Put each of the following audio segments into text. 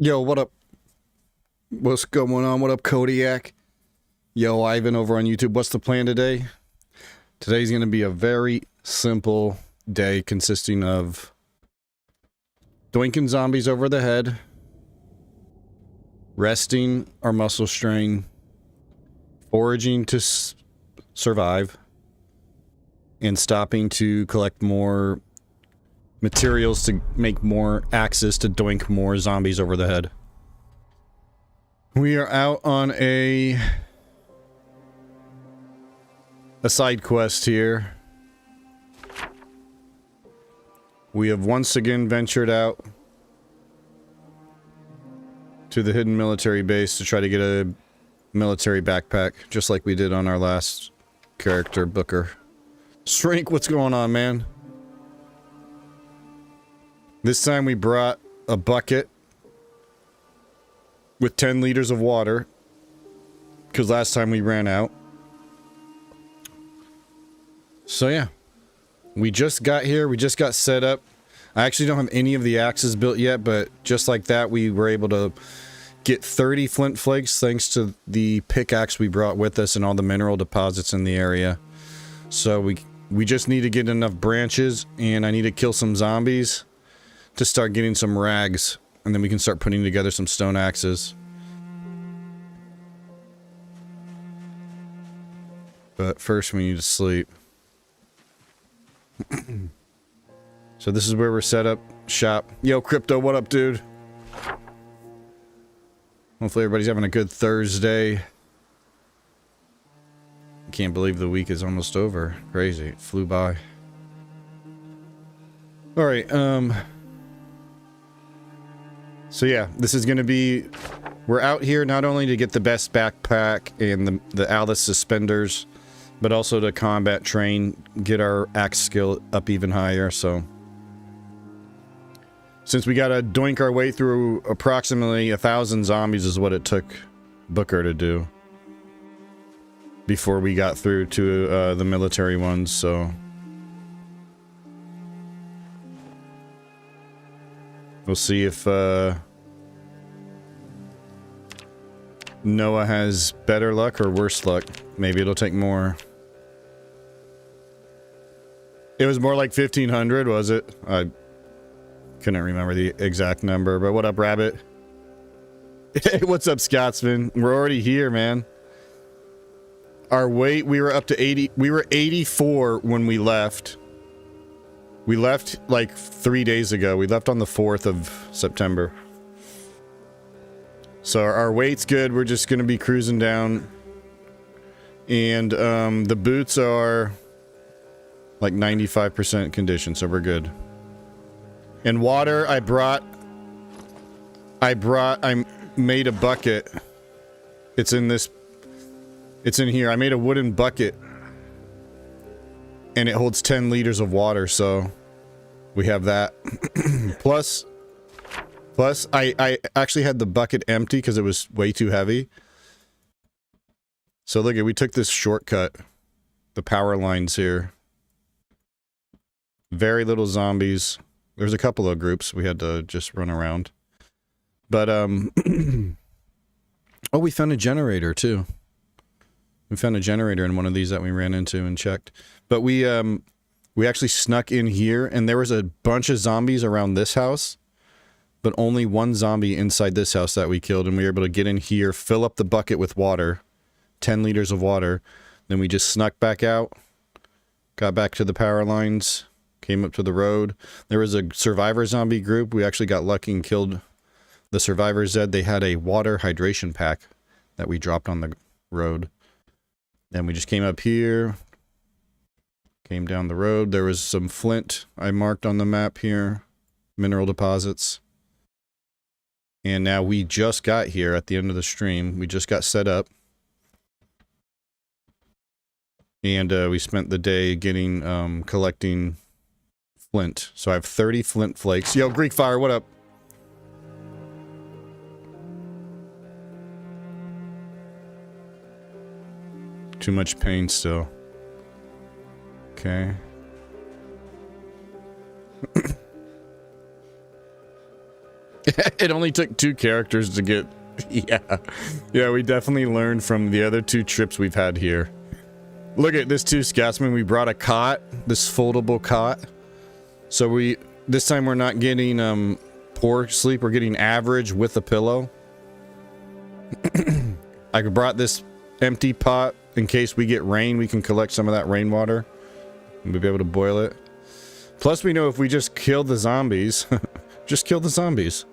Yo, what up? What's going on? What up, Kodiak? Yo, Ivan over on YouTube. What's the plan today? Today's going to be a very simple day consisting of doinking zombies over the head, resting our muscle strain, foraging to survive, and stopping to collect more materials to make more axes to doink more zombies over the head. We are out on a side quest here. We have once again ventured out to the hidden military base to try to get a military backpack, just like we did on our last character, Booker. Shrink, what's going on, man? This time we brought a bucket with 10 liters of water, because last time we ran out. So yeah, we just got here, we just got set up. I actually don't have any of the axes built yet, but just like that we were able to get 30 flint flakes thanks to the pickaxe we brought with us and all the mineral deposits in the area. So we just need to get enough branches, and I need to kill some zombies to start getting some rags, and then we can start putting together some stone axes. But first we need to sleep. So this is where we're set up shop. Yo, Crypto, what up, dude? Hopefully everybody's having a good Thursday. Can't believe the week is almost over. Crazy. It flew by. Alright, so yeah, this is gonna be... We're out here not only to get the best backpack and the Alice suspenders, but also to combat train, get our axe skill up even higher, so... Since we gotta doink our way through approximately 1,000 zombies is what it took Booker to do. Before we got through to the military ones, so... We'll see if Noah has better luck or worse luck. Maybe it'll take more. It was more like 1,500, was it? I couldn't remember the exact number, but what up, Rabbit? Hey, what's up, Scotsman? We're already here, man. Our weight, we were up to 80. We were 84 when we left. We left like 3 days ago. We left on the 4th of September. So our weight's good. We're just gonna be cruising down. And the boots are like 95% condition, so we're good. And water, I made a bucket. It's in here. I made a wooden bucket. And it holds 10 liters of water, so we have that. Plus, I actually had the bucket empty because it was way too heavy. So look, we took this shortcut. The power lines here. Very little zombies. There's a couple of groups we had to just run around. But, oh, we found a generator, too. We found a generator in one of these that we ran into and checked. But we actually snuck in here, and there was a bunch of zombies around this house, but only one zombie inside this house that we killed, and we were able to get in here, fill up the bucket with water, 10 liters of water, then we just snuck back out, got back to the power lines, came up to the road. There was a survivor zombie group. We actually got lucky and killed the survivor Zed. They had a water hydration pack that we dropped on the road. Then we just came up here, came down the road. There was some flint I marked on the map here, mineral deposits. And now we just got here at the end of the stream. We just got set up. And we spent the day getting, collecting flint. So I have 30 flint flakes. Yo, Greek Fire, what up? Too much pain still. Okay. It only took 2 characters to get... Yeah. Yeah, we definitely learned from the other 2 trips we've had here. Look at this too, Scotsman. We brought a cot. This foldable cot. So this time we're not getting poor sleep. We're getting average with a pillow. I brought this empty pot in case we get rain. We can collect some of that rainwater and we'll be able to boil it. Plus, we know if we just kill the zombies, just kill the zombies.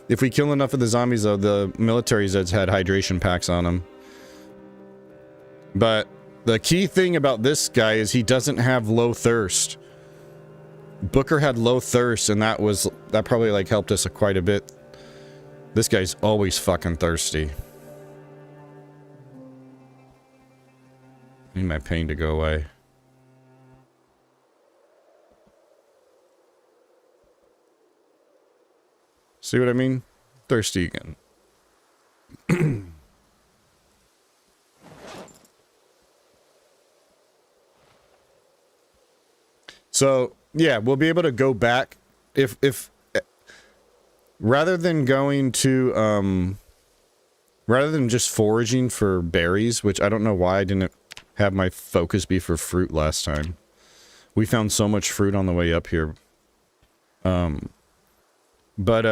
If we kill enough of the zombies, though, the military Zeds had hydration packs on them. But the key thing about this guy is he doesn't have low thirst. Booker had low thirst, and that probably like helped us quite a bit. This guy's always fucking thirsty. I need my pain to go away. See what I mean? Thirsty again. So, yeah, we'll be able to go back if rather than going to rather than just foraging for berries, which I don't know why I didn't have my focus be for fruit last time. We found so much fruit on the way up here. But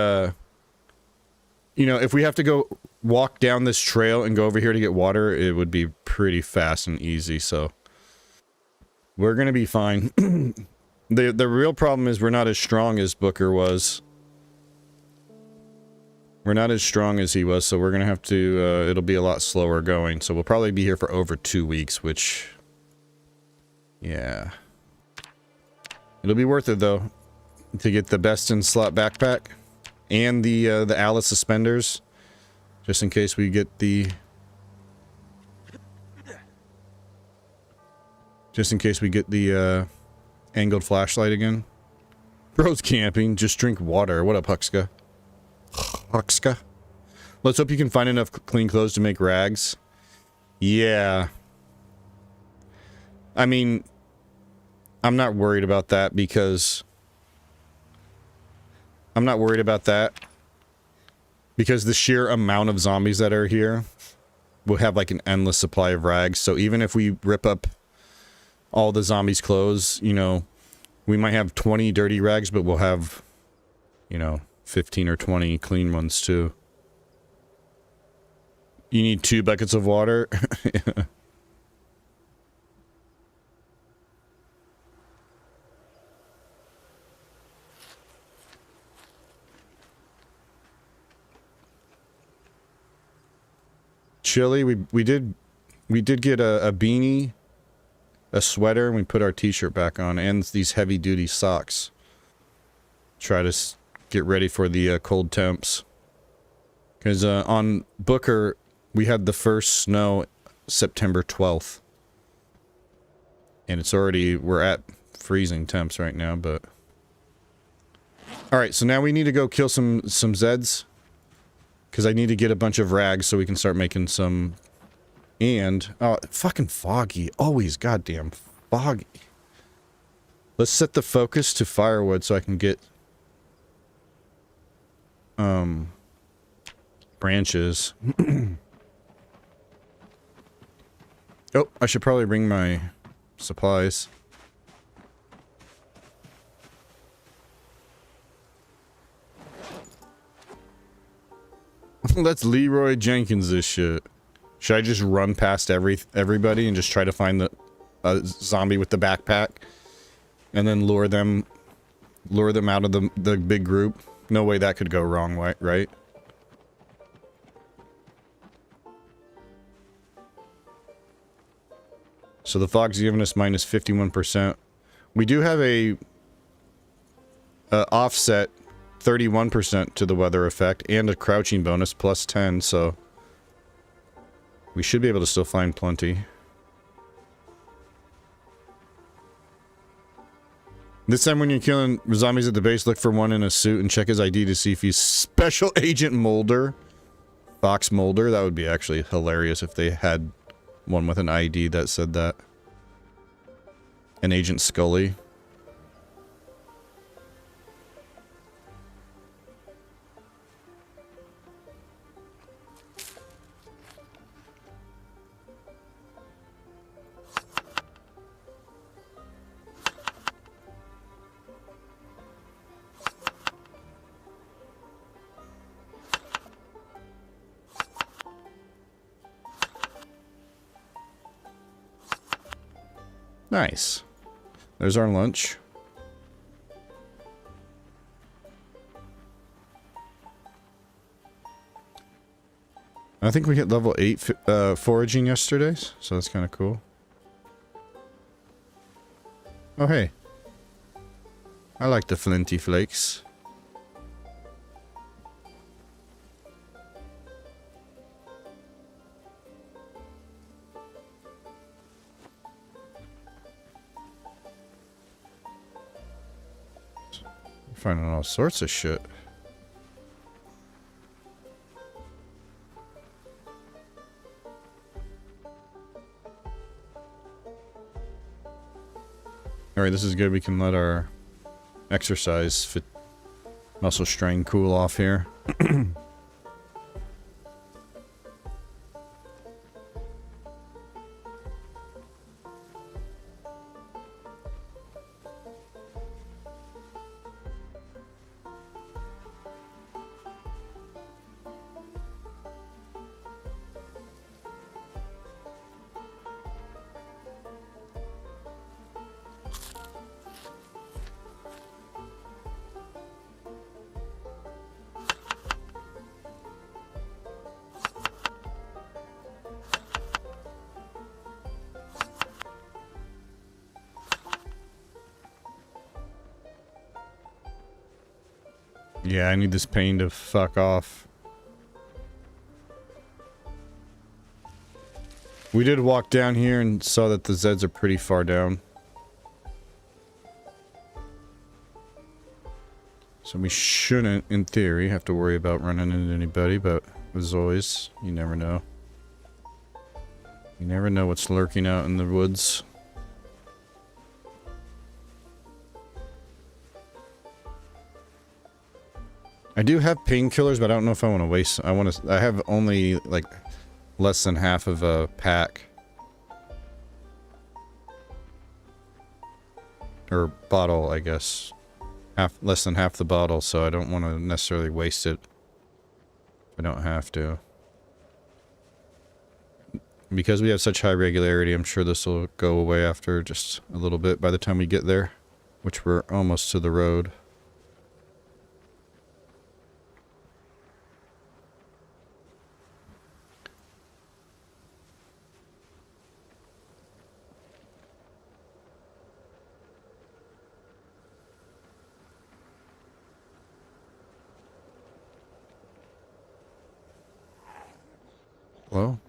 you know, if we have to go walk down this trail and go over here to get water, it would be pretty fast and easy, so we're gonna be fine. The real problem is we're not as strong as Booker was. We're not as strong as he was, so we're gonna have to, it'll be a lot slower going, so we'll probably be here for over 2 weeks, which, yeah. It'll be worth it, though, to get the best in slot backpack and the Alice suspenders, just in case we get the... Just in case we get the, angled flashlight again. Bro's camping, just drink water. What up, Huxka? Huxka? Let's hope you can find enough clean clothes to make rags. Yeah. I mean, I'm not worried about that because... I'm not worried about that because the sheer amount of zombies that are here will have like an endless supply of rags. So even if we rip up all the zombies' clothes, you know, we might have 20 dirty rags, but we'll have, you know, 15 or 20 clean ones too. You need 2 buckets of water. Chilly. We did get a beanie, a sweater, and we put our t-shirt back on, and these heavy-duty socks. Try to get ready for the cold temps. Because on Booker, we had the first snow September 12th. And it's already, we're at freezing temps right now, but... Alright, so now we need to go kill some Zeds. Because I need to get a bunch of rags so we can start making some... And... Oh, fucking foggy. Always goddamn foggy. Let's set the focus to firewood so I can get... branches. Oh, I should probably bring my supplies. Let's Leroy Jenkins this shit. Should I just run past everybody and just try to find the zombie with the backpack, and then lure them out of the big group? No way that could go wrong, right? So the fog's giving us minus 51%. We do have a offset 31% to the weather effect and a crouching bonus plus 10, so we should be able to still find plenty. This time when you're killing zombies at the base, look for one in a suit and check his ID to see if he's Special Agent Mulder. Fox Mulder. That would be actually hilarious if they had one with an ID that said that. And Agent Scully. Nice. There's our lunch. I think we hit level 8 foraging yesterday, so that's kind of cool. Oh, hey. I like the flinty flakes. Finding all sorts of shit. Alright, this is good. We can let our exercise fit muscle strain cool off here. Yeah, I need this pain to fuck off. We did walk down here and saw that the Zeds are pretty far down. So we shouldn't, in theory, have to worry about running into anybody, but as always, you never know. You never know what's lurking out in the woods. I do have painkillers, but I don't know if I want to waste. I have only like less than half of a pack. Or bottle, I guess. Less than half the bottle, so I don't want to necessarily waste it. I don't have to. Because we have such high regularity, I'm sure this will go away after just a little bit by the time we get there. Which we're almost to the road. Well.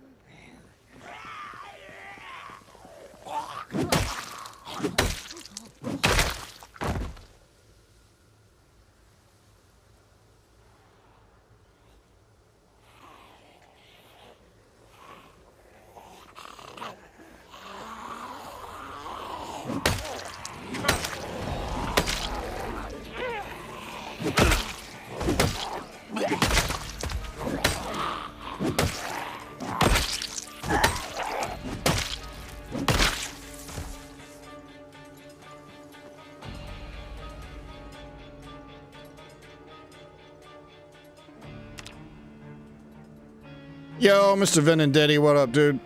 Yo, Mr. Venendetti, what up, dude?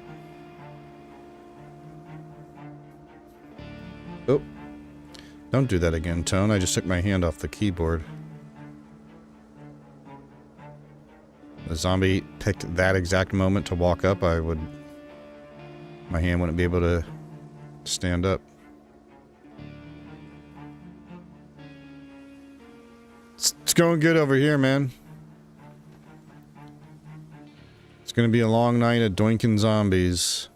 Oh. Don't do that again, Tone. I just took my hand off the keyboard. The zombie picked that exact moment to walk up, my hand wouldn't be able to stand up. It's going good over here, man. It's gonna be a long night of doinking zombies.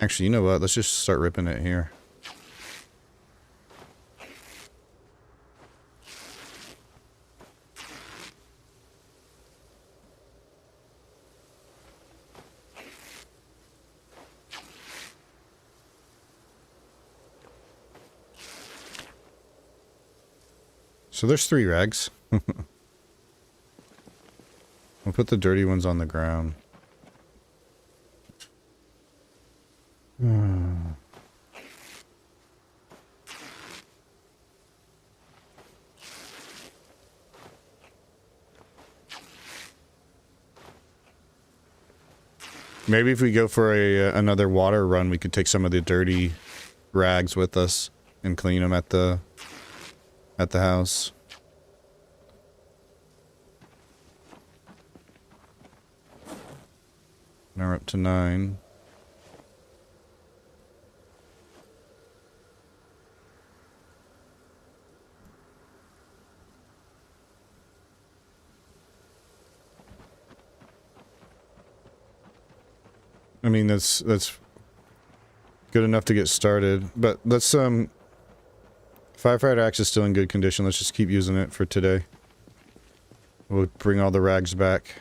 Actually, you know what? Let's just start ripping it here. So there's 3 rags. We'll put the dirty ones on the ground. Maybe if we go for another water run, we could take some of the dirty rags with us and clean them at the house. Now we're up to 9. I mean, that's good enough to get started, but let's Firefighter axe is still in good condition. Let's just keep using it for today. We'll bring all the rags back.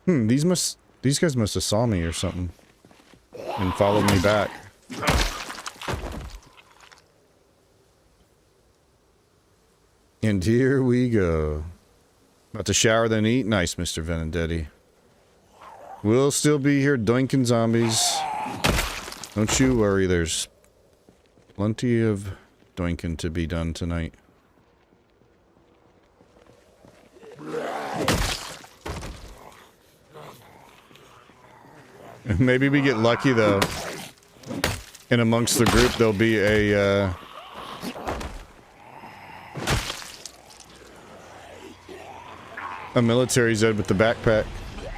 These guys must have saw me or something and followed me back. And here we go. About to shower then eat? Nice, Mr. Venendetti. We'll still be here doinking zombies. Don't you worry, there's plenty of doinking to be done tonight. Maybe we get lucky though. And amongst the group there'll be a military Zed with the backpack.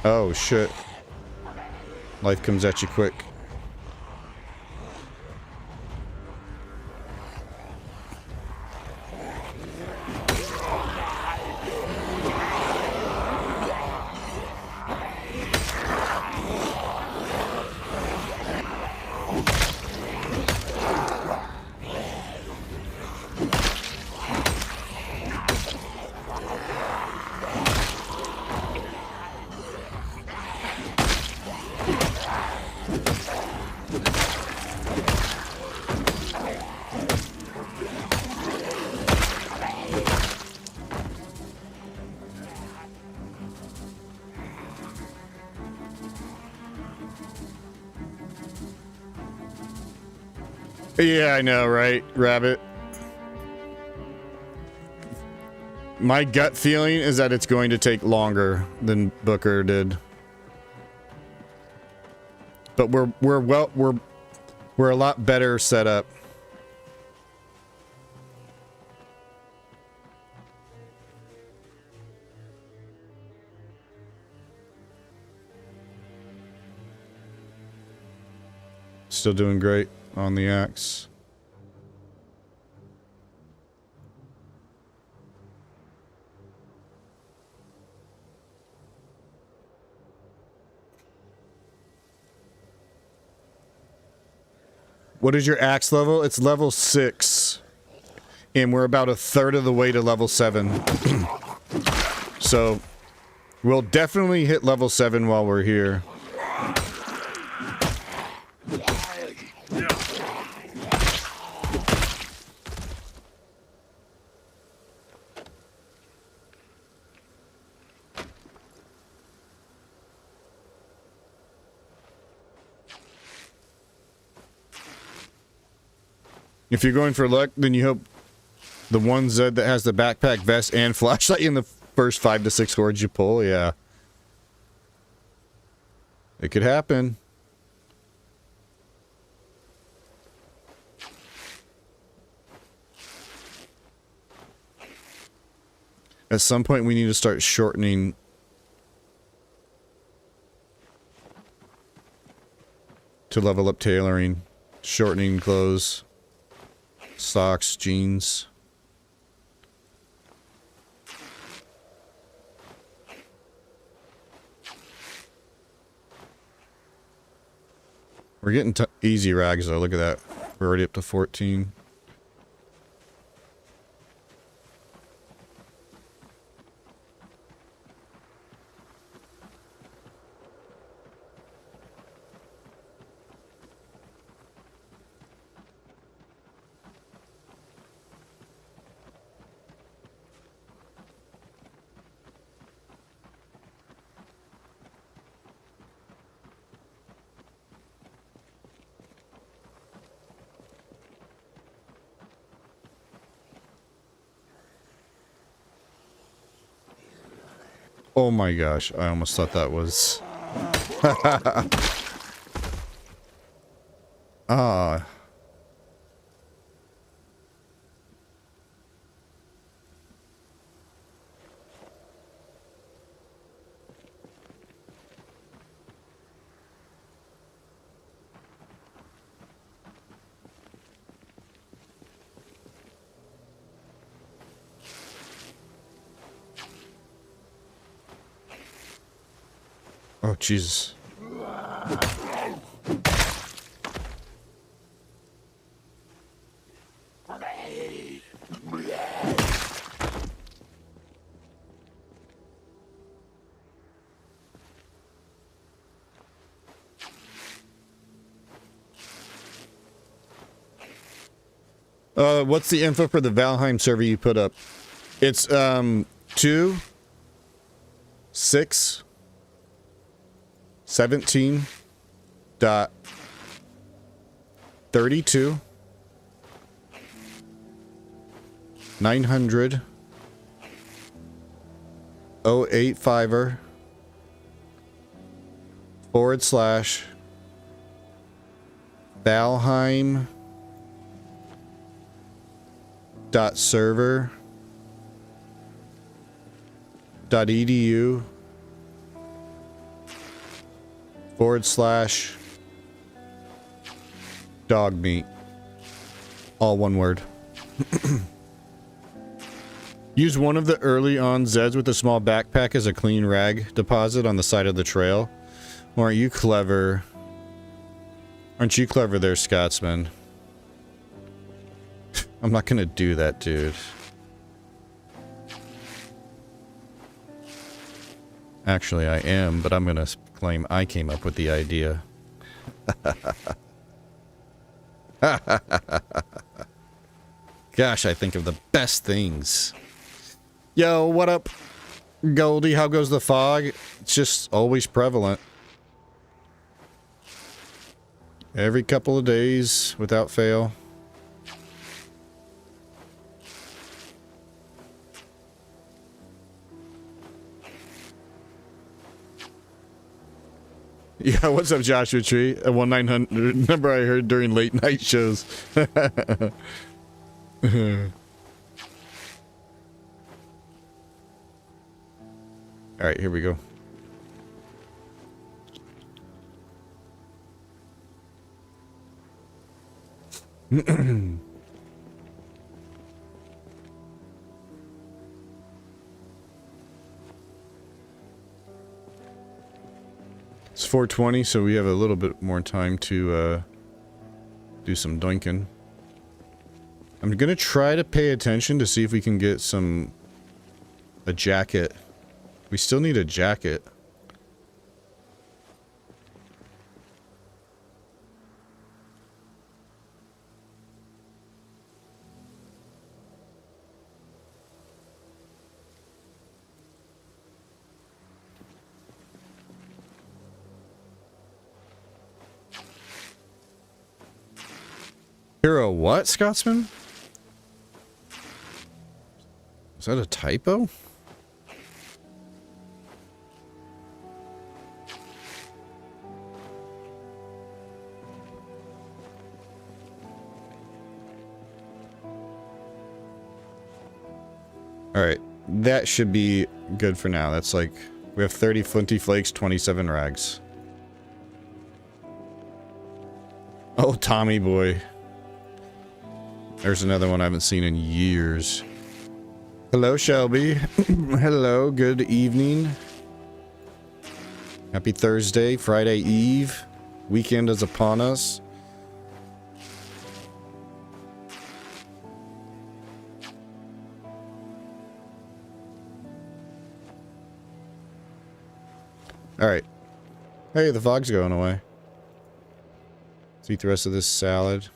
Oh shit. Life comes at you quick. Yeah, I know, right, Rabbit? My gut feeling is that it's going to take longer than Booker did. But we're a lot better set up. Still doing great on the axe. What is your axe level? It's level 6. And we're about a third of the way to level 7. So, we'll definitely hit level 7 while we're here. If you're going for luck, then you hope the one Zed that has the backpack, vest, and flashlight in the first 5 to 6 hordes you pull, yeah. It could happen. At some point we need to start shortening to level up tailoring, shortening clothes. Socks, jeans. We're getting easy rags though, look at that. We're already up to 14. Oh my gosh, I almost thought that was... Ah. Oh, Jesus. What's the info for the Valheim server you put up? It's 2 6 17 dot 32 900 085er / Valheim dot server dot edu / dog meat. All one word. Use one of the early on Zeds with a small backpack as a clean rag deposit on the side of the trail. Aren't you clever? Aren't you clever there, Scotsman? I'm not gonna do that, dude. Actually, I am, but I'm gonna claim I came up with the idea. Gosh, I think of the best things. Yo, what up, Goldie? How goes the fog? It's just always prevalent. Every couple of days, without fail. Yeah, what's up, Joshua Tree? A 1-900 number I heard during late night shows. Alright, here we go. It's 4:20, so we have a little bit more time to do some doinking. I'm gonna try to pay attention to see if we can get a jacket. We still need a jacket. Hero what, Scotsman? Is that a typo? Alright, that should be good for now. That's like, we have 30 flinty flakes, 27 rags. Oh, Tommy boy. There's another one I haven't seen in years. Hello, Shelby. Hello, good evening. Happy Thursday, Friday Eve. Weekend is upon us. Alright. Hey, the fog's going away. Let's eat the rest of this salad.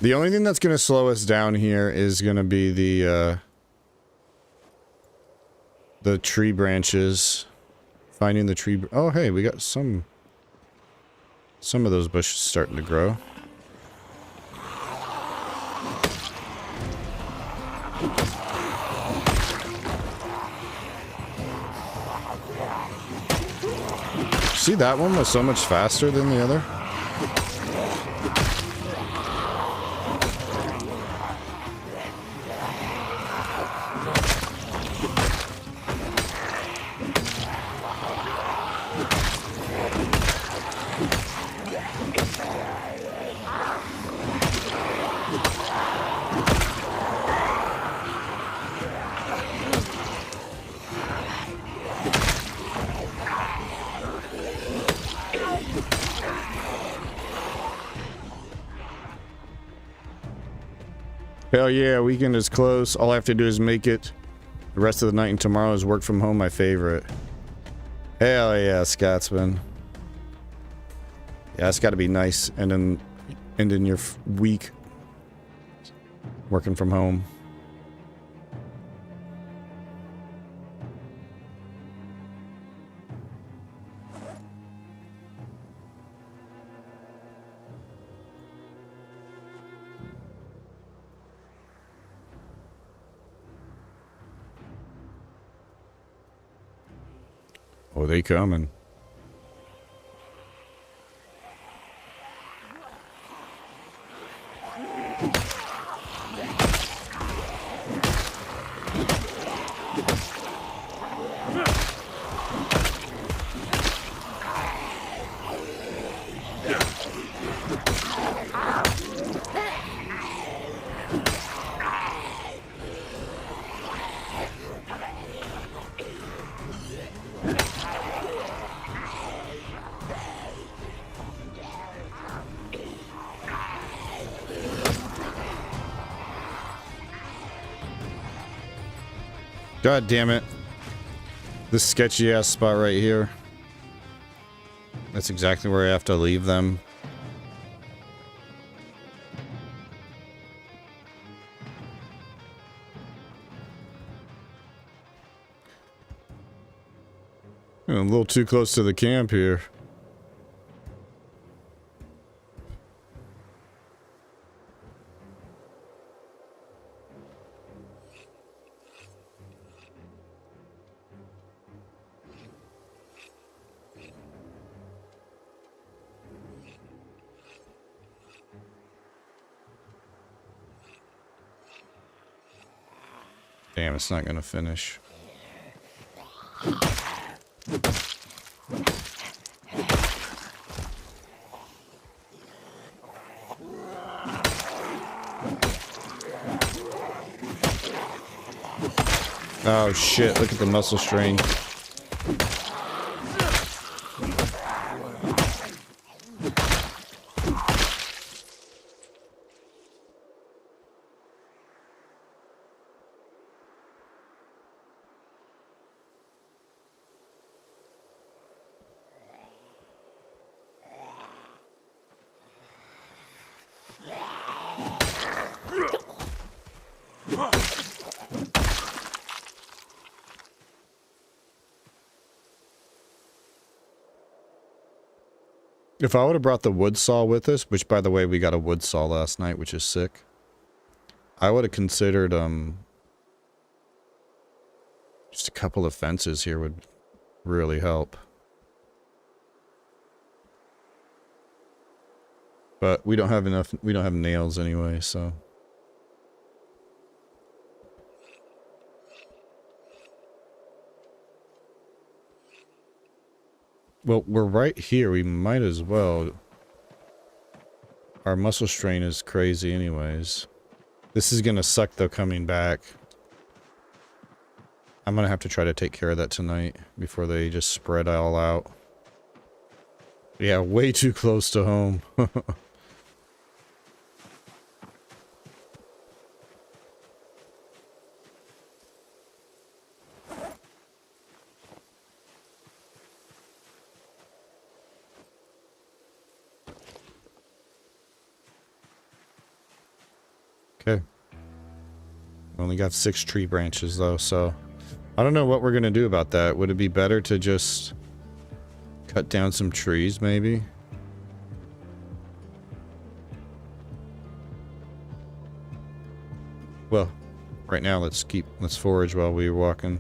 The only thing that's going to slow us down here is going to be the tree branches. Finding the tree... Oh, hey, we got some Some of those bushes starting to grow. See, that one was so much faster than the other. Hell yeah, weekend is close. All I have to do is make it. The rest of the night and tomorrow is work from home, my favorite. Hell yeah, Scotsman. Yeah, it's got to be nice ending your week working from home. Oh, they coming. God damn it. This sketchy ass spot right here. That's exactly where I have to leave them. I'm a little too close to the camp here. Damn, it's not gonna finish. Oh shit, look at the muscle strain. If I would have brought the wood saw with us, which by the way, we got a wood saw last night, which is sick. I would have considered, just a couple of fences here would really help. But we don't have enough, we don't have nails anyway, so. Well, we're right here. We might as well. Our muscle strain is crazy anyways. This is going to suck though coming back. I'm going to have to try to take care of that tonight before they just spread all out. Yeah, way too close to home. Okay. Only got 6 tree branches though, so I don't know what we're gonna do about that. Would it be better to just cut down some trees maybe? Well, right now let's forage while we're walking.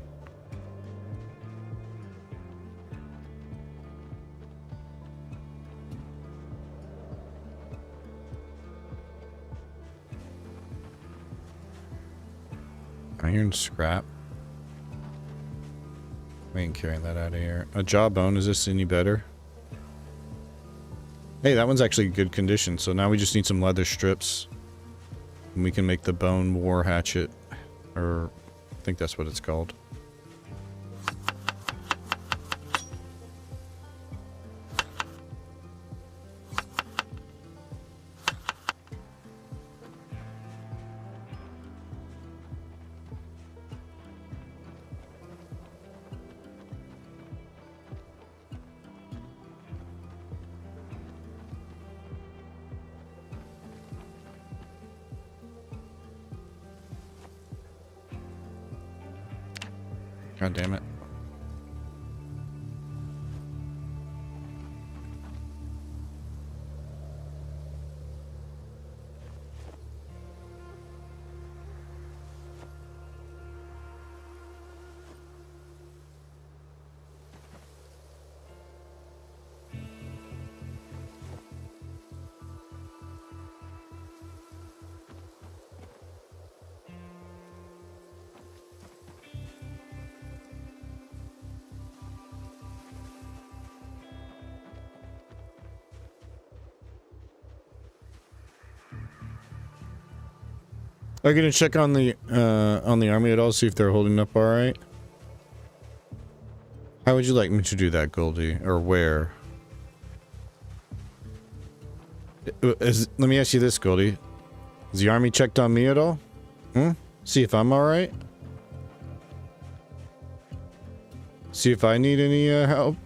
Iron scrap. We ain't carrying that out of here. A jawbone, is this any better? Hey, that one's actually in good condition, so now we just need some leather strips. And we can make the bone war hatchet. Or, I think that's what it's called. God damn it. Are you gonna check on the army at all, see if they're holding up all right? How would you like me to do that, Goldie? Or where? Let me ask you this, Goldie. Has the army checked on me at all? Hmm? See if I'm all right? See if I need any help?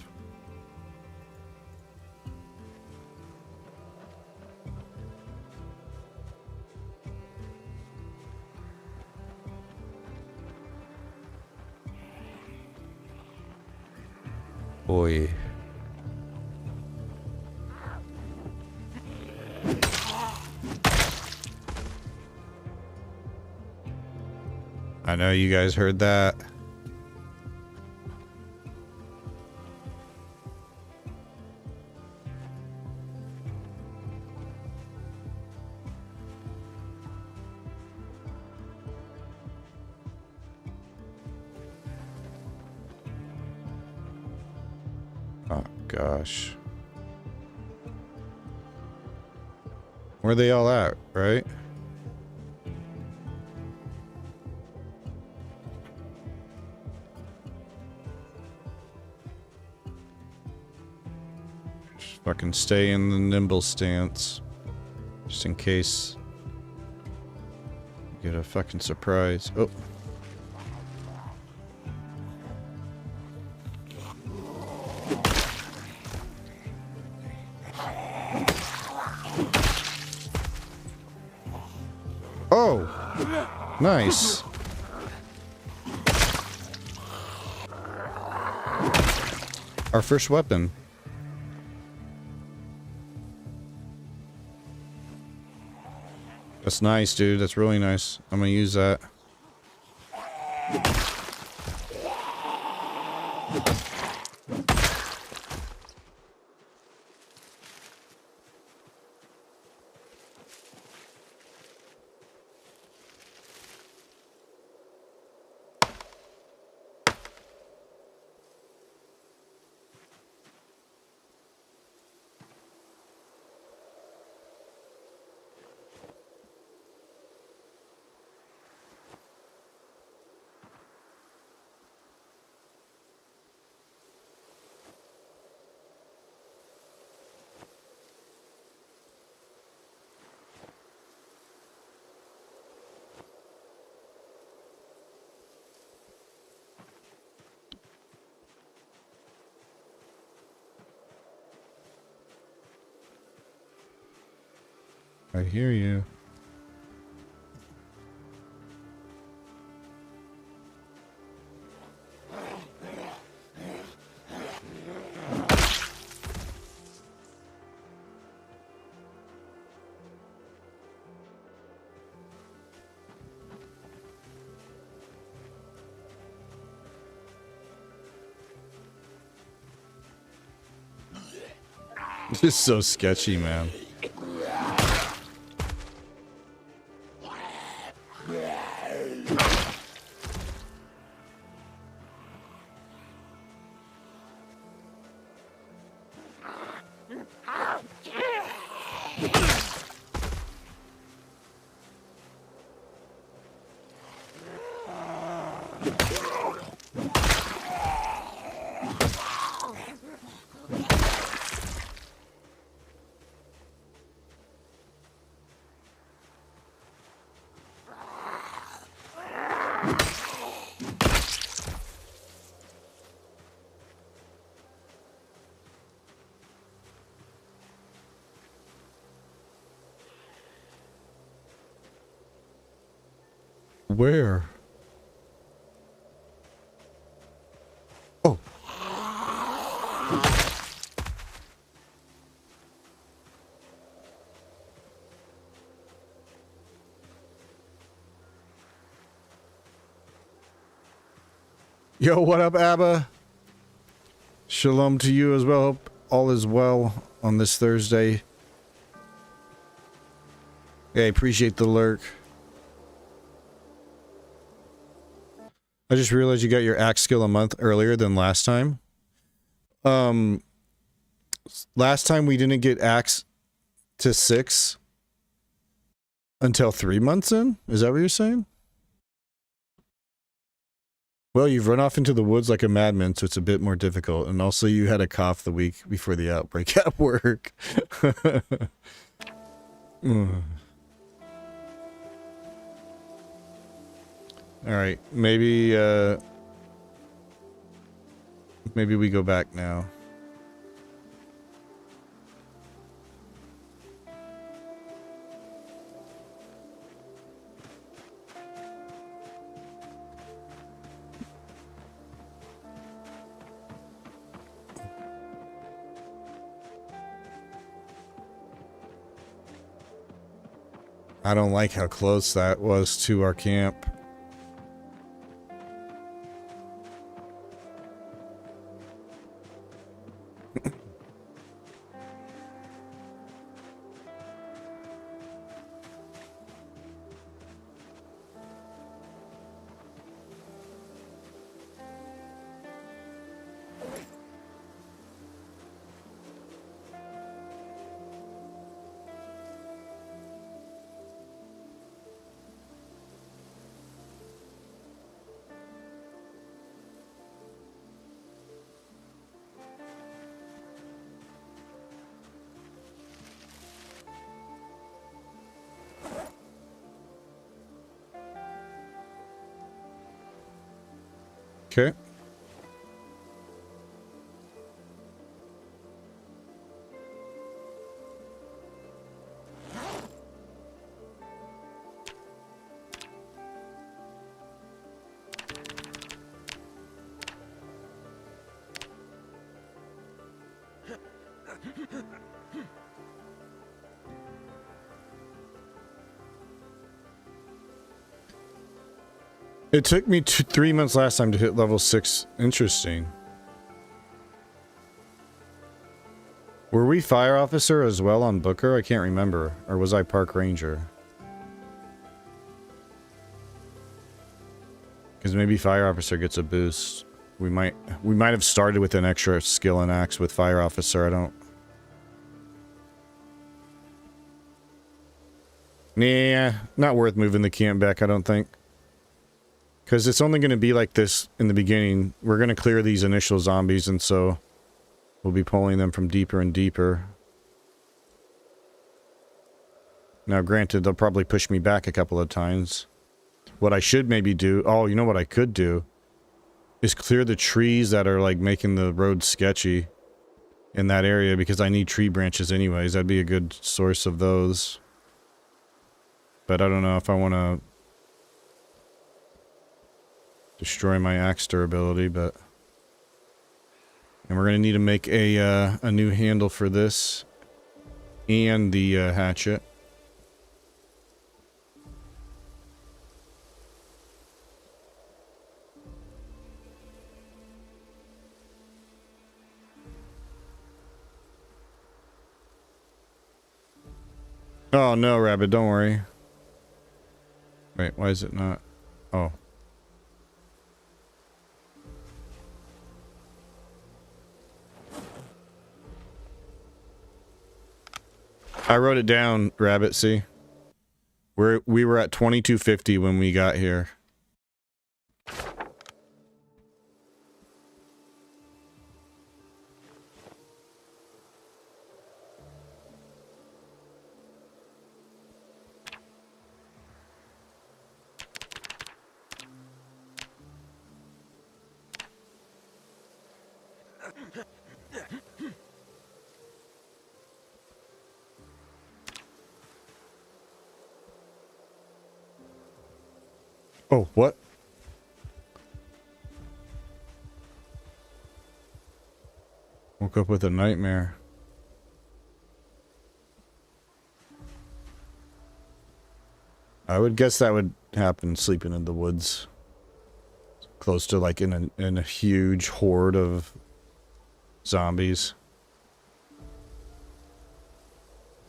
Boy. I know you guys heard that. Oh, gosh. Where are they all at, right? Just fucking stay in the nimble stance. Just in case you get a fucking surprise. Oh. Oh, nice. Our first weapon. That's nice, dude. That's really nice. I'm gonna use that. I hear you. This is so sketchy, man. Where? Oh. Yo, what up, Abba? Shalom to you as well. Hope all is well on this Thursday. Hey, appreciate the lurk. I just realized you got your axe skill a month earlier than last time. Last time we didn't get axe to 6 until 3 months in? Is that what you're saying? Well, you've run off into the woods like a madman, so it's a bit more difficult. And also you had a cough the week before the outbreak at work. Alright, maybe we go back now. I don't like how close that was to our camp. Okay. It took me 3 months last time to hit level 6. Interesting. Were we fire officer as well on Booker? I can't remember. Or was I park ranger? Because maybe fire officer gets a boost. We might have started with an extra skill and axe with fire officer. I don't. Nah, not worth moving the camp back, I don't think. Because it's only going to be like this in the beginning. We're going to clear these initial zombies, and so we'll be pulling them from deeper and deeper. Now, granted, they'll probably push me back a couple of times. What I should maybe do... Oh, you know what I could do? Is clear the trees that are, like, making the road sketchy in that area, because I need tree branches anyways. That'd be a good source of those. But I don't know if I want to destroy my axe durability, but... And we're going to need to make a new handle for this. And the hatchet. Oh no, Rabbit, don't worry. Wait, why is it not? Oh. I wrote it down, Rabbit, see? We were at 2250 when we got here. Oh, what? Woke up with a nightmare. I would guess that would happen sleeping in the woods. Close to like in a huge horde of zombies.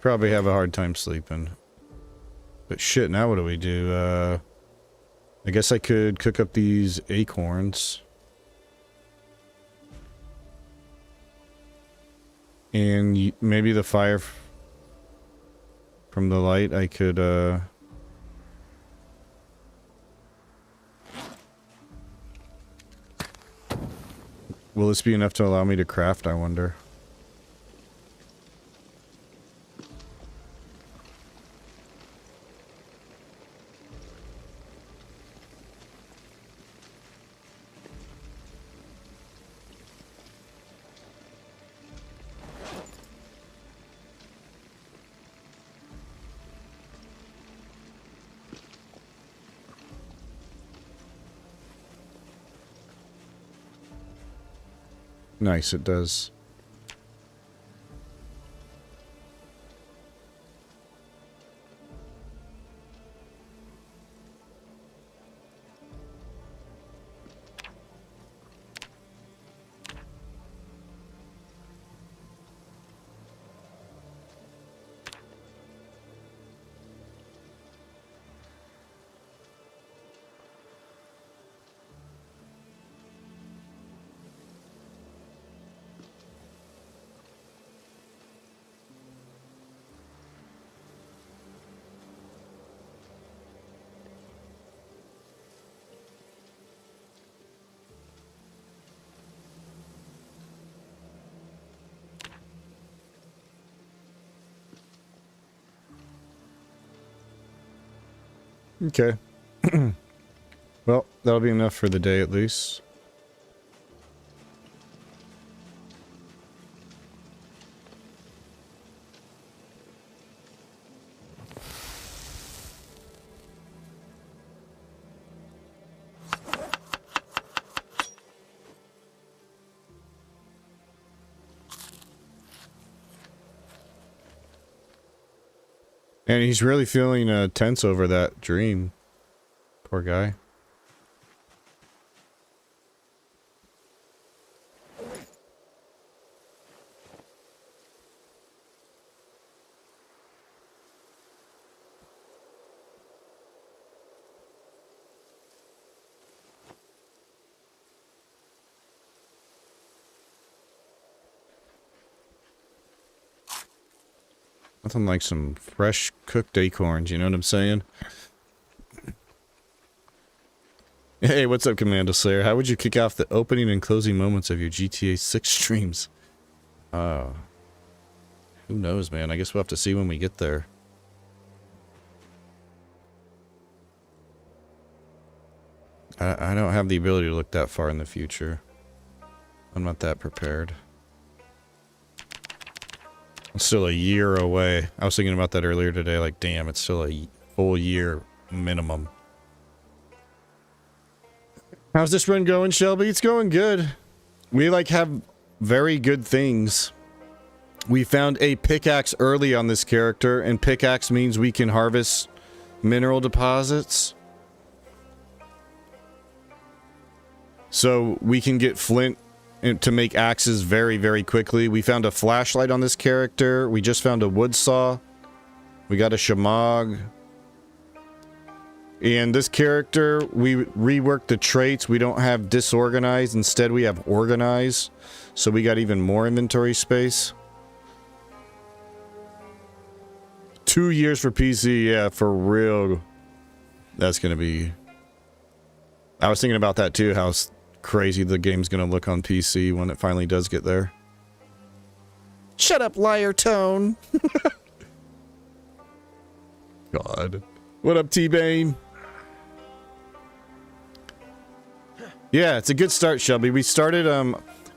Probably have a hard time sleeping. But shit, now what do we do? I guess I could cook up these acorns. And maybe the fire from the light I could, will this be enough to allow me to craft, I wonder? Nice, it does. Okay. Well, that'll be enough for the day at least. And he's really feeling tense over that dream. Poor guy. Nothing like some fresh cooked acorns, you know what I'm saying? Hey, what's up, Commando Slayer? How would you kick off the opening and closing moments of your GTA 6 streams? Who knows, man? I guess we'll have to see when we get there. I don't have the ability to look that far in the future. I'm not that prepared. It's still a year away. I was thinking about that earlier today, like, damn, it's still a full year minimum. How's this run going, Shelby? It's going good. We, like, have very good things. We found a pickaxe early on this character, and pickaxe means we can harvest mineral deposits. So we can get flint to make axes very, very quickly. We found a flashlight on this character. We just found a wood saw. We got a Shamog. And this character, we reworked the traits. We don't have disorganized. Instead, we have organized. So we got even more inventory space. 2 years for PC. Yeah, for real. That's going to be... I was thinking about that too, how crazy the game's going to look on PC when it finally does get there. Shut up, liar tone. God. What up, T-Bane? Yeah, it's a good start, Shelby. We started,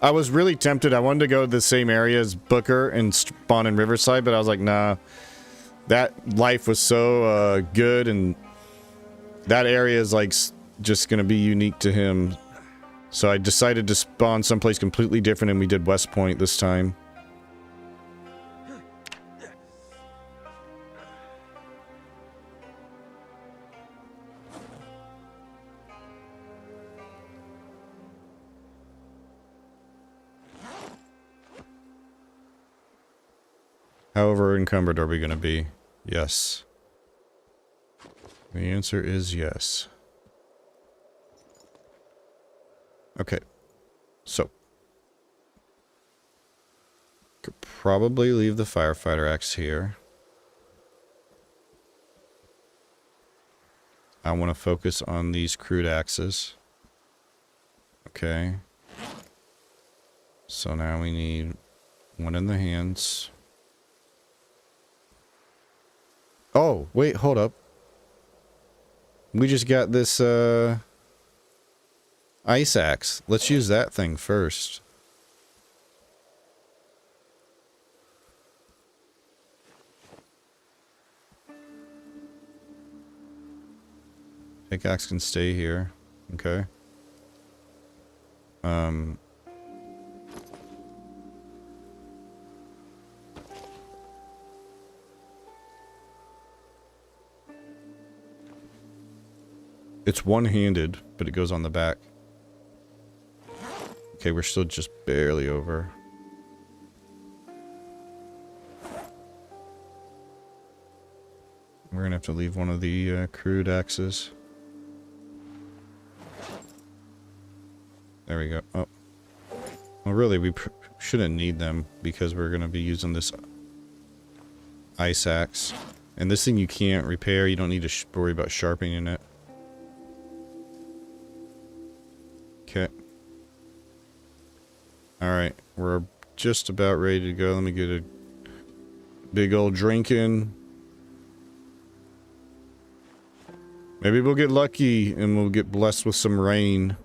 I was really tempted. I wanted to go to the same area as Booker and spawn in Riverside, but I was like, nah. That life was so good, and that area is like just going to be unique to him. So I decided to spawn someplace completely different, and we did West Point this time. However encumbered are we going to be? Yes. The answer is yes. Okay. So. Could probably leave the firefighter axe here. I want to focus on these crude axes. Okay. So now we need one in the hands. Oh, wait, hold up. We just got this, ice axe. Let's use that thing first. Pickaxe can stay here. Okay. It's one-handed, but it goes on the back. Okay, we're still just barely over. We're gonna have to leave one of the crude axes. There we go. Oh. Well, really, we shouldn't need them because we're gonna be using this ice axe. And this thing you can't repair. You don't need to worry about sharpening it. Okay. Alright, we're just about ready to go. Let me get a big old drink in. Maybe we'll get lucky and we'll get blessed with some rain.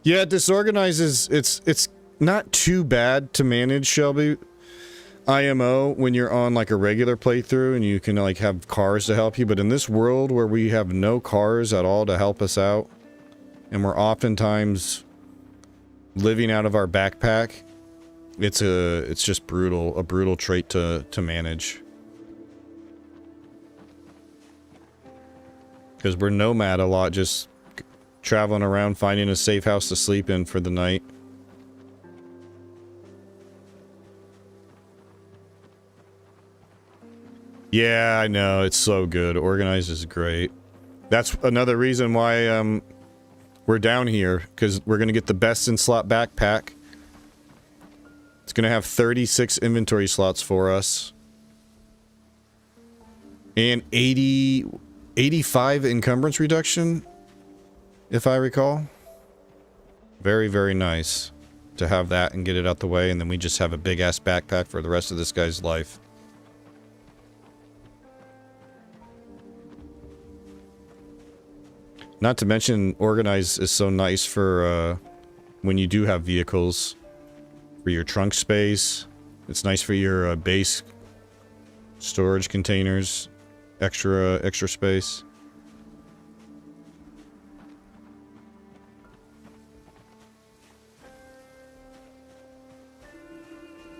Yeah, disorganized is, it's not too bad to manage, Shelby. IMO, when you're on like a regular playthrough and you can like have cars to help you, but in this world where we have no cars at all to help us out, and we're oftentimes living out of our backpack, it's just brutal, a brutal trait to manage. Because we're nomad a lot, just traveling around, finding a safe house to sleep in for the night. Yeah, I know, it's so good. Organized is great. That's another reason why, we're down here, because we're going to get the best in slot backpack. It's going to have 36 inventory slots for us. And 85 encumbrance reduction, if I recall. Very, very nice to have that and get it out the way, and then we just have a big-ass backpack for the rest of this guy's life. Not to mention, organize is so nice for when you do have vehicles. For your trunk space. It's nice for your base storage containers. Extra space.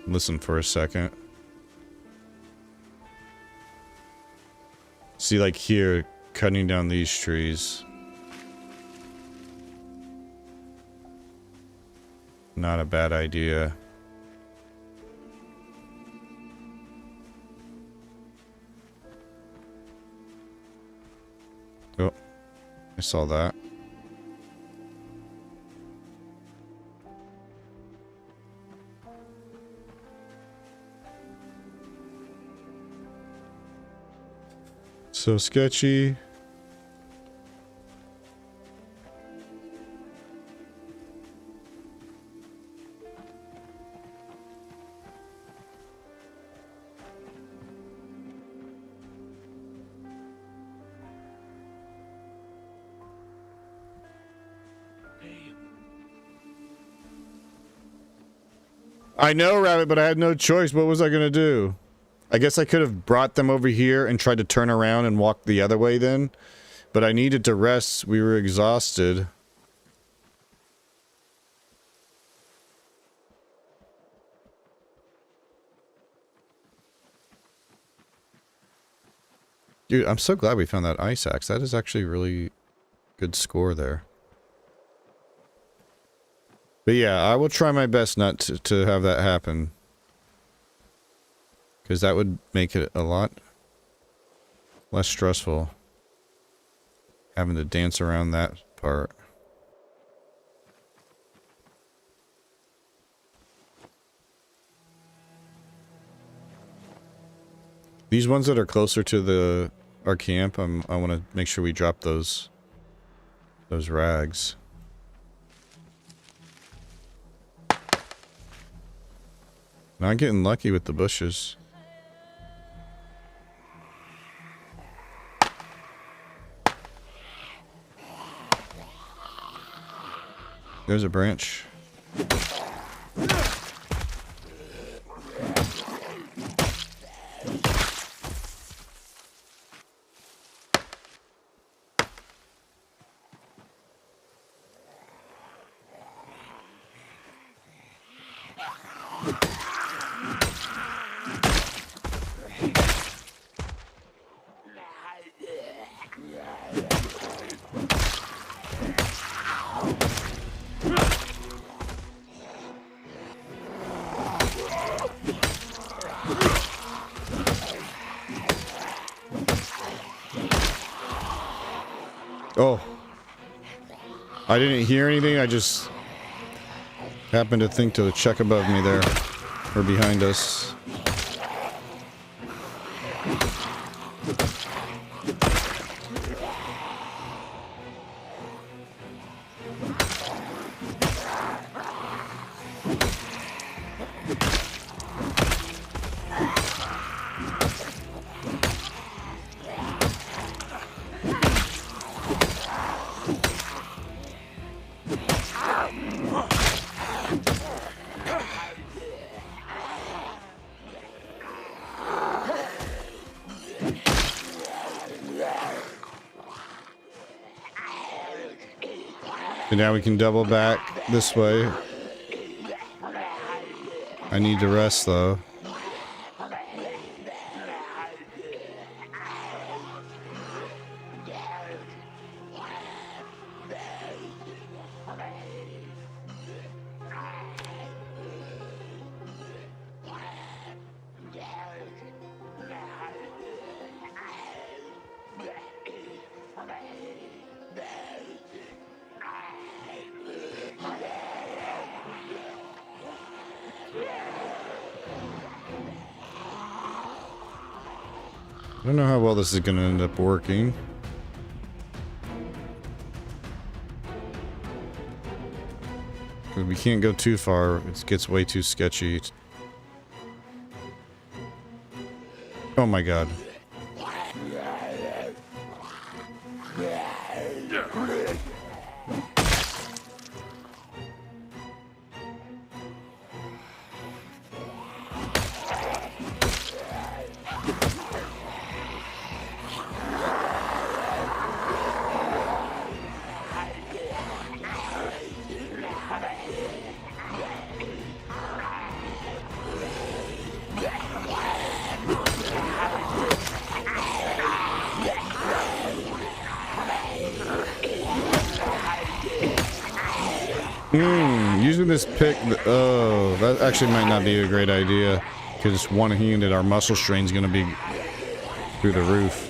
Listen for a second. See, like here, cutting down these trees. Not a bad idea. I saw that. So sketchy. I know, Rabbit, but I had no choice. What was I gonna do? I guess I could have brought them over here and tried to turn around and walk the other way then. But I needed to rest. We were exhausted. Dude, I'm so glad we found that ice axe. That is actually really good score there. But yeah, I will try my best not to have that happen. Because that would make it a lot less stressful. Having to dance around that part. These ones that are closer to our camp, I want to make sure we drop those rags. Not getting lucky with the bushes. There's a branch. Oh. I didn't hear anything, I just happened to think to check above me there. Or behind us. And now we can double back this way. I need to rest though. I don't know how well this is going to end up working. Because we can't go too far. It gets way too sketchy. Oh my god. Using this pick, oh, that actually might not be a great idea. Because it's one-handed, our muscle strain's gonna be through the roof.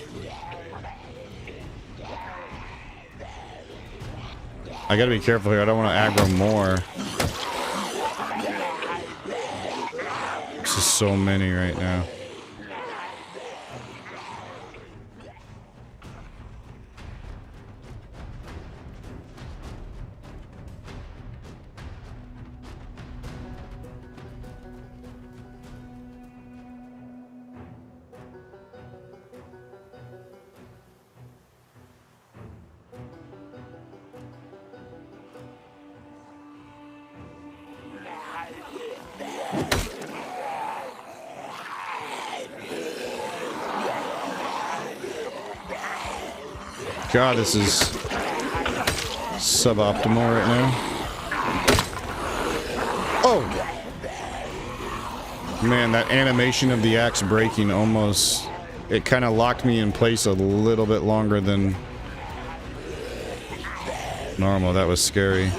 I gotta be careful here. I don't want to aggro more. This is so many right now. God, this is suboptimal right now. Oh! Man, that animation of the axe breaking almost... It kind of locked me in place a little bit longer than normal. That was scary.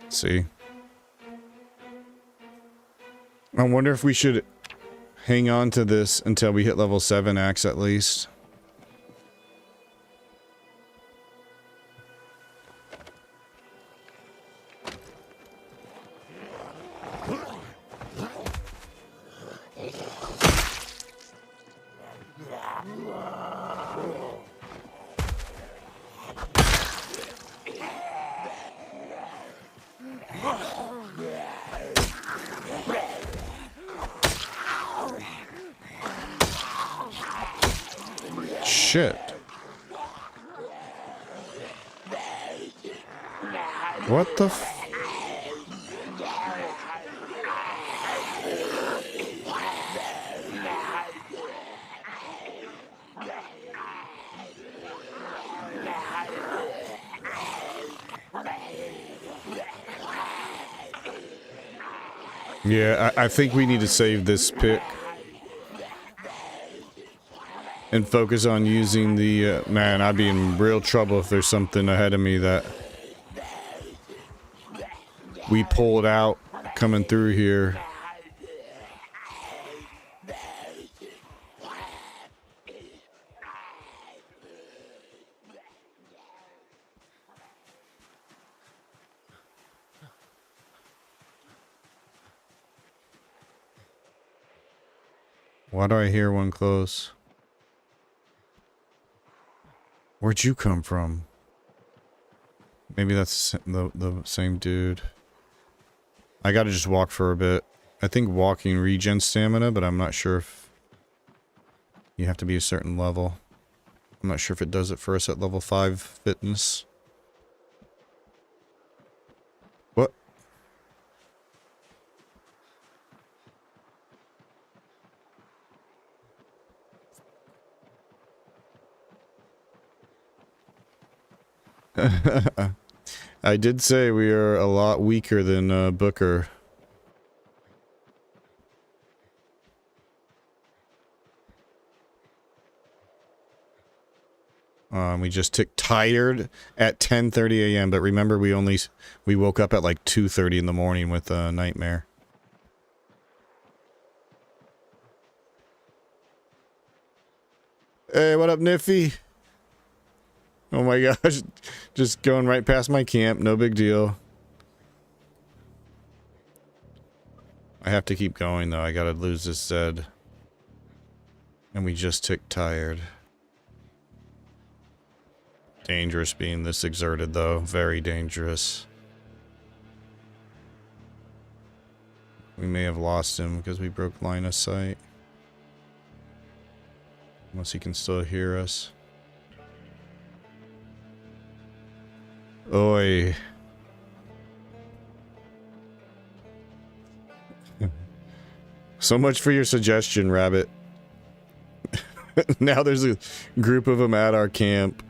See. I wonder if we should hang on to this until we hit level 7 axe at least. Shit. What the f... Yeah, I think we need to save this pick. And focus on using the, man, I'd be in real trouble if there's something ahead of me that we pulled out coming through here. Why do I hear one close? Where'd you come from? Maybe that's the same dude. I gotta just walk for a bit. I think walking regens stamina, but I'm not sure if you have to be a certain level. I'm not sure if it does it for us at level 5 fitness. What? I did say we are a lot weaker than Booker. We just ticked tired at 10:30 a.m. But remember, we woke up at like 2:30 in the morning with a nightmare. Hey, what up, Niffy? Oh my gosh, just going right past my camp, no big deal. I have to keep going though, I gotta lose this Zed. And we just ticked tired. Dangerous being this exerted though, very dangerous. We may have lost him because we broke line of sight. Unless he can still hear us. Oi. So much for your suggestion, Rabbit. Now there's a group of them at our camp.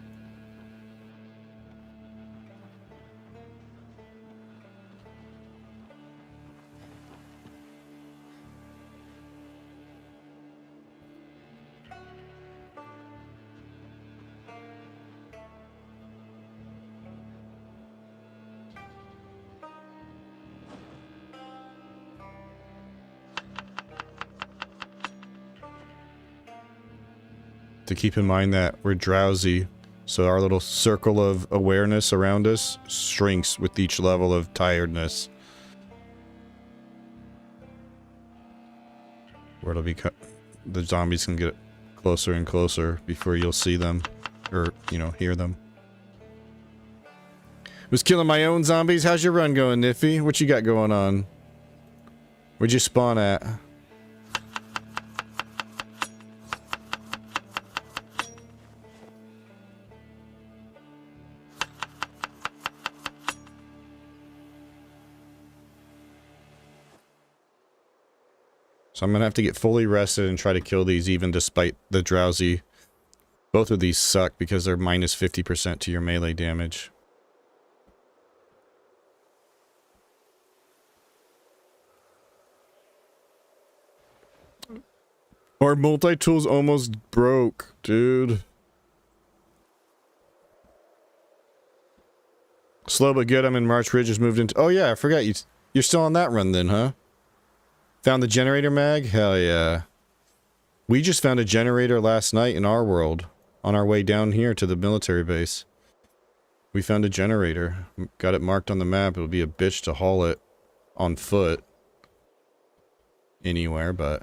to keep in mind that we're drowsy. So our little circle of awareness around us shrinks with each level of tiredness. Where it'll be the zombies can get closer and closer before you'll see them. Or, you know, hear them. Was killing my own zombies. How's your run going, Niffy? What you got going on? Where'd you spawn at? So I'm gonna have to get fully rested and try to kill these even despite the drowsy. Both of these suck because they're minus 50% to your melee damage. Our multi-tool's almost broke, dude. Slow but good. I'm in March Ridge. Just moved into... Oh yeah, I forgot. You're still on that run then, huh? Found the generator mag? Hell yeah. We just found a generator last night in our world. On our way down here to the military base. We found a generator. Got it marked on the map. It'll be a bitch to haul it on foot. Anywhere, but...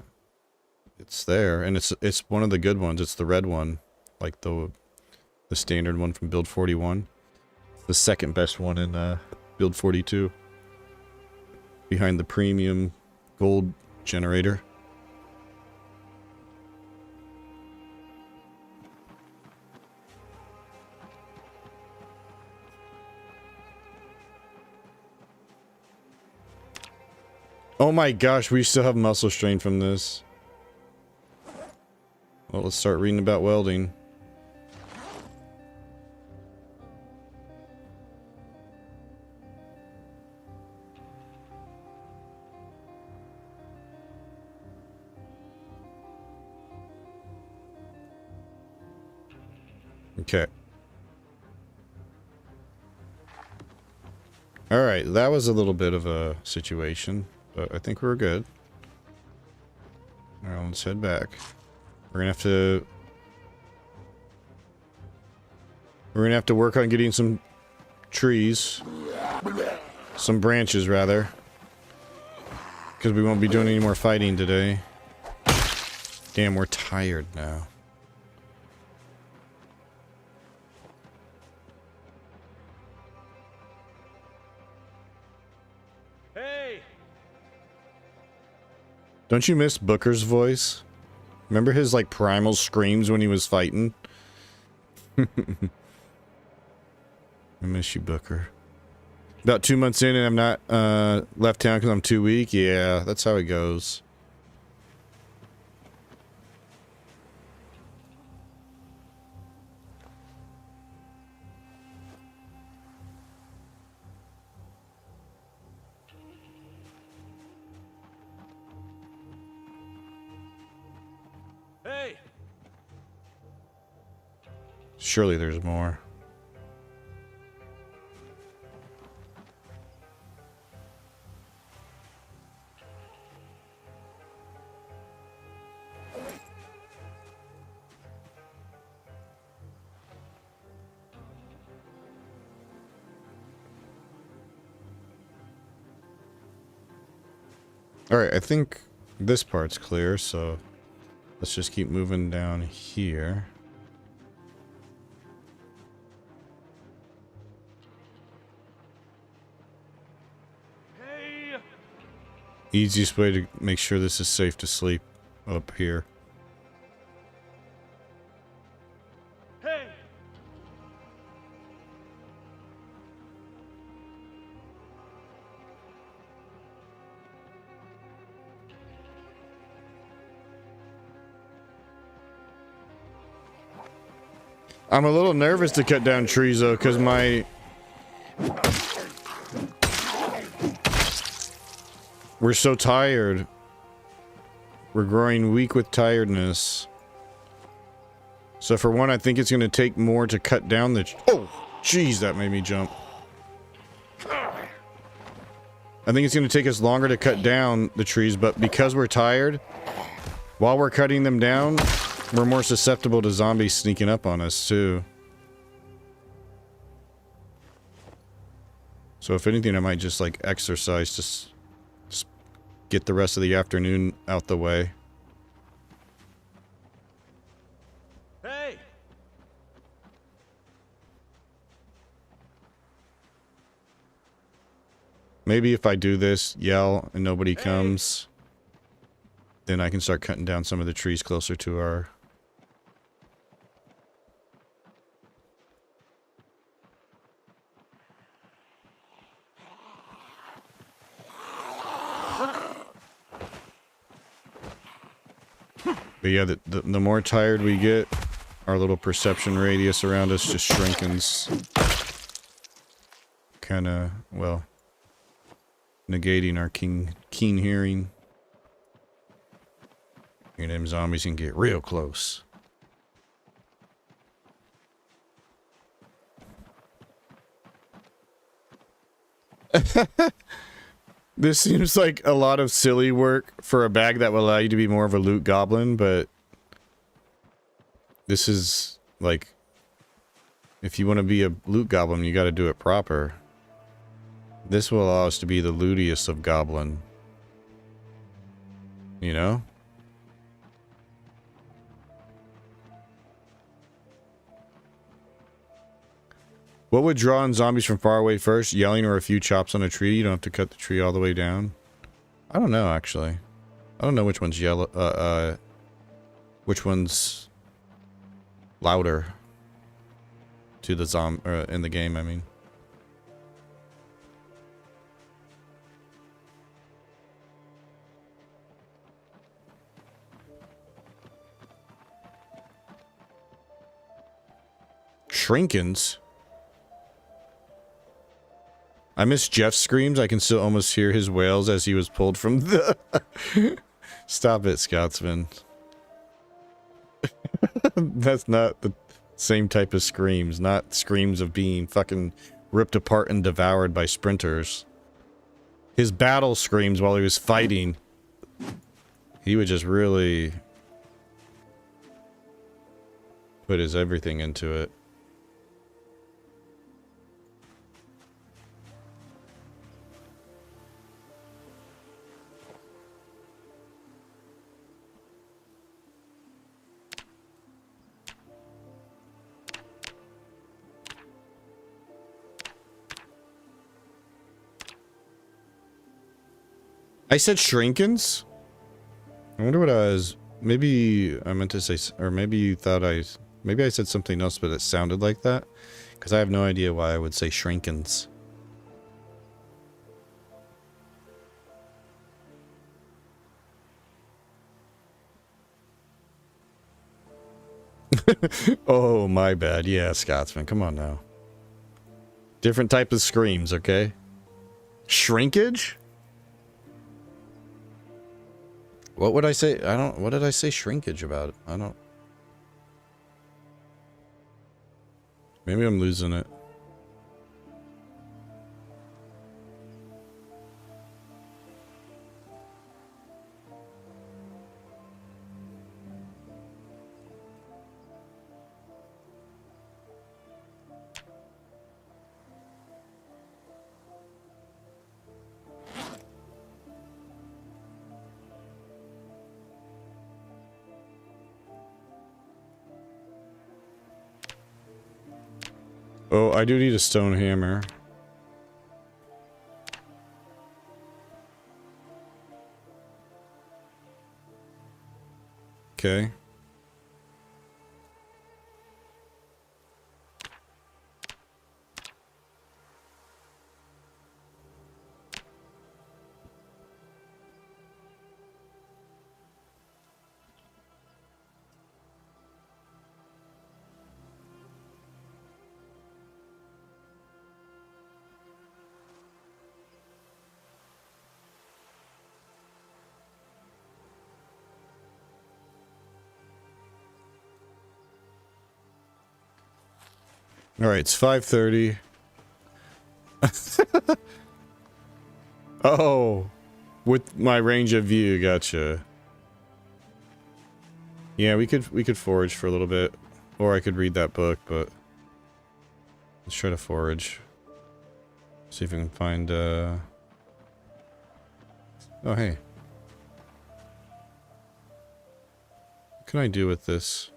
It's there. And it's one of the good ones. It's the red one. Like the standard one from Build 41. The second best one in Build 42. Behind the premium gold generator. Oh my gosh, we still have muscle strain from this. Well, let's start reading about welding. Okay. Alright, that was a little bit of a situation, but I think we're good. Alright, let's head back. We're gonna have to work on getting some trees. Some branches, rather. Because we won't be doing any more fighting today. Damn, we're tired now. Hey! Don't you miss Booker's voice? Remember his, like, primal screams when he was fighting? I miss you, Booker. About 2 months in and I'm not, left town because I'm too weak? Yeah, that's how it goes. Hey! Surely there's more. Alright, I think this part's clear, so let's just keep moving down here. Hey! Easiest way to make sure this is safe to sleep up here. Hey! I'm a little nervous to cut down trees though, because we're so tired. We're growing weak with tiredness. So for one, I think it's going to take more to cut down the... Oh! Jeez, that made me jump. I think it's going to take us longer to cut down the trees, but because we're tired, while we're cutting them down, We're more susceptible to zombies sneaking up on us, too. So if anything, I might just, like, exercise to just get the rest of the afternoon out the way. Hey! Maybe if I do this, yell, and nobody comes, then I can start cutting down some of the trees closer to our... But yeah, the more tired we get, our little perception radius around us just shrinkens. Kinda, well, negating our keen hearing. And them zombies can get real close. This seems like a lot of silly work for a bag that will allow you to be more of a loot goblin, but this is like, if you want to be a loot goblin, you got to do it proper. This will allow us to be the lootiest of goblin. You know? What would draw in zombies from far away first? Yelling or a few chops on a tree? You don't have to cut the tree all the way down. I don't know, actually. I don't know which one's yellow, which one's louder to the in the game, I mean. Shrinkins? I miss Jeff's screams. I can still almost hear his wails as he was pulled from the... Stop it, Scotsman. That's not the same type of screams. Not screams of being fucking ripped apart and devoured by sprinters. His battle screams while he was fighting. He would just really... put his everything into it. I said shrinkins? I wonder what I was... Maybe I meant to say... Or maybe you thought maybe I said something else, but it sounded like that. Because I have no idea why I would say shrinkins. Oh, my bad. Yeah, Scotsman. Come on now. Different type of screams, okay? Shrinkage? What would I say? What did I say shrinkage about? I don't... Maybe I'm losing it. Oh, I do need a stone hammer. Okay. All right, it's 5:30. Oh, with my range of view, gotcha. Yeah, we could forage for a little bit, or I could read that book, but let's try to forage. See if we can find. Oh hey, what can I do with this?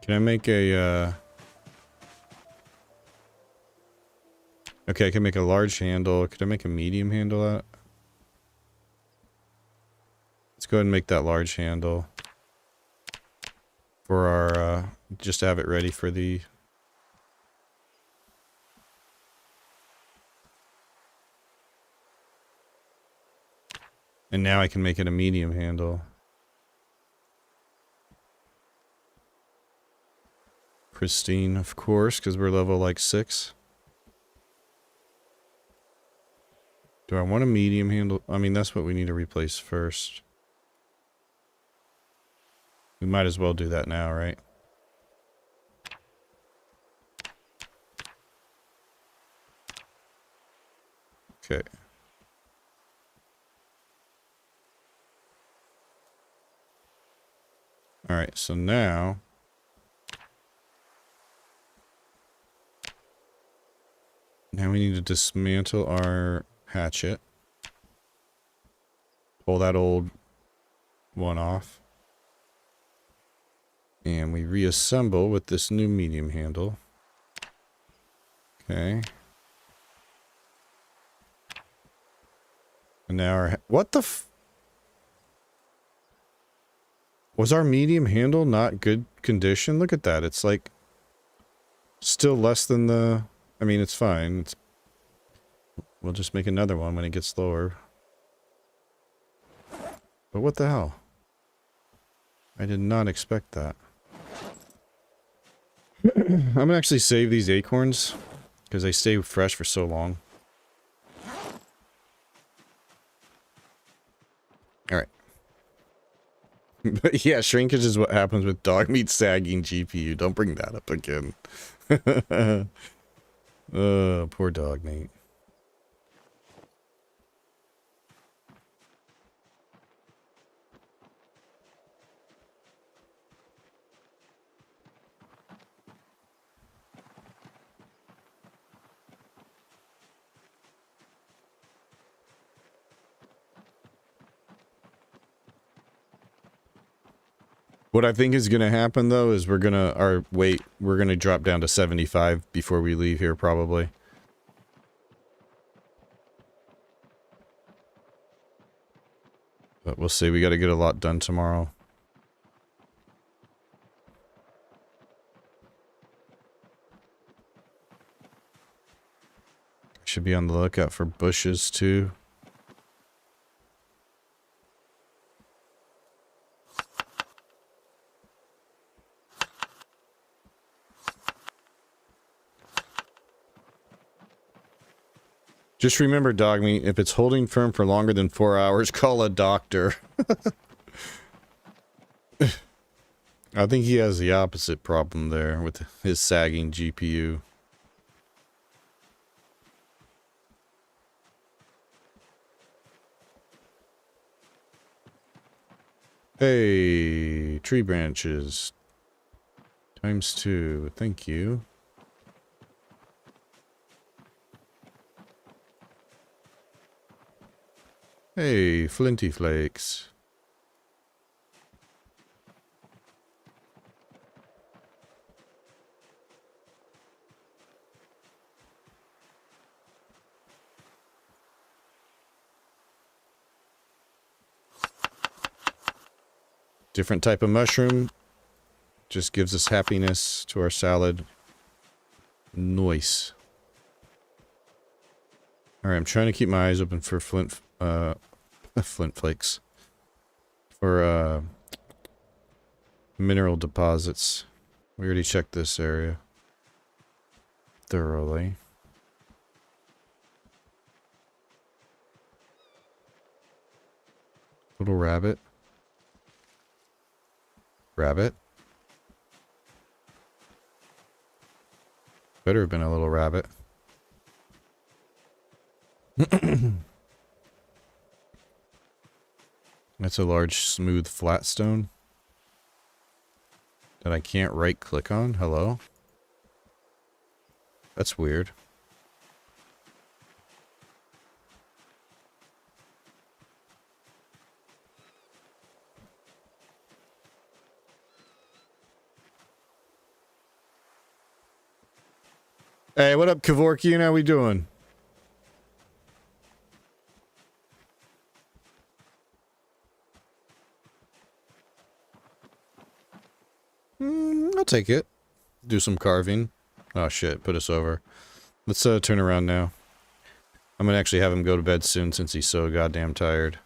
Can I make a? Okay, I can make a large handle. Could I make a medium handle out? Let's go ahead and make that large handle for our, just to have it ready for the... And now I can make it a medium handle. Pristine, of course, because we're level like 6. Do I want a medium handle? I mean, that's what we need to replace first. We might as well do that now, right? Okay. Alright, so now... Now we need to dismantle our hatchet. Pull that old one off. And we reassemble with this new medium handle. Okay. And now our... What the f... Was our medium handle not good condition? Look at that. It's like... Still less than the... I mean, it's fine. It's... We'll just make another one when it gets lower. But what the hell? I did not expect that. I'm gonna actually save these acorns because they stay fresh for so long. Alright. But yeah, shrinkage is what happens with dog meat sagging GPU. Don't bring that up again. Oh, poor dog meat. What I think is going to happen, though, is we're going to drop down to 75 before we leave here, probably. But we'll see. We got to get a lot done tomorrow. Should be on the lookout for bushes, too. Just remember, dog meat, if it's holding firm for longer than 4 hours, call a doctor. I think he has the opposite problem there with his sagging GPU. Hey, tree branches. ×2, thank you. Hey, flinty flakes. Different type of mushroom. Just gives us happiness to our salad. Nice. Alright, I'm trying to keep my eyes open for flint flakes. For, mineral deposits. We already checked this area thoroughly. Little rabbit. Rabbit. Better have been a little rabbit. That's a large, smooth, flat stone that I can't right-click on. Hello? That's weird. Hey, what up, Kevorkian? How we doing? I'll take it. Do some carving. Oh shit, put us over. Let's turn around now. I'm gonna actually have him go to bed soon since he's so goddamn tired.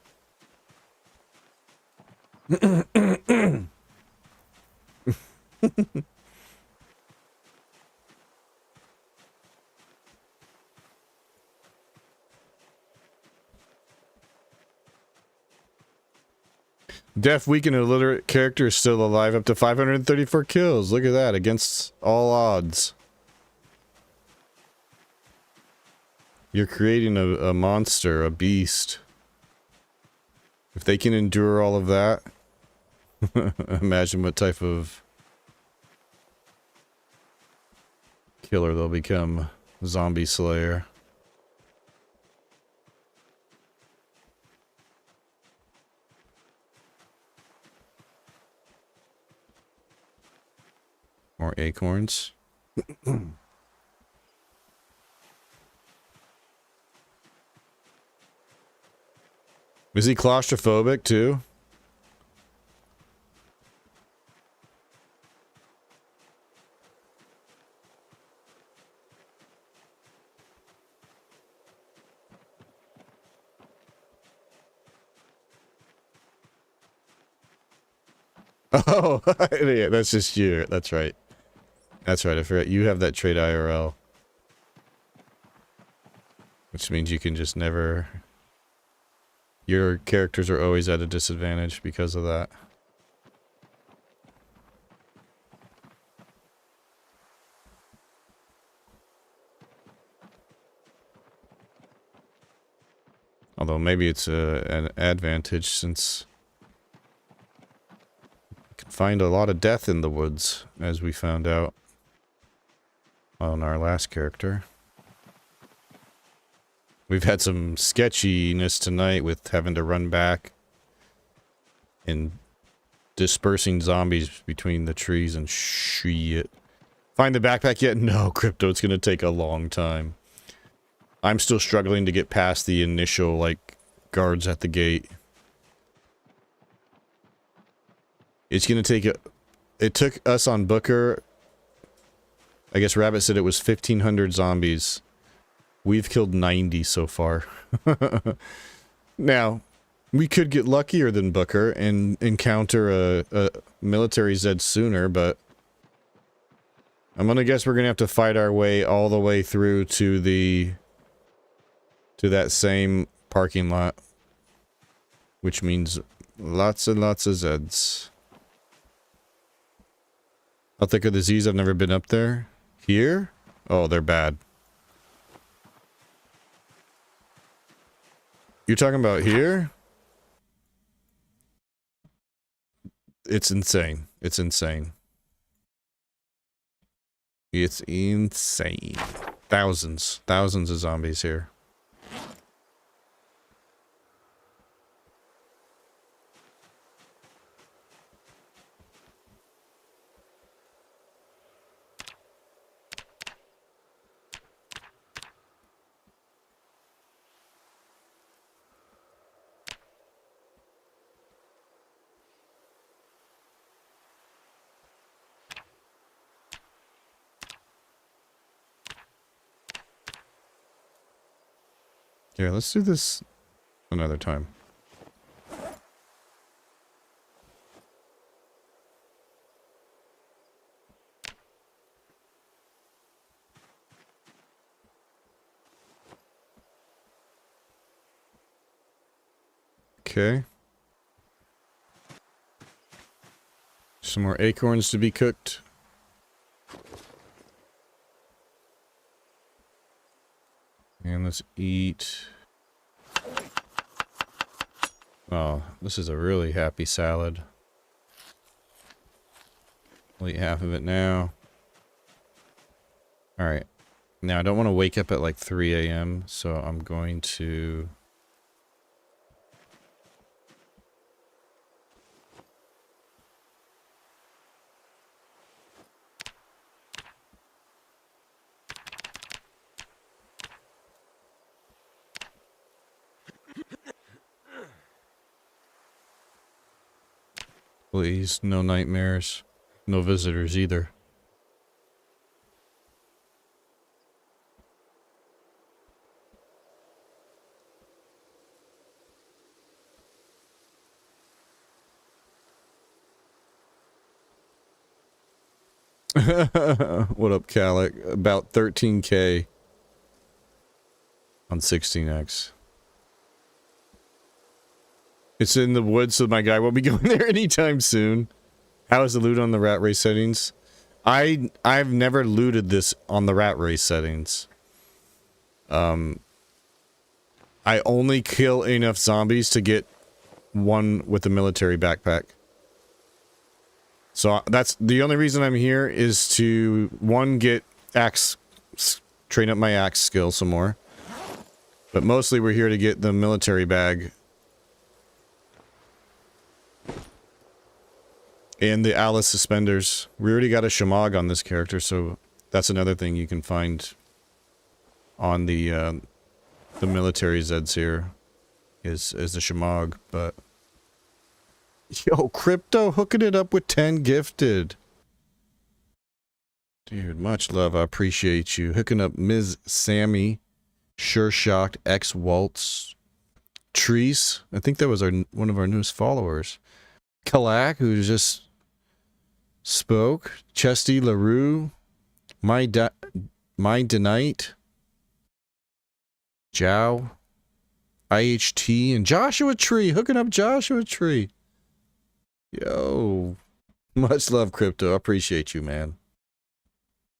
Deaf, weak, and illiterate character is still alive. Up to 534 kills. Look at that. Against all odds. You're creating a monster, a beast. If they can endure all of that, imagine what type of killer they'll become. Zombie slayer. More acorns. Is he claustrophobic too? Oh, yeah, that's just you. That's right. That's right. I forgot. You have that trait IRL. Which means you can just never... Your characters are always at a disadvantage because of that. Although maybe it's an advantage since... You can find a lot of death in the woods, as we found out on our last character. We've had some sketchiness tonight with having to run back and dispersing zombies between the trees and shit. Find the backpack yet? No, Crypto, it's gonna take a long time. I'm still struggling to get past the initial, like, guards at the gate. It's gonna take a... It took us on Booker... I guess Rabbit said it was 1,500 zombies. We've killed 90 so far. Now, we could get luckier than Booker and encounter a military Zed sooner, but... I'm gonna guess we're gonna have to fight our way all the way through to the... to that same parking lot. Which means lots and lots of Zeds. How thick are the Z's? I've never been up there. Here? Oh, they're bad. You're talking about here? It's insane. It's insane. It's insane. Thousands. Thousands of zombies here. Yeah, let's do this another time. Okay. Some more acorns to be cooked. And let's eat Oh, this is a really happy salad. I'll eat half of it now. Alright. Now, I don't want to wake up at like 3 a.m., so I'm going to... Please, no nightmares. No visitors either. What up, Calic? About 13k on 16x. It's in the woods, so my guy won't be going there anytime soon. How is the loot on the RatRace settings? I've never looted this on the RatRace settings. I only kill enough zombies to get one with a military backpack. So that's the only reason I'm here, is to, one, get axe, train up my axe skill some more. But mostly we're here to get the military bag. And the Alice suspenders. We already got a Shamog on this character, so that's another thing you can find on the military Zeds here, is the Shamog, but... Yo, Crypto hooking it up with 10 gifted. Dude, much love, I appreciate you. Hooking up Ms. Sammy, Sure Shocked, X Waltz, Treese, I think that was one of our newest followers. Kalak, who just spoke, Chesty LaRue, My Denite, Jow, IHT, and Joshua Tree, hooking up Joshua Tree. Yo, much love, Crypto. I appreciate you, man.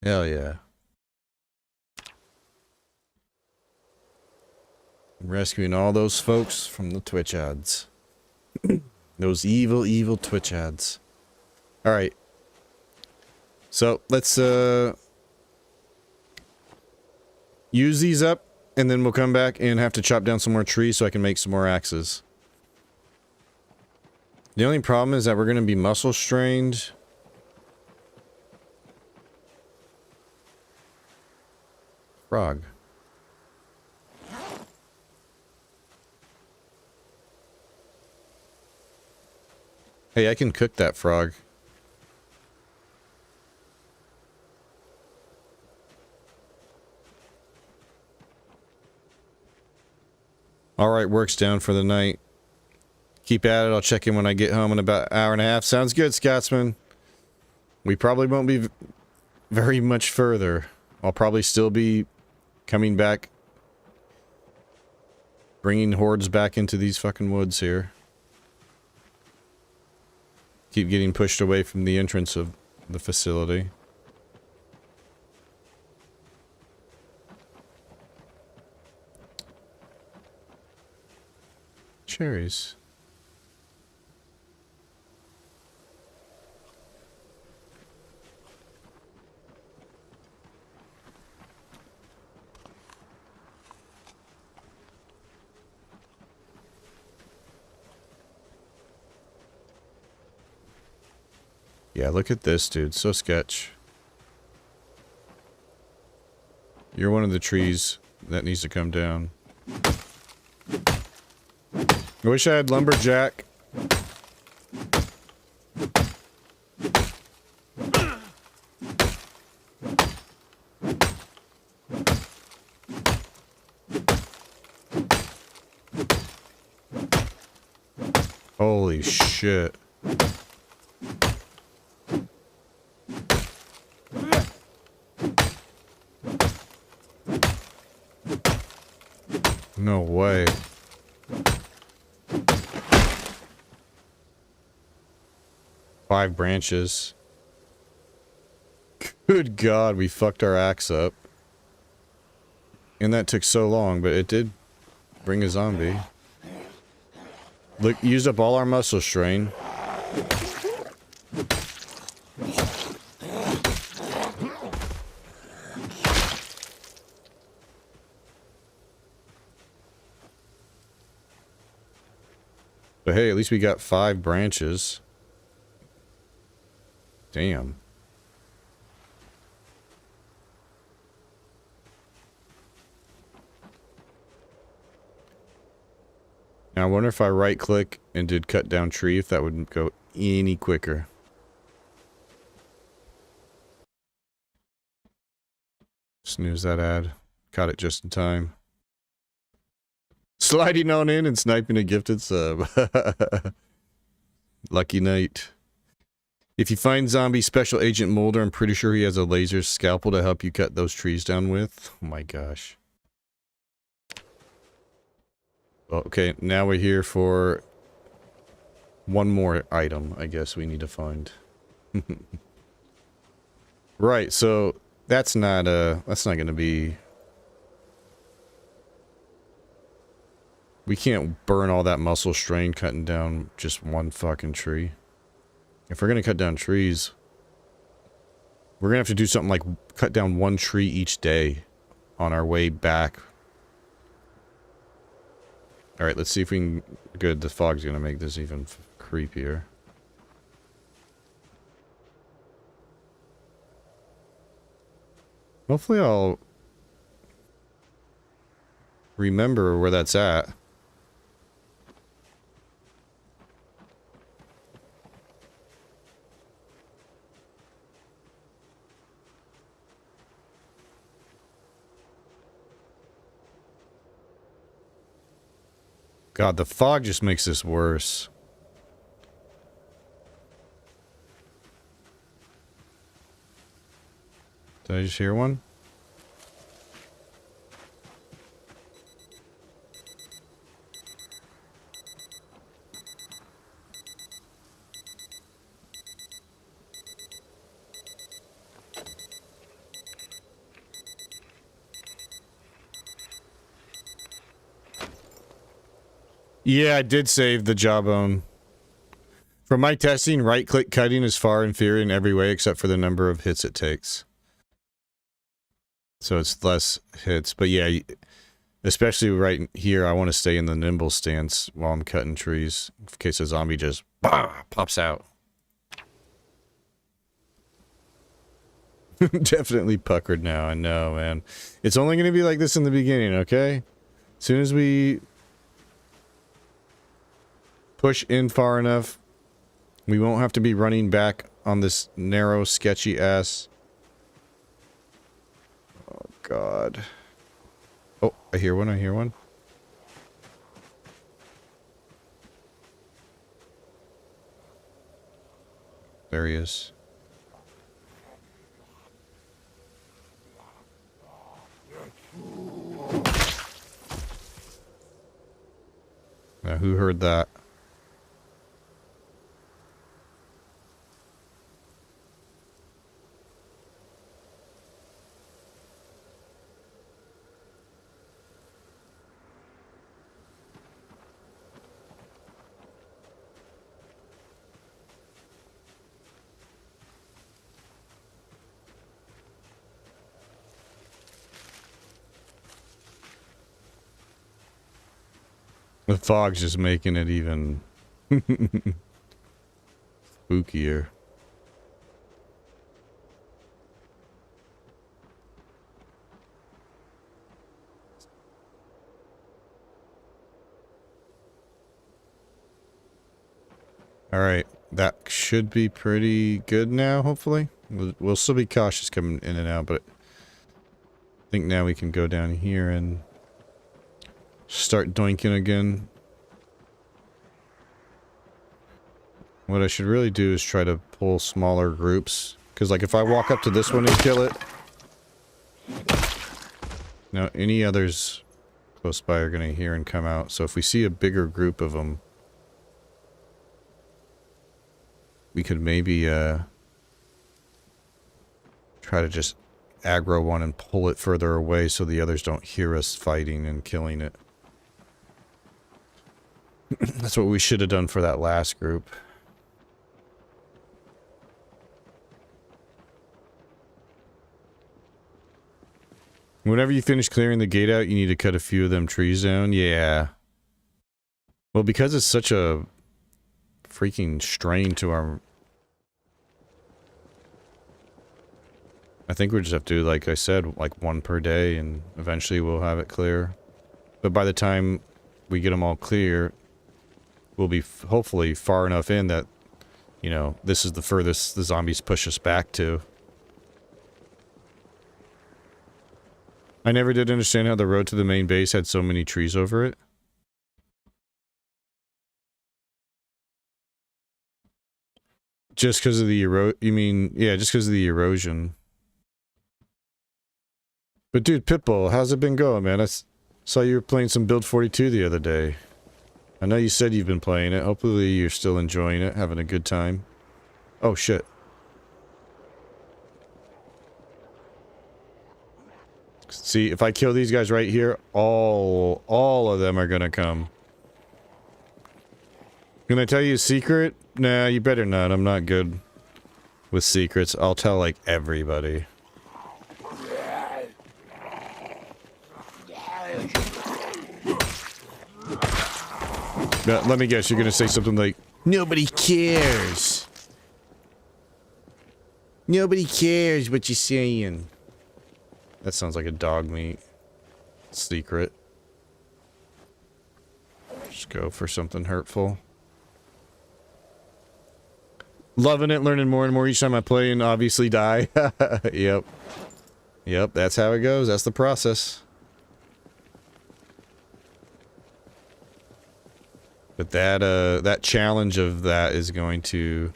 Hell yeah. I'm rescuing all those folks from the Twitch ads. Those evil, evil Twitch ads. Alright. So, let's, use these up, and then we'll come back and have to chop down some more trees so I can make some more axes. The only problem is that we're going to be muscle strained. Frog. Hey, I can cook that frog. Alright, work's down for the night. Keep at it. I'll check in when I get home in about an hour and a half. Sounds good, Scotsman. We probably won't be very much further. I'll probably still be coming back, bringing hordes back into these fucking woods here. Keep getting pushed away from the entrance of the facility. Cherries. Yeah, look at this, dude. So sketch. You're one of the trees that needs to come down. I wish I had lumberjack. Holy shit. No way. Five branches. Good God, we fucked our axe up. And that took so long, but it did bring a zombie. Look, used up all our muscle strain. But hey, at least we got 5 branches. Damn. Now I wonder if I right click and did cut down tree, if that would go any quicker. Snooze that ad. Caught it just in time. Sliding on in and sniping a gifted sub. Lucky night. If you find zombie special agent Mulder, I'm pretty sure he has a laser scalpel to help you cut those trees down with. Oh my gosh. Okay, now we're here for one more item, I guess we need to find. Right, so that's not gonna be... We can't burn all that muscle strain cutting down just one fucking tree. If we're gonna cut down trees, we're gonna have to do something like cut down 1 tree each day on our way back. Alright, let's see if we can... Good, the fog's gonna make this even creepier. Hopefully I'll remember where that's at. God, the fog just makes this worse. Did I just hear one? Yeah, I did save the jawbone. From my testing, right-click cutting is far inferior in every way except for the number of hits it takes. So it's less hits. But yeah, especially right here, I want to stay in the nimble stance while I'm cutting trees. In case a zombie just pops out. Definitely puckered now, I know, man. It's only going to be like this in the beginning, okay? As soon as we... push in far enough, we won't have to be running back on this narrow, sketchy ass. Oh, God. Oh, I hear one, I hear one. There he is. Now, who heard that? The fog's just making it even spookier. Alright, that should be pretty good now, hopefully. We'll still be cautious coming in and out, but I think now we can go down here and start doinking again. What I should really do is try to pull smaller groups. Because, like, if I walk up to this one and kill it... Now, any others close by are going to hear and come out. So if we see a bigger group of them... we could maybe, try to just aggro one and pull it further away so the others don't hear us fighting and killing it. That's what we should have done for that last group. Whenever you finish clearing the gate out, you need to cut a few of them trees down. Yeah. Well, because it's such a freaking strain to our... I think we just have to, like I said, like one per day, and eventually we'll have it clear. But by the time we get them all clear, we'll be hopefully far enough in that, you know, this is the furthest the zombies push us back to. I never did understand how the road to the main base had so many trees over it. Just because of the yeah, just because of the erosion. But dude, Pitbull, how's it been going, man? I saw you were playing some Build 42 the other day. I know you said you've been playing it. Hopefully you're still enjoying it, having a good time. Oh, shit. See, if I kill these guys right here, all of them are gonna come. Can I tell you a secret? Nah, you better not. I'm not good with secrets. I'll tell, like, everybody. Let me guess, you're gonna say something like, nobody cares. Nobody cares what you're saying. That sounds like a dog meat secret. Just go for something hurtful. Loving it, learning more and more each time I play and obviously die. Yep. Yep, that's how it goes. That's the process. But that challenge of that is going to...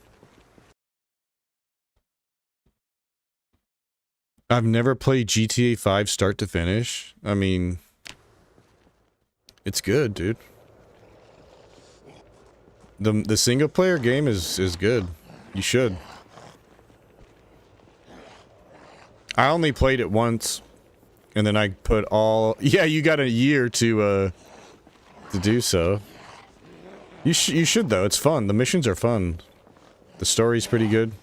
I've never played GTA 5 start to finish. I mean... It's good, dude. The single player game is good. You should. I only played it once. And then I put all... Yeah, you got a year to do so. You should, though. It's fun. The missions are fun. The story's pretty good.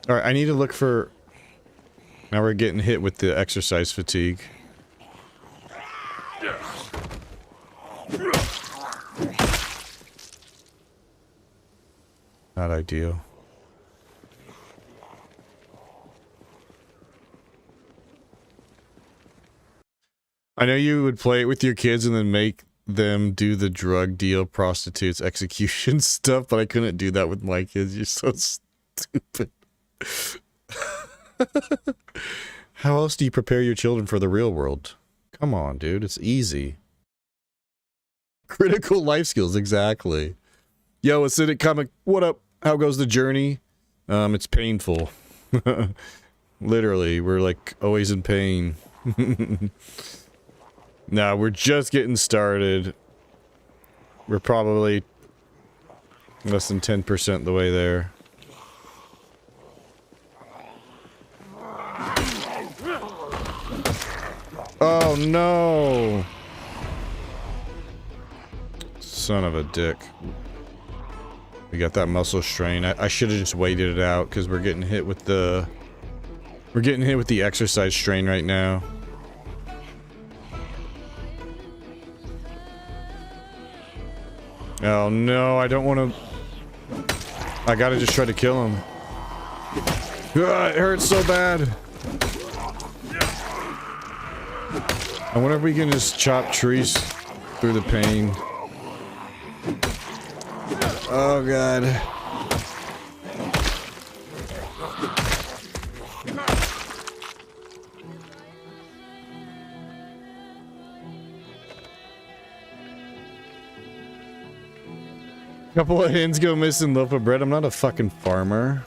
Alright, I need to look for... Now we're getting hit with the exercise fatigue. Not ideal. I know you would play it with your kids and then make them do the drug deal, prostitutes, execution stuff, but I couldn't do that with my kids. You're so stupid. How else do you prepare your children for the real world? Come on, dude. It's easy. Critical life skills, exactly. Yo, acidic comic, what up? How goes the journey? It's painful. Literally, we're like always in pain. Nah, we're just getting started. We're probably less than 10% the way there. Oh no! Son of a dick. We got that muscle strain. I should have just waited it out because we're getting hit with the... We're getting hit with the exercise strain right now. Oh no, I don't want to... I gotta just try to kill him. Ugh, it hurts so bad. I wonder if we can just chop trees through the pain. Oh god. Couple of hens go missing, loaf of bread. I'm not a fucking farmer.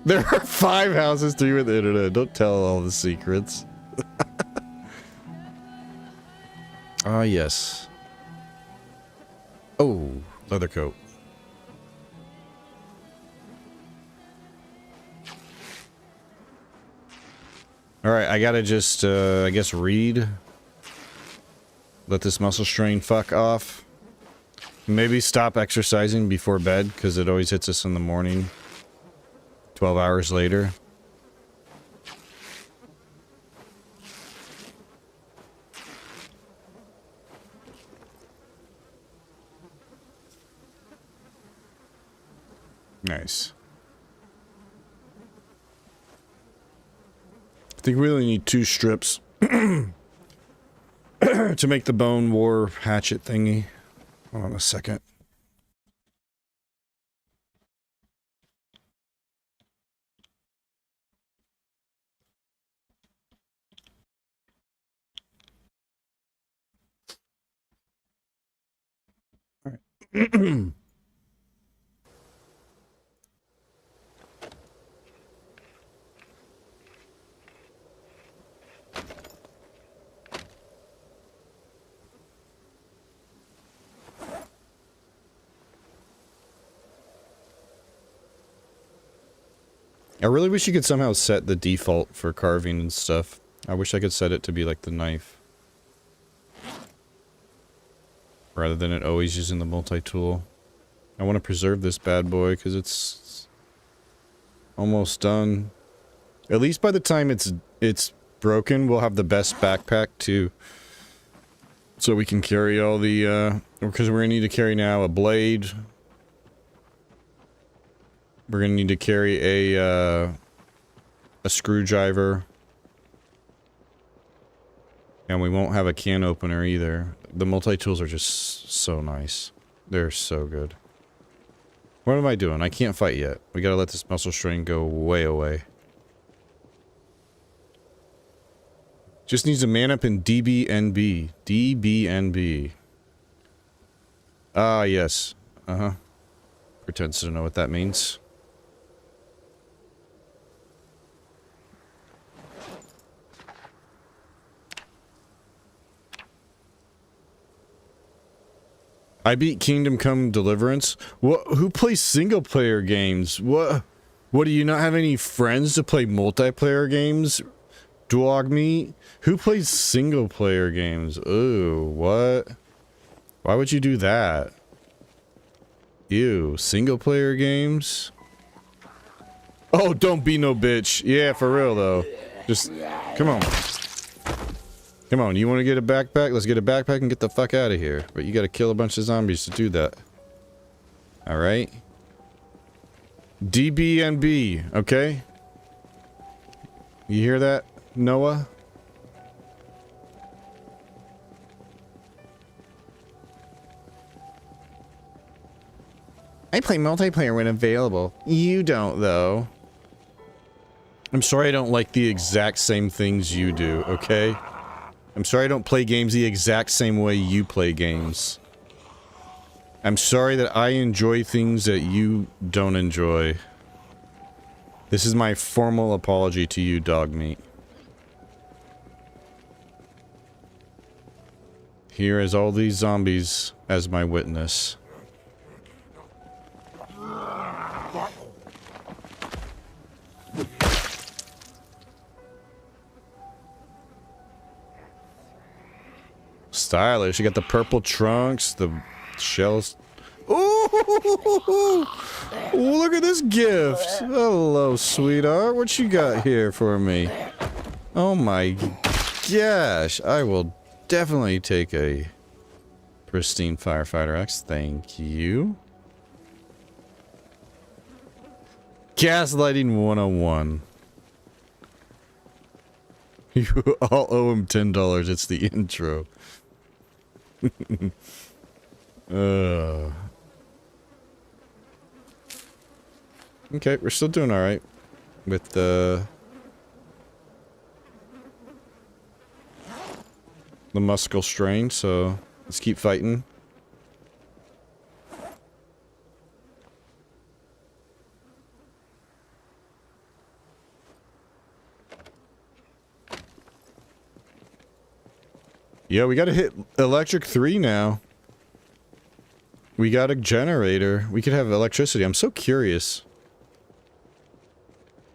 There are 5 houses, 3 with the internet. Don't tell all the secrets. Ah, yes. Oh, leather coat. Alright, I gotta just, I guess read. Let this muscle strain fuck off. Maybe stop exercising before bed, because it always hits us in the morning. 12 hours later. Nice. I think we only need 2 strips to make the bone war hatchet thingy. Hold on a second. All right. I really wish you could somehow set the default for carving and stuff. I wish I could set it to be like the knife. Rather than it always using the multi-tool. I want to preserve this bad boy because it's almost done. At least by the time it's broken, we'll have the best backpack to... So we can carry all the, because we're going to need to carry now a blade... We're gonna need to carry a screwdriver. And we won't have a can opener either. The multi-tools are just so nice. They're so good. What am I doing? I can't fight yet. We gotta let this muscle strain go way away. Just needs a man up in DBNB. DBNB. Ah, yes. Uh-huh. Pretends to know what that means. I beat Kingdom Come Deliverance. What? Who plays single player games? What? What, do you not have any friends to play multiplayer games? Dog meat? Who plays single player games? Ooh, what? Why would you do that? Ew, single player games? Oh, don't be no bitch. Yeah, for real though. Just, come on. Come on, you want to get a backpack? Let's get a backpack and get the fuck out of here. But you gotta kill a bunch of zombies to do that. Alright. DBNB, okay? You hear that, Noah? I play multiplayer when available. You don't, though. I'm sorry I don't like the exact same things you do, okay? I'm sorry I don't play games the exact same way you play games. I'm sorry that I enjoy things that you don't enjoy. This is my formal apology to you, dog meat. Here is all these zombies as my witness. Stylish. You got the purple trunks, the shells. Ooh! Look at this gift. Hello, sweetheart. What you got here for me? Oh my gosh. I will definitely take a pristine firefighter axe. Thank you. Gaslighting 101. You all owe him $10. It's the intro. Okay, we're still doing alright with the muscle strain, so Let's keep fighting. Yeah, we gotta hit electric 3 now. We got a generator. We could have electricity. I'm so curious.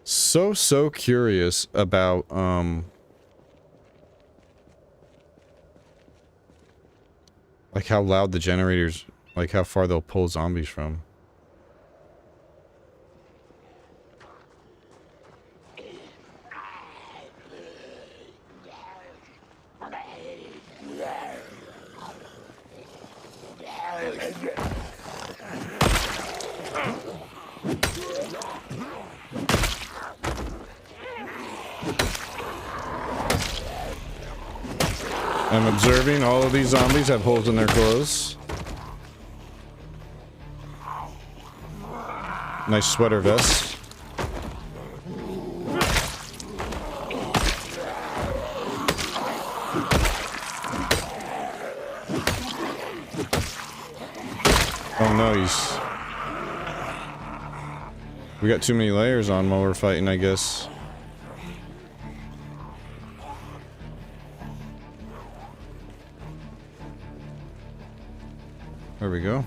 So curious about, like how loud the generators, like how far they'll pull zombies from. I'm observing all of these zombies have holes in their clothes. Nice sweater vest. Oh no, we got too many layers on while we're fighting, I guess. There we go.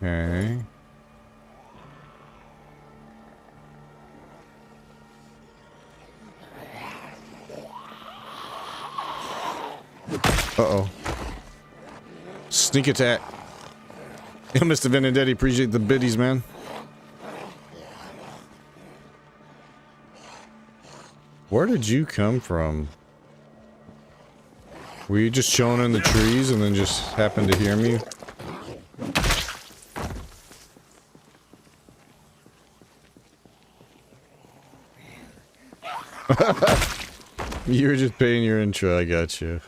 Okay. Uh-oh. Sneak attack. Yo, Mr. Benedetti, appreciate the biddies, man. Where did you come from? Were you just chilling in the trees and then just happened to hear me? You were just paying your intro, I got you.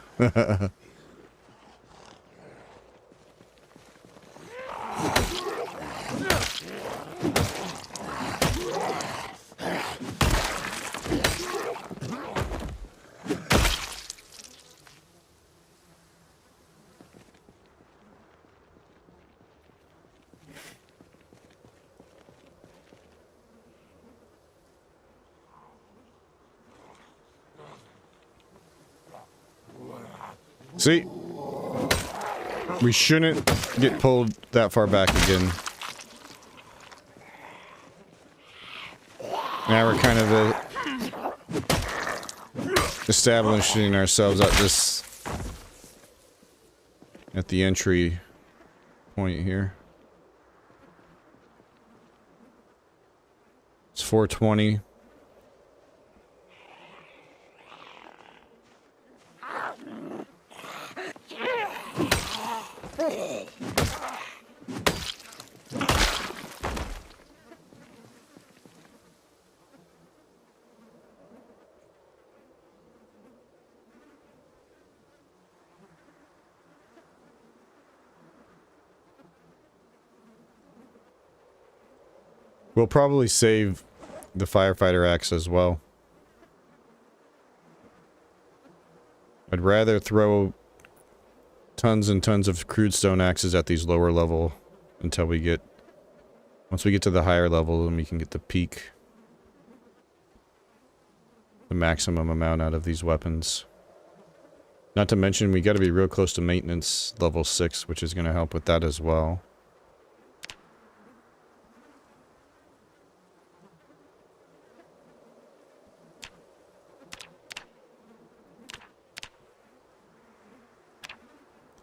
See? We shouldn't get pulled that far back again. Now we're kind of establishing ourselves at the entry point here. It's 420. We'll probably save the firefighter axe as well. I'd rather throw tons and tons of crude stone axes at these lower level until once we get to the higher level, then we can get the maximum amount out of these weapons. Not to mention, we gotta be real close to maintenance level 6, which is gonna help with that as well.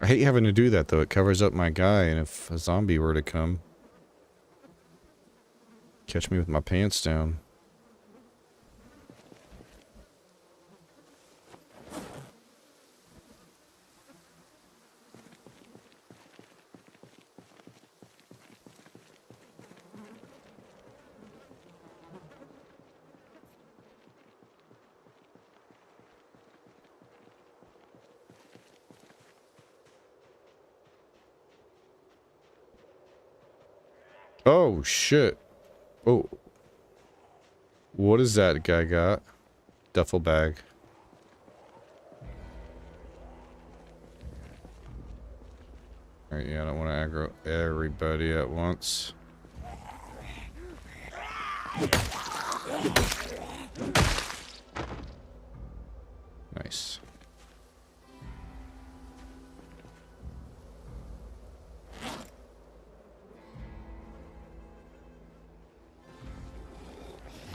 I hate having to do that, though. It covers up my guy, and if a zombie were to come... Catch me with my pants down. Oh, shit. Oh. What is that guy got? Duffel bag. Alright, yeah, I don't want to aggro everybody at once. Nice.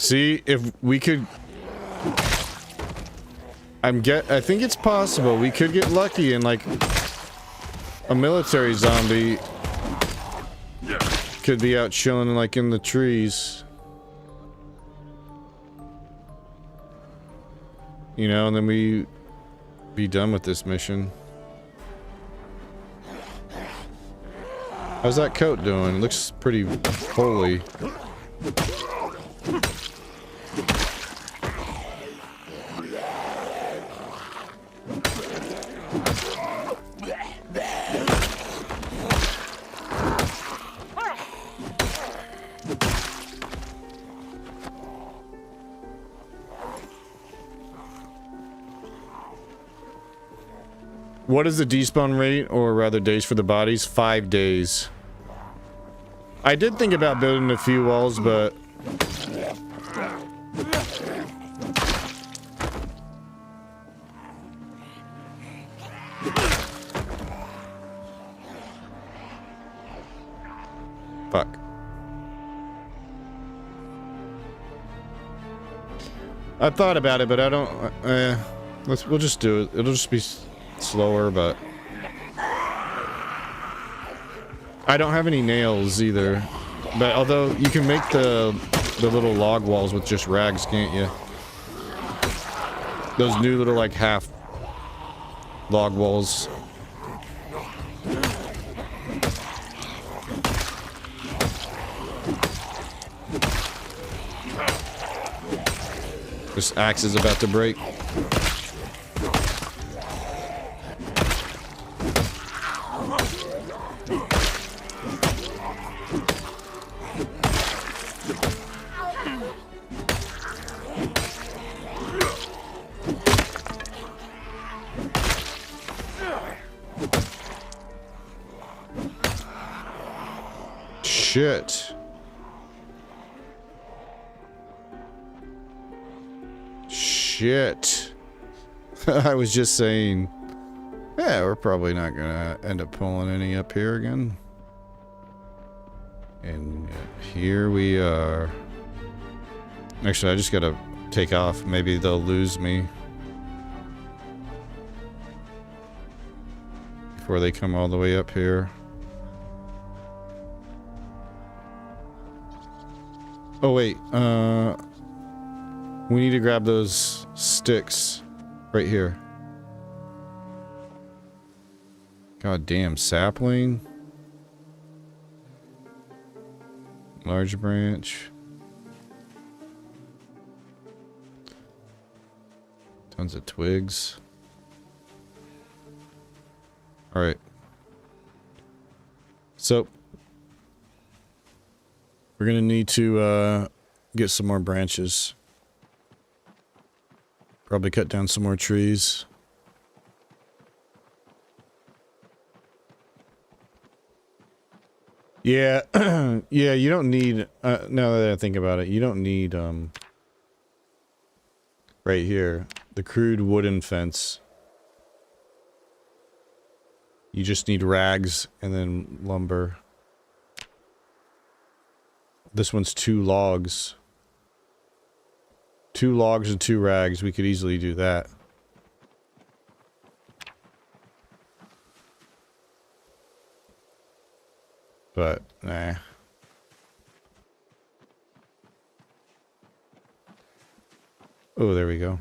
See, if we could... I think it's possible. We could get lucky and, like, a military zombie could be out chilling, like, in the trees. You know, and then we be done with this mission. How's that coat doing? It looks pretty holy. What is the despawn rate, or rather days for the bodies? 5 days. I did think about building a few walls, but... Fuck. I thought about it, but I don't... we'll just do it. It'll just be slower, but... I don't have any nails either. But although you can make the little log walls with just rags, can't you? Those new little like half log walls. This axe is about to break. Shit. Shit. I was just saying, yeah, we're probably not gonna end up pulling any up here again. And here we are. Actually, I just gotta take off. Maybe they'll lose me before they come all the way up here. Oh wait, we need to grab those sticks right here. God damn, sapling. Large branch. Tons of twigs. Alright. So we're gonna need to get some more branches. Probably cut down some more trees. Yeah, yeah, you don't need, now that I think about it, you don't need, right here, the crude wooden fence. You just need rags and then lumber. This one's 2 logs. 2 logs and 2 rags. We could easily do that. But, nah. Oh, there we go.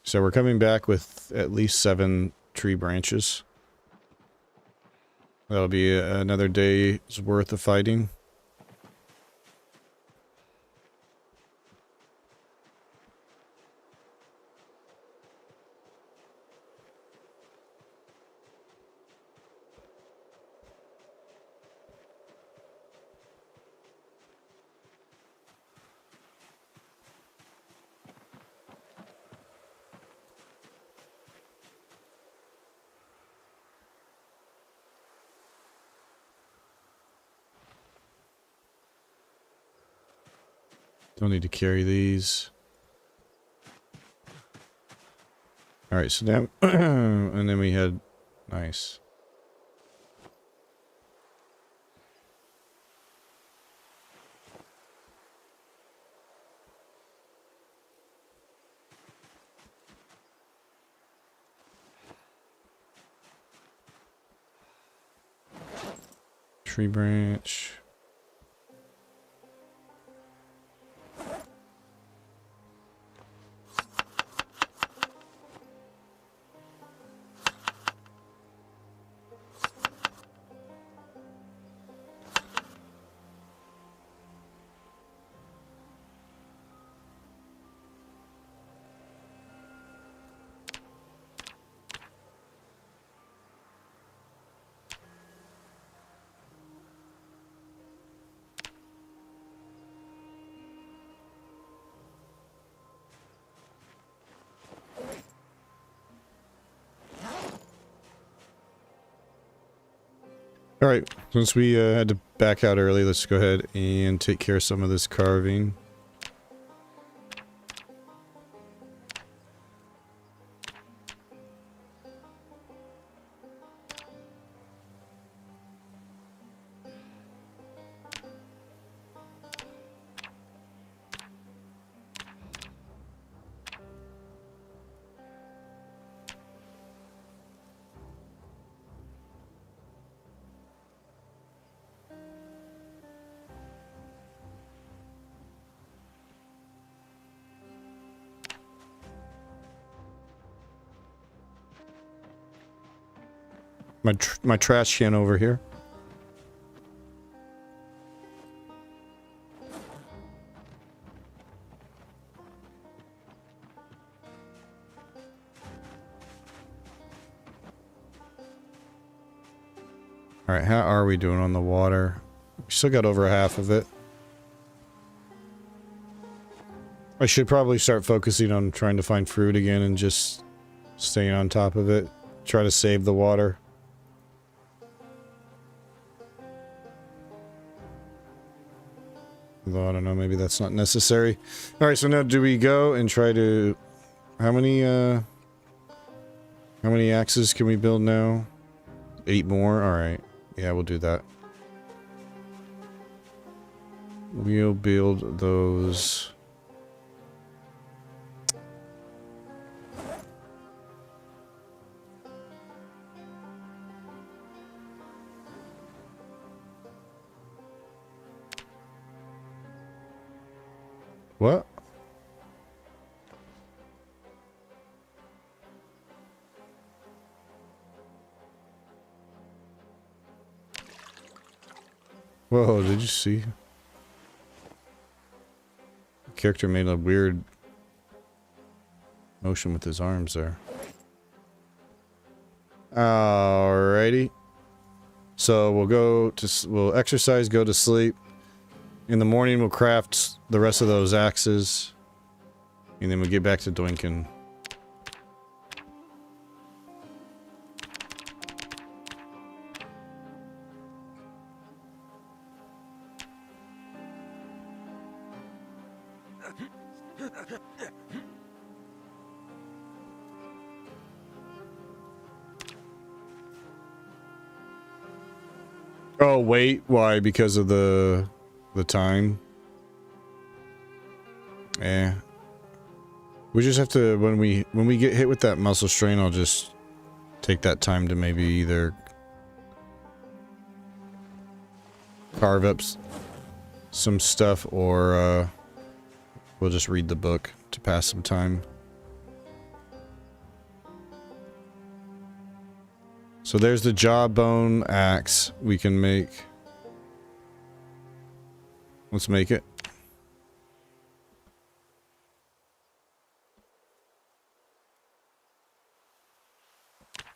So we're coming back with at least 7 tree branches. That'll be another day's worth of fighting. Don't need to carry these. Alright, so now... and then we had... Nice. Tree branch. Alright, since we had to back out early, let's go ahead and take care of some of this carving. My trash can over here. Alright, how are we doing on the water? We still got over half of it. I should probably start focusing on trying to find fruit again and just staying on top of it. Try to save the water. Although, I don't know, maybe that's not necessary. Alright, so now do we go and try to... How many axes can we build now? 8 more? Alright. Yeah, we'll do that. We'll build those... What? Whoa, did you see? The character made a weird motion with his arms there. Alrighty. So we'll exercise, go to sleep. In the morning, we'll craft the rest of those axes. And then we'll get back to doinking. Oh, wait. Why? Because of the time? Eh. We just have to, when we get hit with that muscle strain, I'll just take that time to maybe either carve up some stuff or We'll just read the book to pass some time. So there's the jawbone axe we can make. Let's make it.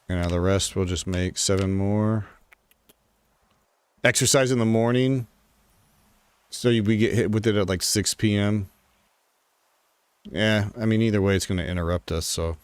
And now the rest we'll just make 7 more. Exercise in the morning. So we get hit with it at like 6 p.m. Yeah, I mean, either way, it's going to interrupt us, so.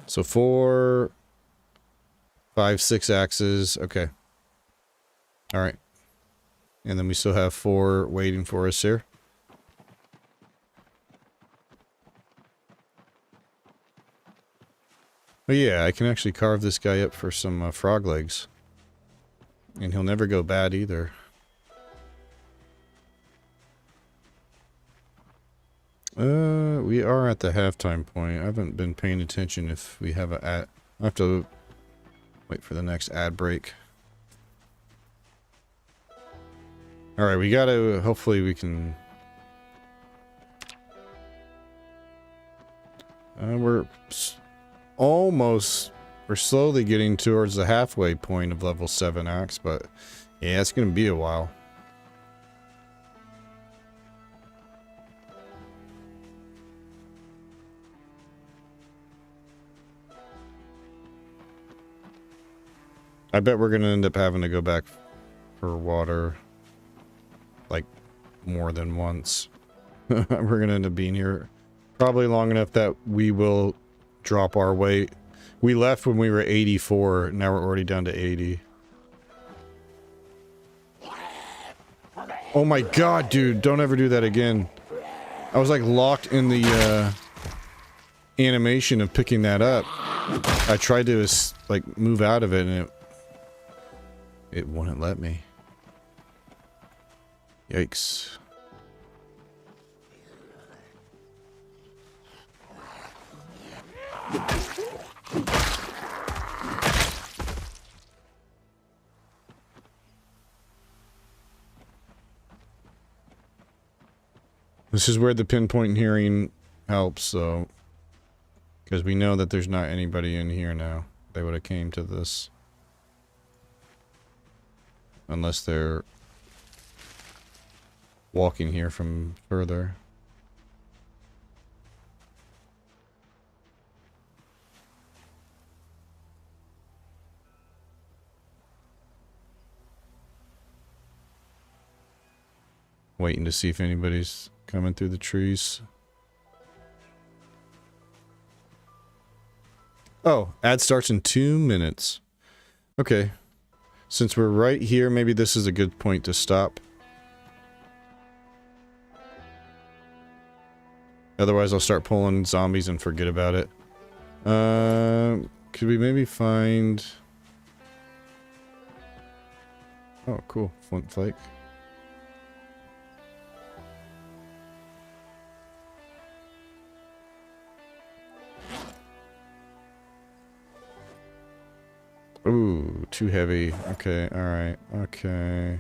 So 4, 5, 6 axes. Okay. All right. And then we still have 4 waiting for us here. But yeah, I can actually carve this guy up for some frog legs. And he'll never go bad either. We are at the halftime point. I haven't been paying attention if we have a ad. I have to wait for the next ad break. Alright, we gotta, hopefully we can... we're slowly getting towards the halfway point of level 7 axe, but yeah, it's gonna be a while. I bet we're going to end up having to go back for water, like, more than once. We're going to end up being here probably long enough that we will drop our weight. We left when we were 84, now we're already down to 80. Oh my god, dude, don't ever do that again. I was, like, locked in the, animation of picking that up. I tried to, like, move out of it, and it wouldn't let me. Yikes. This is where the pinpoint hearing helps, so... Because we know that there's not anybody in here now. They would have came to this. Unless they're walking here from further. Waiting to see if anybody's coming through the trees. Oh, ad starts in 2 minutes. Okay. Since we're right here, maybe this is a good point to stop. Otherwise, I'll start pulling zombies and forget about it. Could we maybe find... Oh, cool. Flint flake. Ooh, too heavy. Okay, alright. Okay.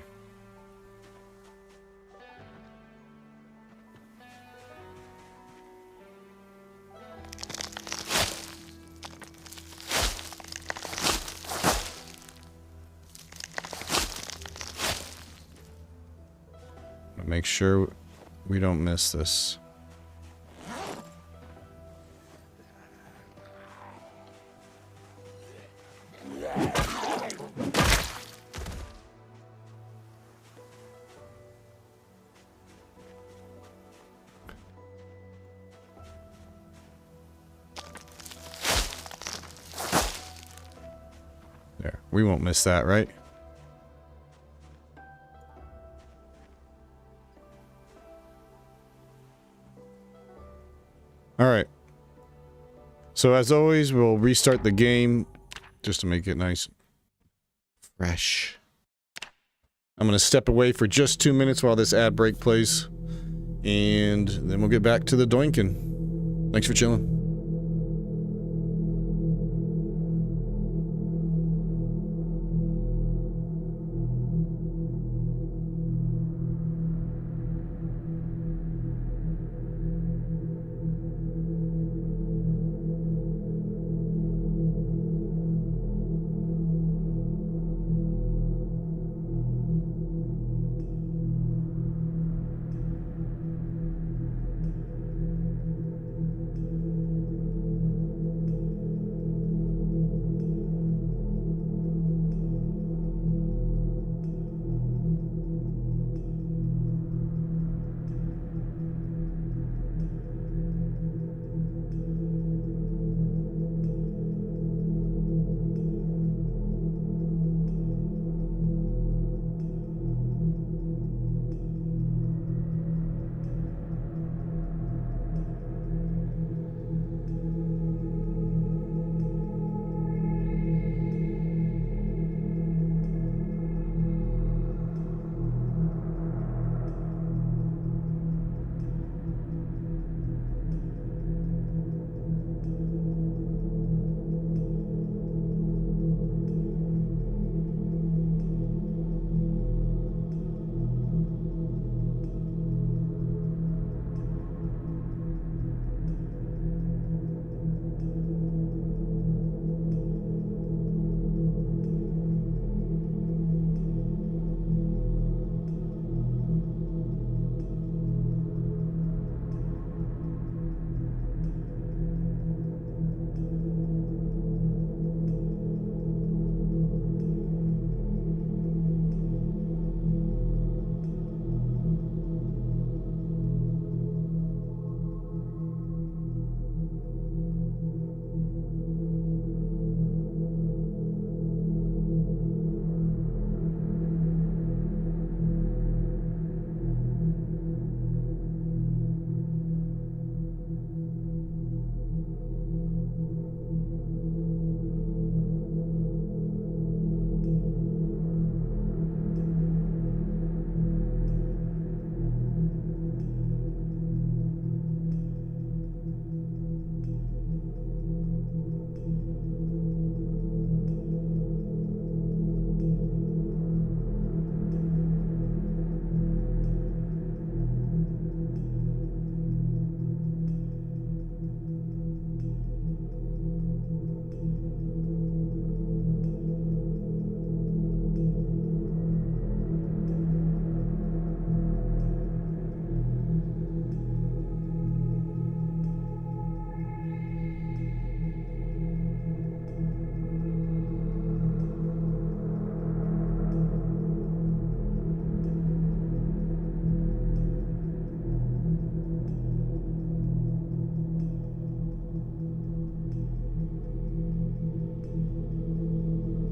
Make sure we don't miss this. There. We won't miss that, right? Alright. So as always, we'll restart the game just to make it nice. Fresh. I'm going to step away for just 2 minutes while this ad break plays. And then we'll get back to the doinking. Thanks for chilling.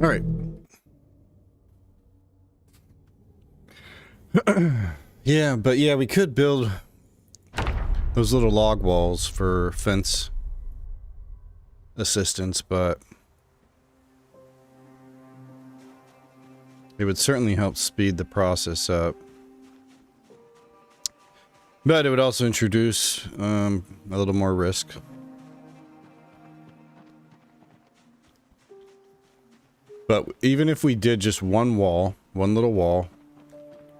All right. Yeah, but yeah, we could build those little log walls for fence assistance, but it would certainly help speed the process up. But it would also introduce a little more risk. But even if we did just one wall, one little wall,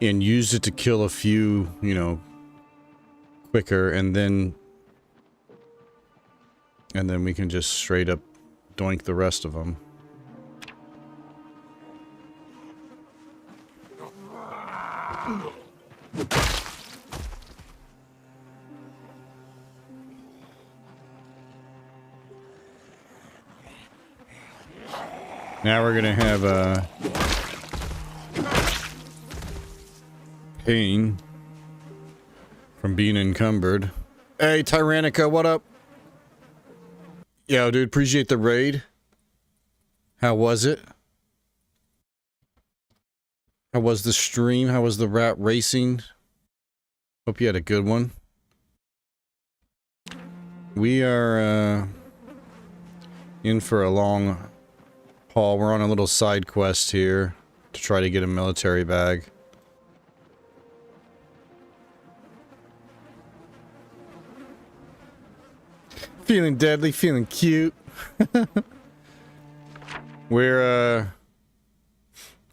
and used it to kill a few, you know, quicker, and then we can just straight up doink the rest of them. Now we're gonna have pain from being encumbered. Hey, Tyrannica, what up? Yo, dude, appreciate the raid. How was it? How was the stream? How was the rat racing? Hope you had a good one. We are in for a long haul. We're on a little side quest here to try to get a military bag. Feeling deadly, feeling cute. We're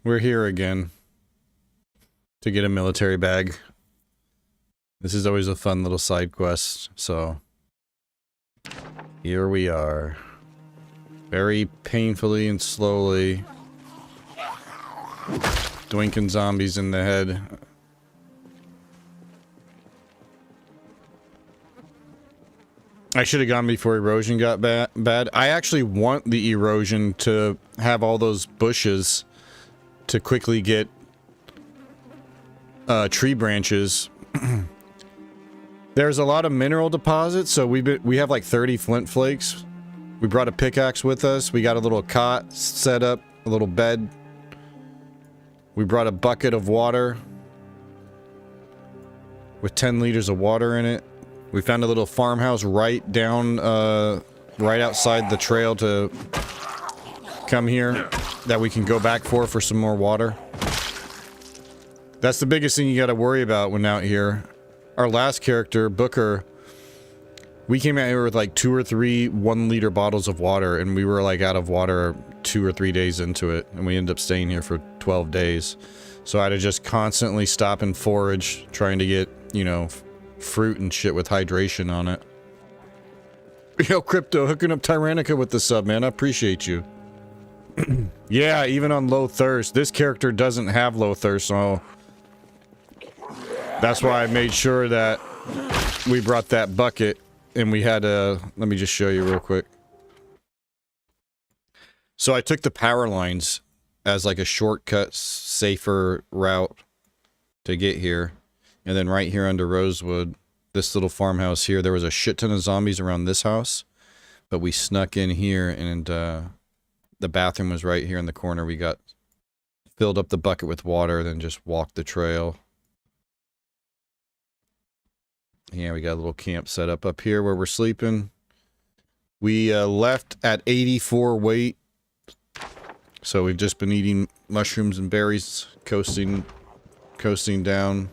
here again to get a military bag. This is always a fun little side quest, so here we are. Very painfully and slowly doinking zombies in the head. I should have gone before erosion got bad. I actually want the erosion to have all those bushes to quickly get tree branches. There's a lot of mineral deposits, so we have like 30 flint flakes. We brought a pickaxe with us. We got a little cot set up, a little bed. We brought a bucket of water with 10 liters of water in it. We found a little farmhouse right down, right outside the trail to come here that we can go back for some more water. That's the biggest thing you got to worry about when out here. Our last character, Booker, we came out here with like 2 or 3 1-liter bottles of water, and we were like out of water 2 or 3 days into it, and we ended up staying here for 12 days. So I had to just constantly stop and forage, trying to get, you know, fruit and shit with hydration on it. Yo, Crypto, hooking up Tyrannica with the sub, man. I appreciate you. Yeah, even on low thirst. This character doesn't have low thirst, so that's why I made sure that we brought that bucket, and we had a... Let me just show you real quick. So I took the power lines as like a shortcut, safer route to get here. And then right here under Rosewood, this little farmhouse here, there was a shit ton of zombies around this house. But we snuck in here, and the bathroom was right here in the corner. We got filled up the bucket with water, then just walked the trail. Yeah, we got a little camp set up here where we're sleeping. We left at 84 weight. So we've just been eating mushrooms and berries, coasting down.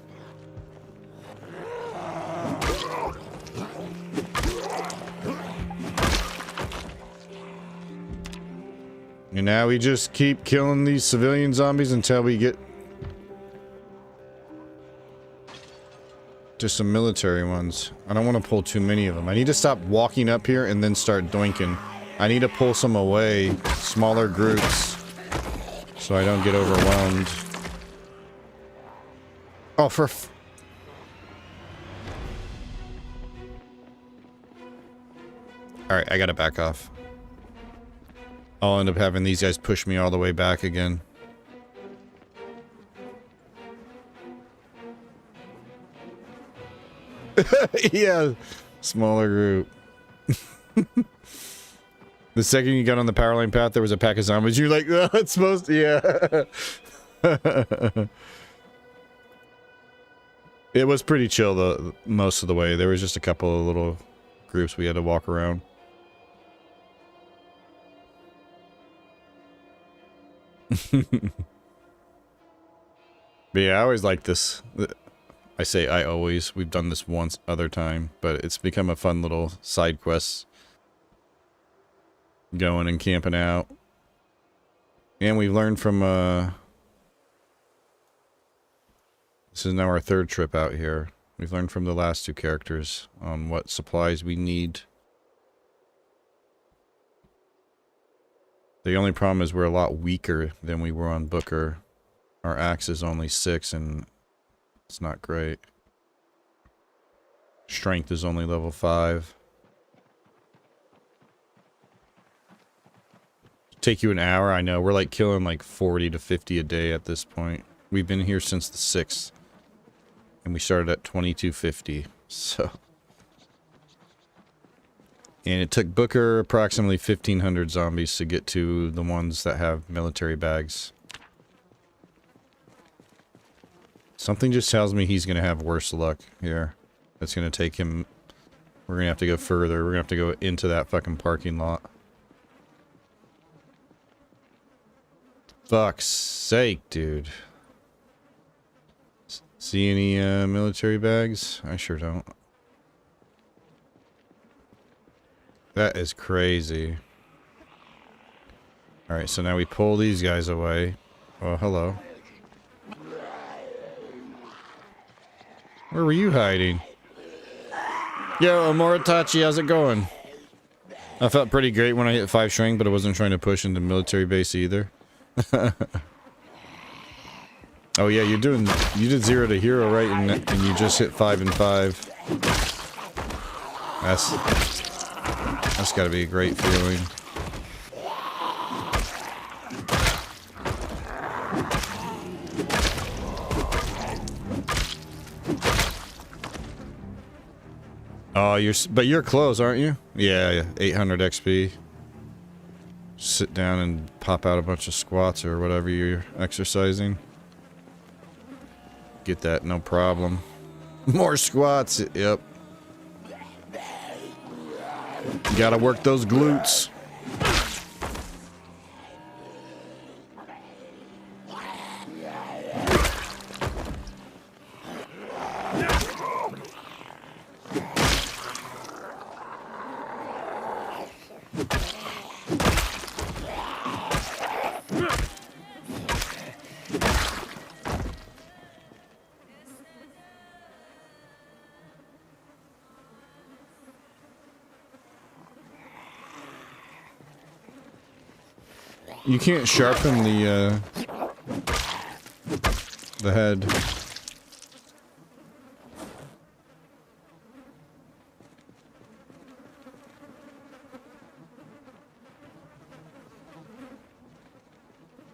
And now we just keep killing these civilian zombies until we get to some military ones. I don't want to pull too many of them. I need to stop walking up here and then start doinking. I need to pull some away, smaller groups, so I don't get overwhelmed. Oh, for Alright, I gotta back off. I'll end up having these guys push me all the way back again. Yeah, smaller group. The second you got on the power line path, there was a pack of zombies. You're like, oh, it's supposed to, yeah. It was pretty chill most of the way. There was just a couple of little groups we had to walk around. But yeah, I always like this. I say I always. We've done this once other time, but it's become a fun little side quest. Going and camping out. And we've learned from, this is now our 3rd trip out here. We've learned from the last 2 characters on what supplies we need. The only problem is we're a lot weaker than we were on Booker. Our axe is only 6 and it's not great. Strength is only level 5. Take you an hour, I know. We're like killing like 40 to 50 a day at this point. We've been here since the 6th. And we started at 2250, so... And it took Booker approximately 1,500 zombies to get to the ones that have military bags. Something just tells me he's going to have worse luck here. It's going to take him We're gonna have to go further. We're gonna have to go into that fucking parking lot. Fuck's sake, dude. See any military bags? I sure don't. That is crazy. Alright, so now we pull these guys away. Oh, hello. Where were you hiding? Yo, Moritachi, how's it going? I felt pretty great when I hit 5 shrink, but I wasn't trying to push into military base either. Oh yeah, you did 0 to hero, right? And you just hit 5 and 5. That's gotta be a great feeling. Oh, you're close, aren't you? Yeah, 800 XP. Sit down and pop out a bunch of squats or whatever you're exercising. Get that, no problem. More squats, yep. You gotta work those glutes. You can't sharpen the head.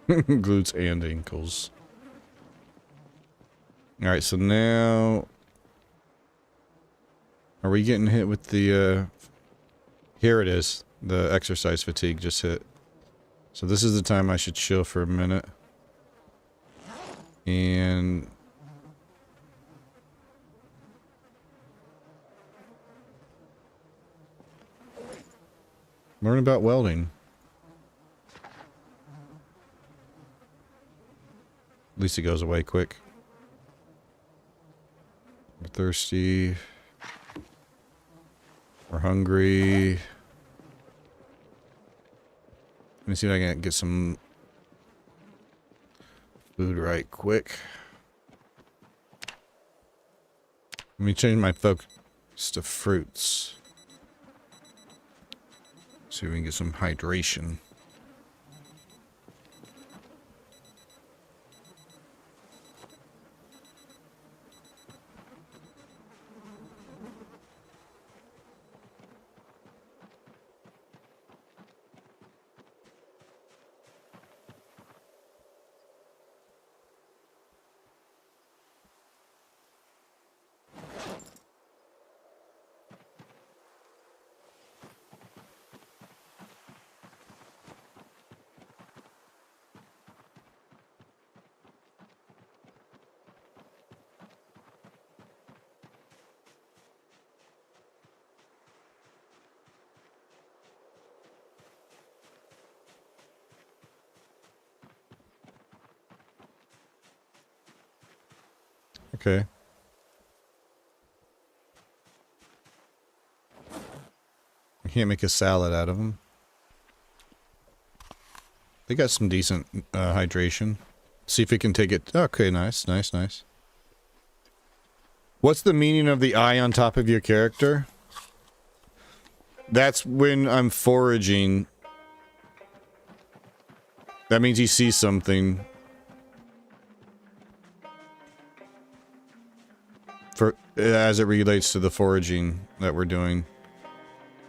Glutes and ankles. Alright, so now... Are we getting hit with the, Here it is. The exercise fatigue just hit. So this is the time I should chill for a minute. And... learn about welding. At least it goes away quick. We're thirsty. We're hungry. Let me see if I can get some food right quick. Let me change my focus to fruits. See if we can get some hydration. Okay. I can't make a salad out of them. They got some decent hydration. See if we can take it. Okay, nice, nice, nice. What's the meaning of the eye on top of your character? That's when I'm foraging. That means he sees something. As it relates to the foraging that we're doing.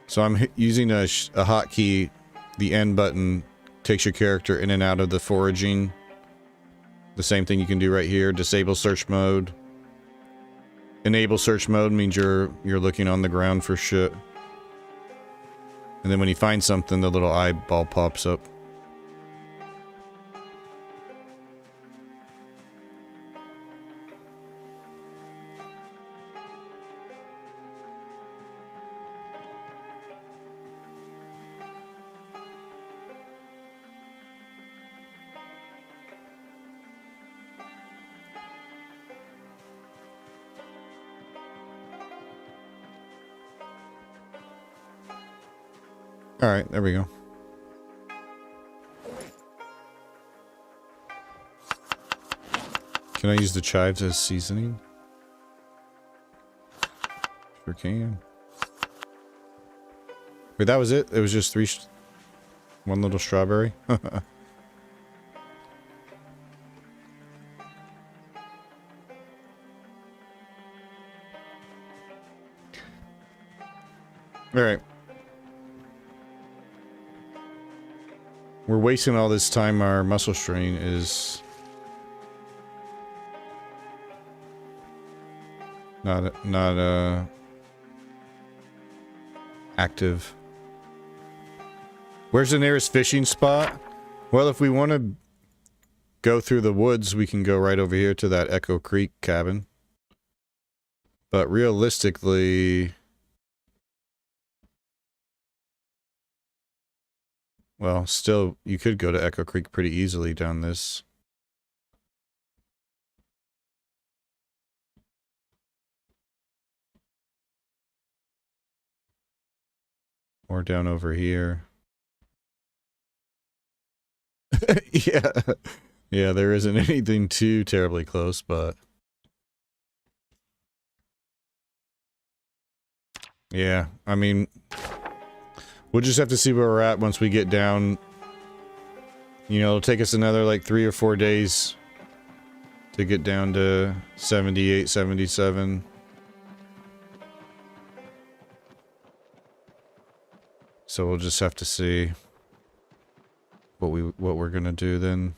So I'm using a hotkey. The N button takes your character in and out of the foraging. The same thing you can do right here. Disable search mode. Enable search mode means you're looking on the ground for shit. And then when you find something, the little eyeball pops up. Alright, there we go. Can I use the chives as seasoning? Sure can. Wait, that was it? It was just one little strawberry? Alright. We're wasting all this time. Our muscle strain is not active. Where's the nearest fishing spot? Well, if we want to go through the woods, we can go right over here to that Echo Creek cabin. But realistically, well, still, you could go to Echo Creek pretty easily down this. Or down over here. Yeah. Yeah, there isn't anything too terribly close, but... yeah, I mean... we'll just have to see where we're at once we get down. You know, it'll take us another like 3 or 4 days to get down to 78, 77. So we'll just have to see what we're gonna do then.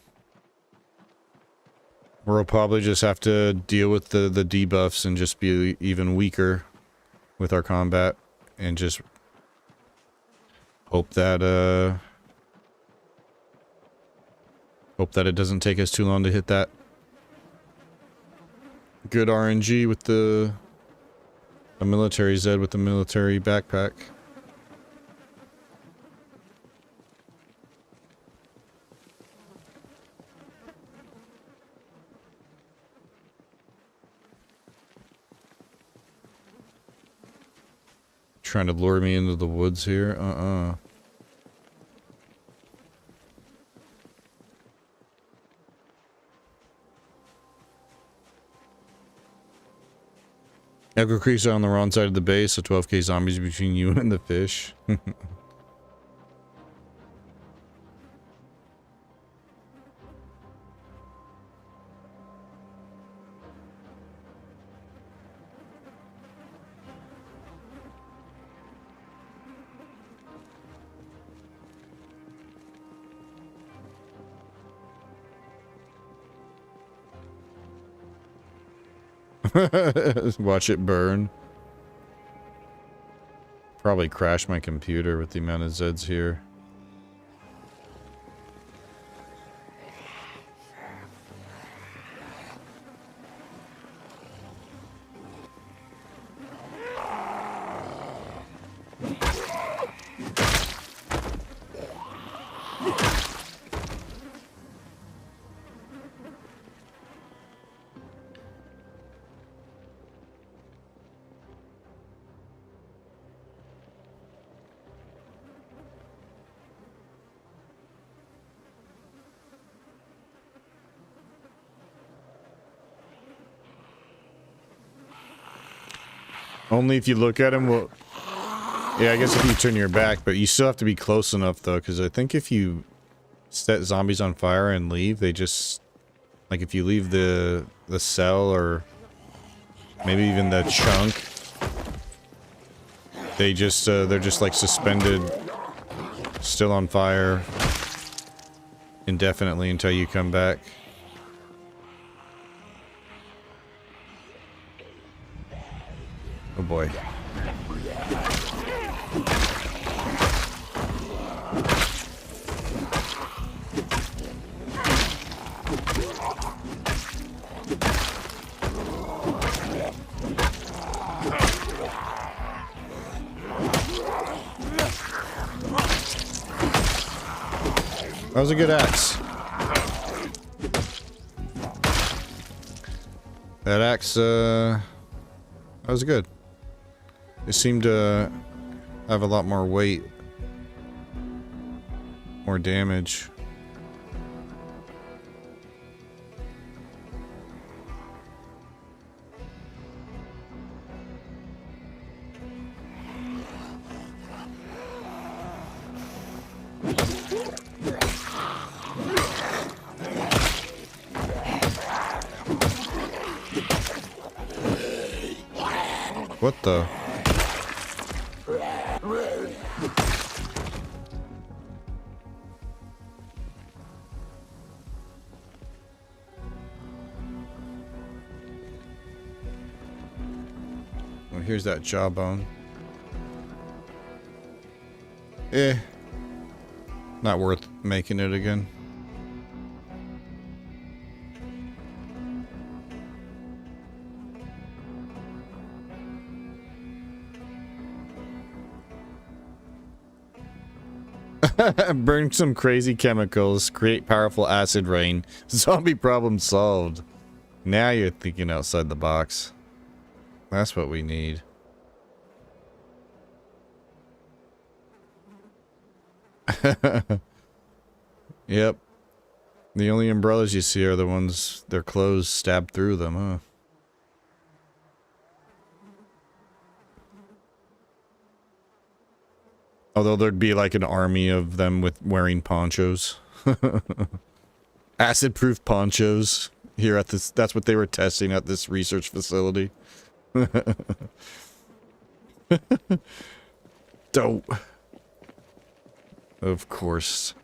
We'll probably just have to deal with the debuffs and just be even weaker with our combat and just hope that it doesn't take us too long to hit that good RNG with a military Zed with the military backpack. Trying to lure me into the woods here? Echo Creek's on the wrong side of the base, so 12k zombies between you and the fish. Watch it burn. Probably crash my computer with the amount of Zeds here. Only if you look at him, well... yeah, I guess if you turn your back, but you still have to be close enough, though, because I think if you set zombies on fire and leave, they just... like, if you leave the cell, or maybe even the chunk, they just, they're just, like, suspended, still on fire, indefinitely until you come back. Oh boy. That was a good axe. That axe, that was good. It seemed to have a lot more weight More damage. What the? Well, here's that jawbone. Not worth making it again. Burn some crazy chemicals, create powerful acid rain. Zombie problem solved. Now you're thinking outside the box. That's what we need. Yep. The only umbrellas you see are the ones their clothes stabbed through them, huh? Although there'd be like an army of them with wearing ponchos. Acid-proof ponchos here at this. That's what they were testing at this research facility. Dope. Of course.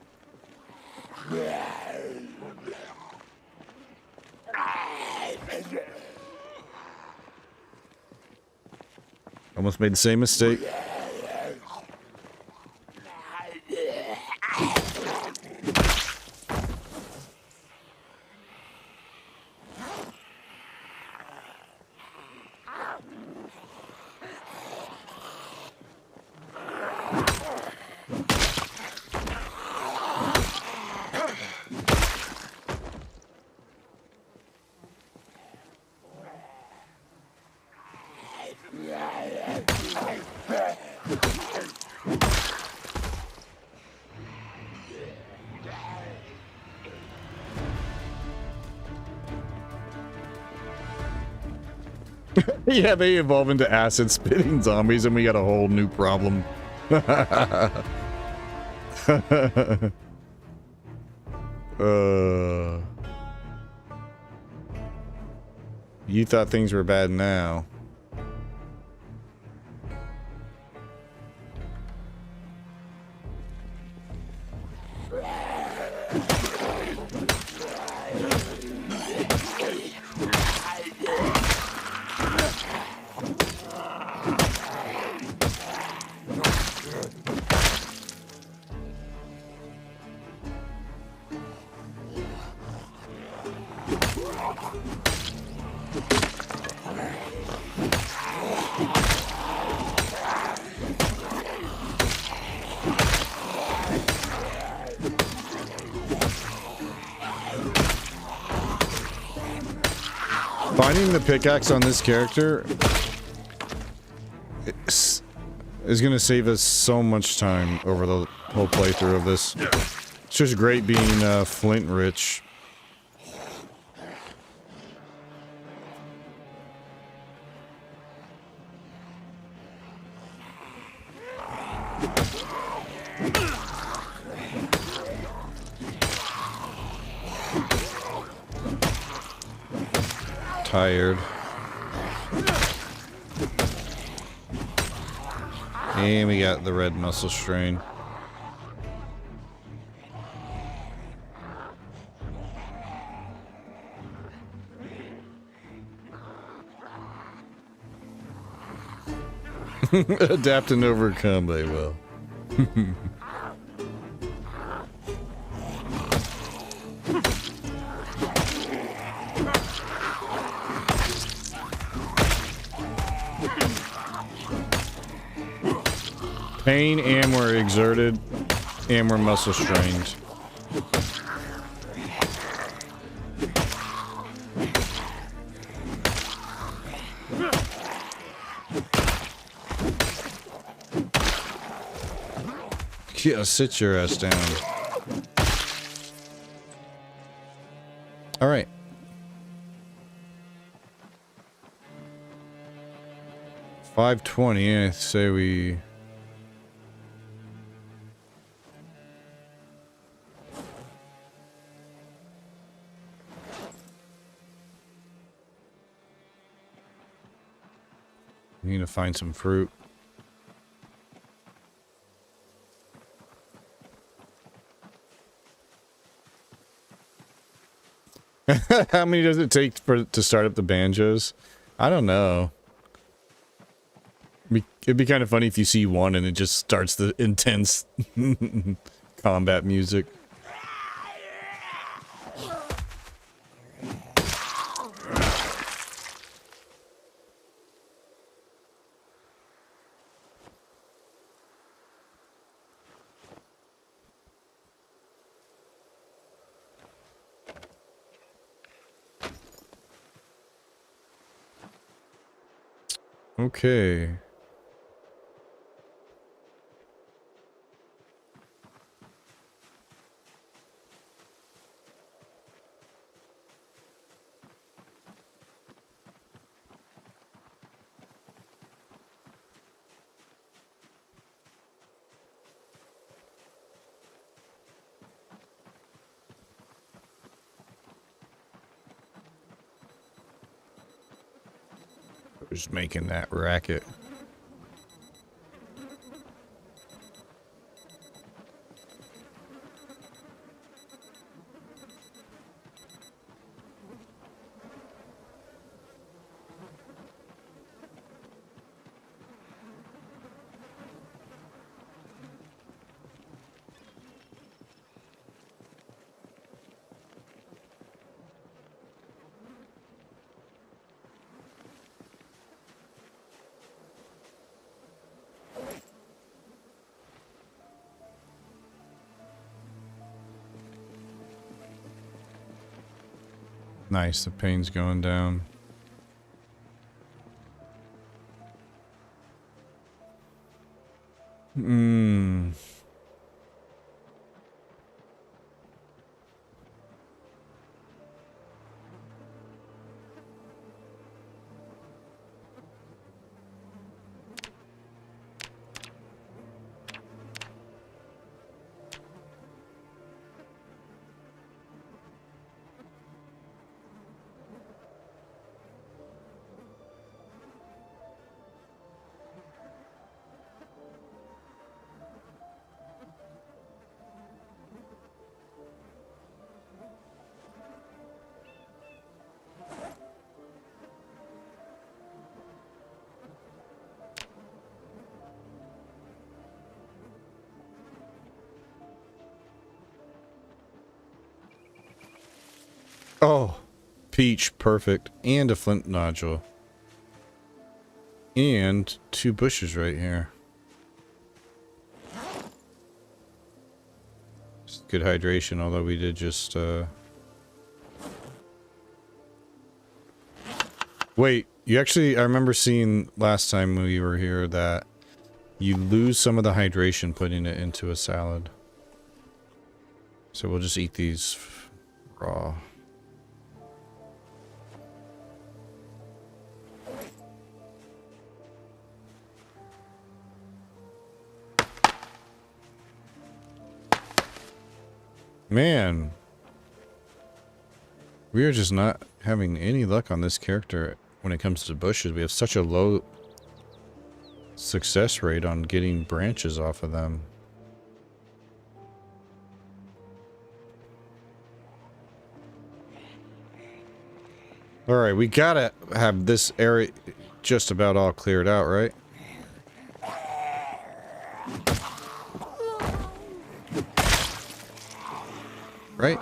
Almost made the same mistake. Yeah, they evolve into acid-spitting zombies and we got a whole new problem. You thought things were bad now. Finding the pickaxe on this character is going to save us so much time over the whole playthrough of this. It's just great being flint rich. Tired. And we got the red muscle strain. Adapt and overcome, they will. Pain, and we're exerted, and we're muscle strained. Yeah, sit your ass down. 5:20. I say we. We need to find some fruit. How many does it take to start up the banjos? I don't know. It'd be kind of funny if you see one and it just starts the intense combat music. Okay. Just making that racket. Nice, the pain's going down. Oh, peach, perfect. And a flint nodule. And 2 bushes right here. Just good hydration, although we did just, Wait, you actually, I remember seeing last time we were here that you lose some of the hydration putting it into a salad. So we'll just eat these raw. Man, we are just not having any luck on this character when it comes to bushes. We have such a low success rate on getting branches off of them. Alright, we gotta have this area just about all cleared out, right? Right?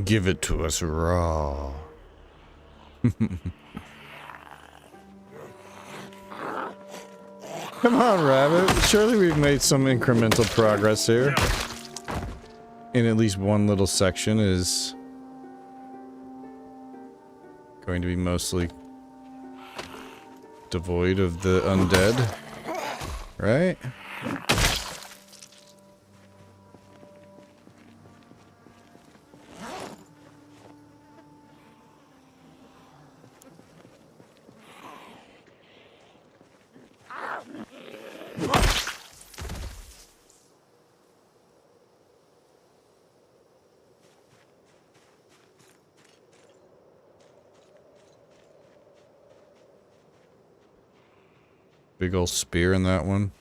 Give it to us raw. Come on, Rabbit. Surely we've made some incremental progress here. in at least one little section is going to be mostly devoid of the undead, right? Big old spear in that one.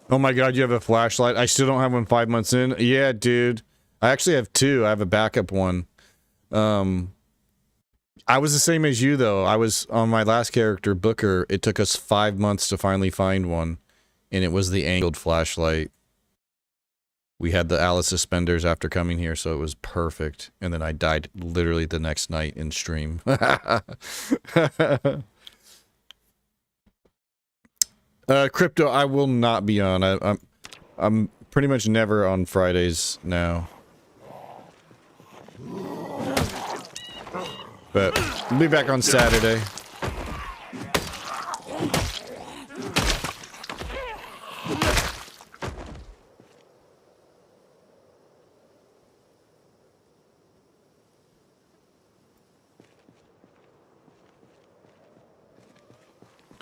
Oh my god, you have a flashlight? I still don't have one 5 months in. Yeah, dude. I actually have two. I have a backup one. I was the same as you, though. I was on my last character, Booker. It took us 5 months to finally find one. And it was the angled flashlight. We had the Alice suspenders after coming here, so it was perfect. And then I died literally the next night in stream. Crypto, I will not be on. I'm pretty much never on Fridays now. But I'll be back on Saturday.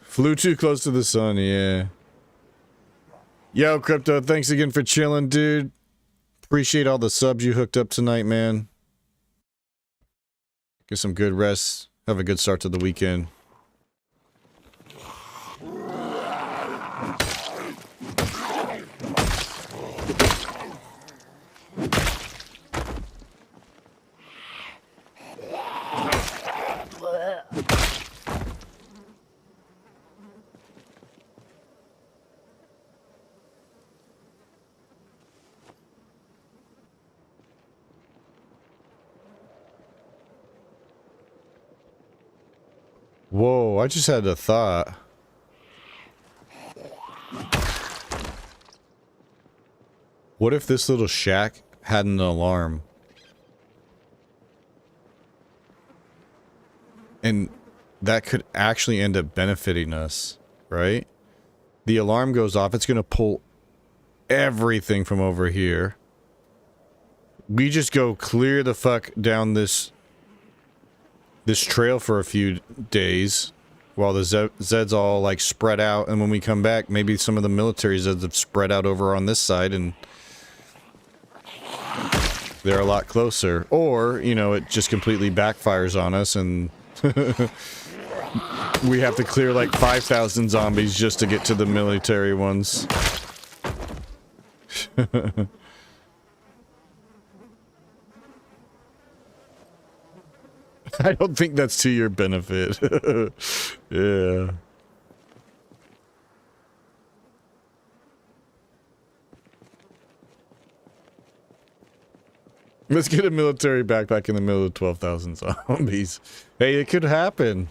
Flew too close to the sun, yeah. Yo, Crypto, thanks again for chilling, dude. Appreciate all the subs you hooked up tonight, man. Get some good rest. Have a good start to the weekend. Whoa, I just had a thought. What if this little shack had an alarm? And that could actually end up benefiting us, right? The alarm goes off, it's gonna pull everything from over here. We just go clear the fuck down this trail for a few days while the Zeds all like spread out, and when we come back, maybe some of the military Zeds have spread out over on this side and they're a lot closer. Or, you know, it just completely backfires on us and we have to clear like 5,000 zombies just to get to the military ones. I don't think that's to your benefit. Yeah. Let's get a military backpack in the middle of 12,000 zombies. Hey, it could happen.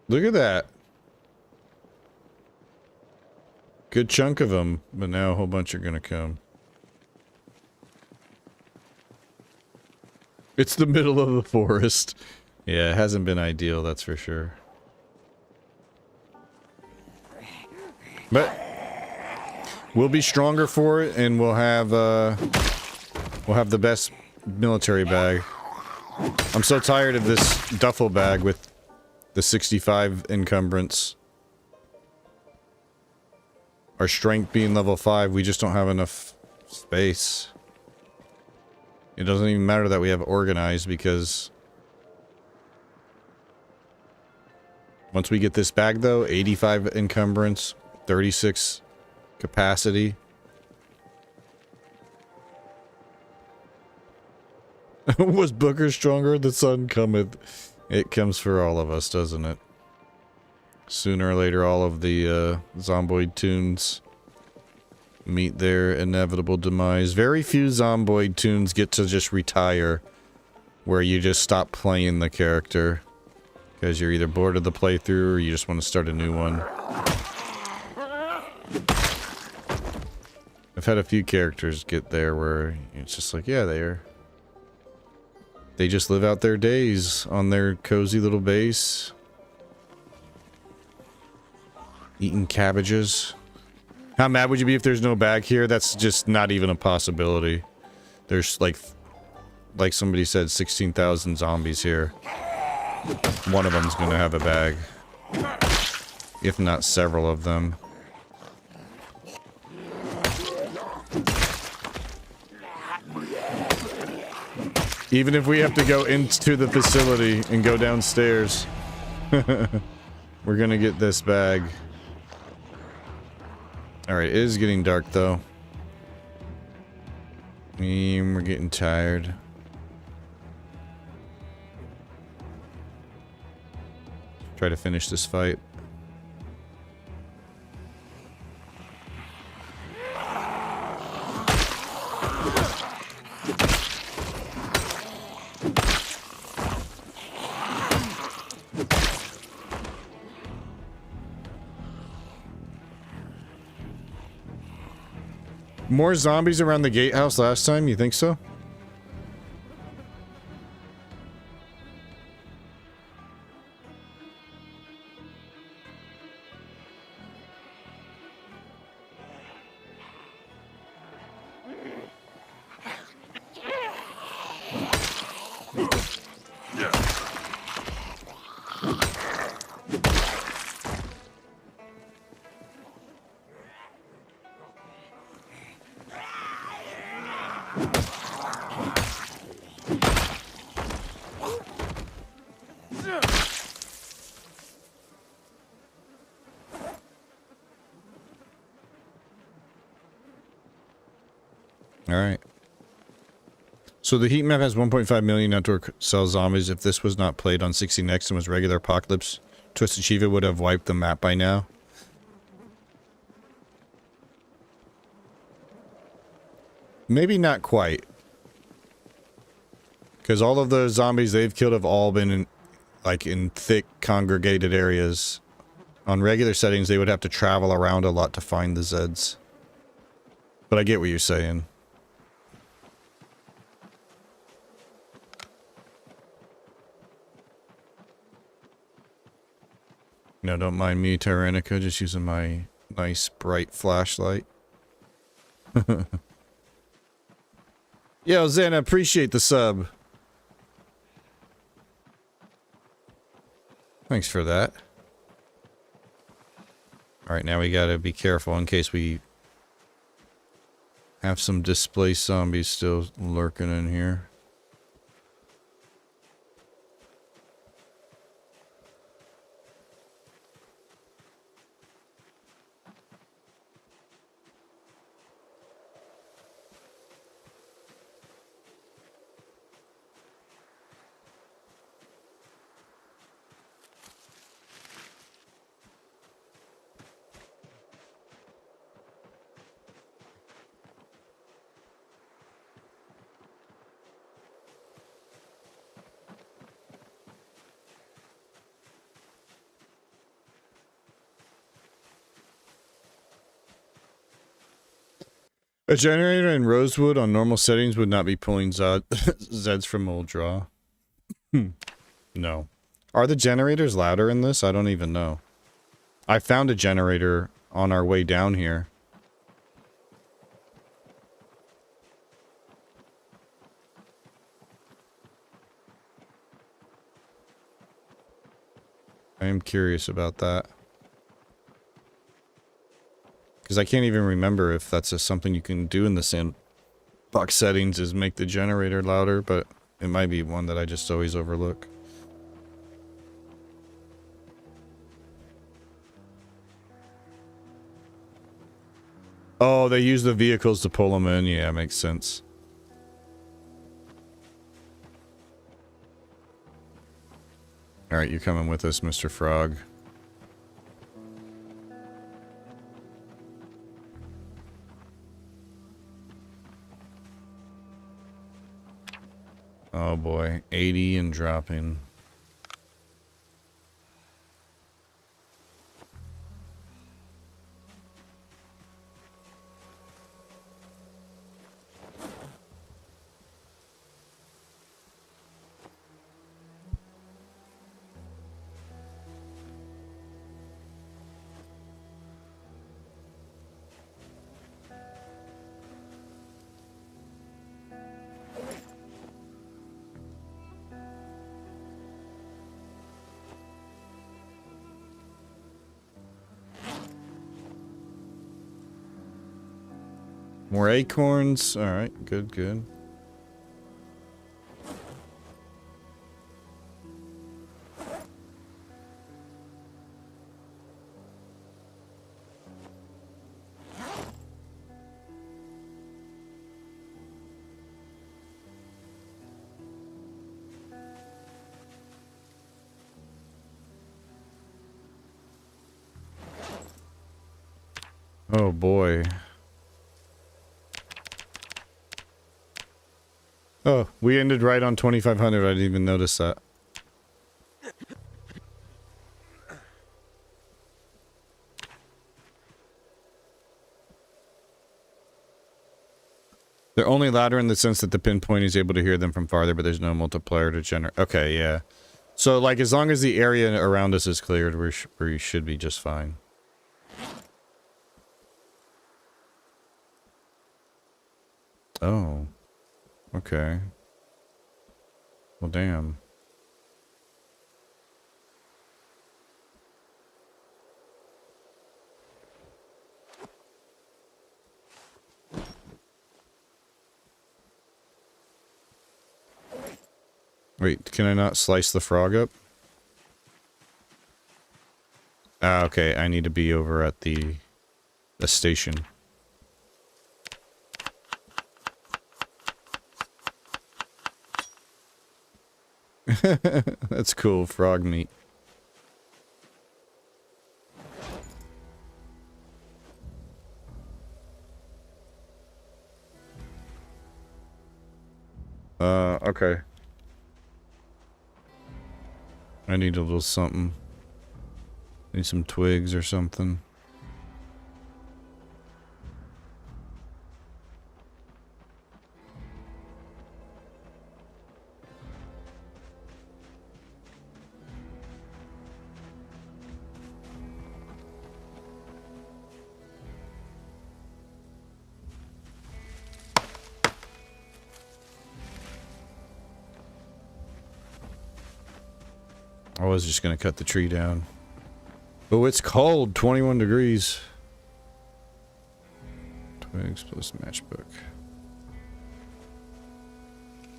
Look at that. Good chunk of them, but now a whole bunch are gonna come. It's the middle of the forest. Yeah, it hasn't been ideal, that's for sure. But we'll be stronger for it, and we'll have the best military bag. I'm so tired of this duffel bag with the 65 encumbrance. Our strength being level 5, we just don't have enough space. It doesn't even matter that we have organized, because once we get this bag though, 85 encumbrance, 36 capacity. Was Booker stronger? The sun cometh. It comes for all of us, doesn't it? Sooner or later, all of the Zomboid tunes meet their inevitable demise. Very few Zomboid tunes get to just retire, where you just stop playing the character. Because you're either bored of the playthrough or you just want to start a new one. I've had a few characters get there where it's just like, yeah, they just live out their days on their cozy little base. Eating cabbages. How mad would you be if there's no bag here? That's just not even a possibility. There's like somebody said, 16,000 zombies here. One of them's gonna have a bag. If not several of them. Even if we have to go into the facility and go downstairs. We're gonna get this bag. Alright, it is getting dark though. We're getting tired. Try to finish this fight. More zombies around the gatehouse last time, you think so? Alright. So the heat map has 1.5 million outdoor cell zombies. If this was not played on 60 Next and was regular Apocalypse, Twisted Shiva would have wiped the map by now. Maybe not quite. Because all of the zombies they've killed have all been in, like, in thick, congregated areas. On regular settings, they would have to travel around a lot to find the Zeds. But I get what you're saying. No, don't mind me, Tyrannica, just using my nice, bright flashlight. Yo, Zen, I appreciate the sub. Thanks for that. Alright, now we gotta be careful in case we have some displaced zombies still lurking in here. A generator in Rosewood on normal settings would not be pulling Zeds from old draw. No. Are the generators louder in this? I don't even know. I found a generator on our way down here. I am curious about that. Because I can't even remember if that's something you can do in the sandbox settings is make the generator louder, but it might be one that I just always overlook. Oh, they use the vehicles to pull them in. Yeah, makes sense. Alright, you're coming with us, Mr. Frog. Oh boy, 80 and dropping. More acorns. All right, good, good. Oh boy. Oh, we ended right on 2,500. I didn't even notice that. They're only louder in the sense that the pinpoint is able to hear them from farther, but there's no multiplier to generate. Okay, yeah. So, like, as long as the area around us is cleared, we should be just fine. Oh. Okay. Well, damn. Wait, can I not slice the frog up? Ah, okay, I need to be over at the station. That's cool, frog meat. Okay. I need a little something. Need some twigs or something. I was just gonna cut the tree down. Oh, it's cold. 21 degrees. Twigs plus matchbook.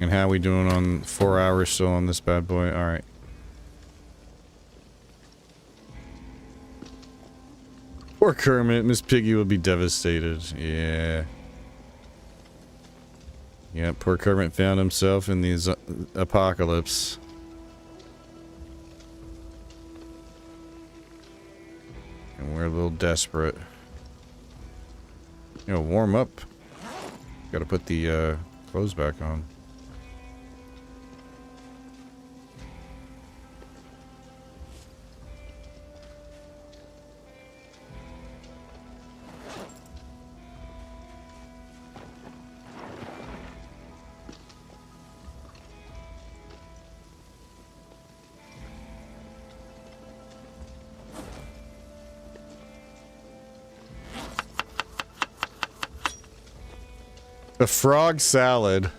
And how we doing on 4 hours still on this bad boy? Alright. Poor Kermit. Miss Piggy will be devastated. Yeah. Yeah, poor Kermit found himself in the apocalypse. And we're a little desperate. You know, warm up. Gotta put the clothes back on. A frog salad.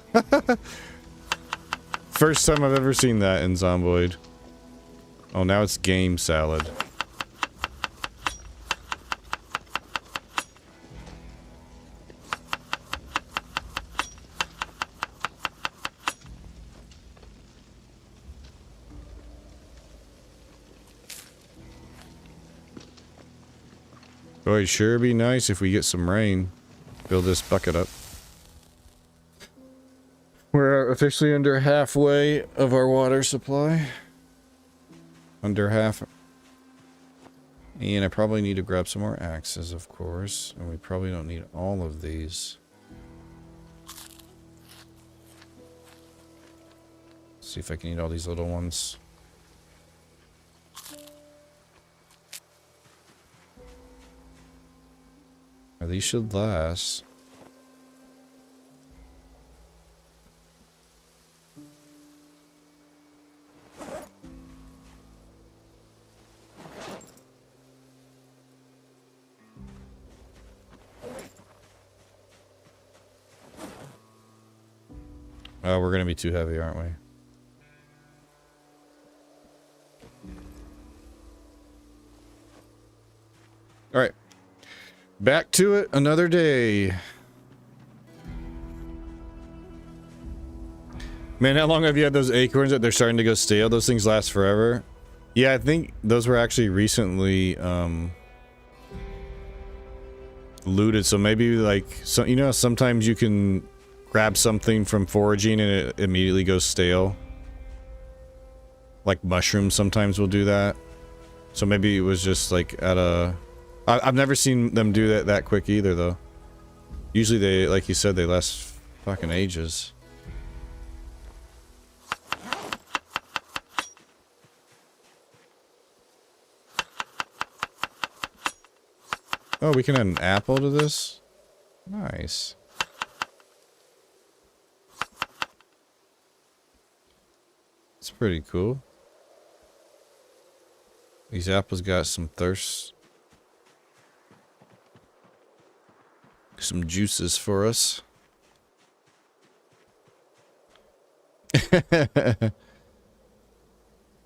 First time I've ever seen that in Zomboid. Oh, now it's game salad. Boy, it'd sure be nice if we get some rain. Fill this bucket up. We're officially under halfway of our water supply. Under half. And I probably need to grab some more axes, of course. And we probably don't need all of these. See if I can eat all these little ones. Now, these should last. Oh, we're gonna be too heavy, aren't we? Alright. Back to it another day. Man, how long have you had those acorns that they're starting to go stale? Those things last forever. Yeah, I think those were actually recently looted. So maybe like, you know, sometimes you can grab something from foraging and it immediately goes stale. Like mushrooms sometimes will do that. So maybe it was just like at a... I've never seen them do that quick either though. Usually they, like you said, they last fucking ages. Oh, we can add an apple to this? Nice. It's pretty cool. These apples got some thirst. Some juices for us.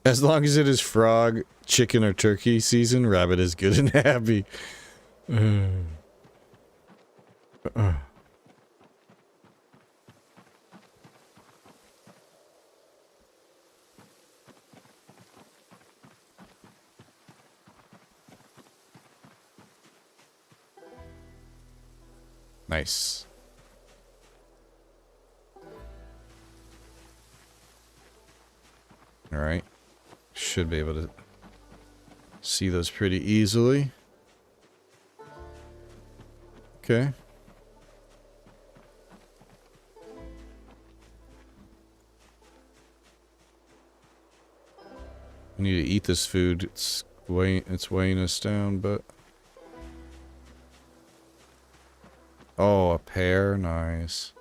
As long as it is frog, chicken, or turkey season, rabbit is good and happy. Nice. All right. Should be able to see those pretty easily. Okay. We need to eat this food. It's weighing us down, but... Oh, a pear. Nice.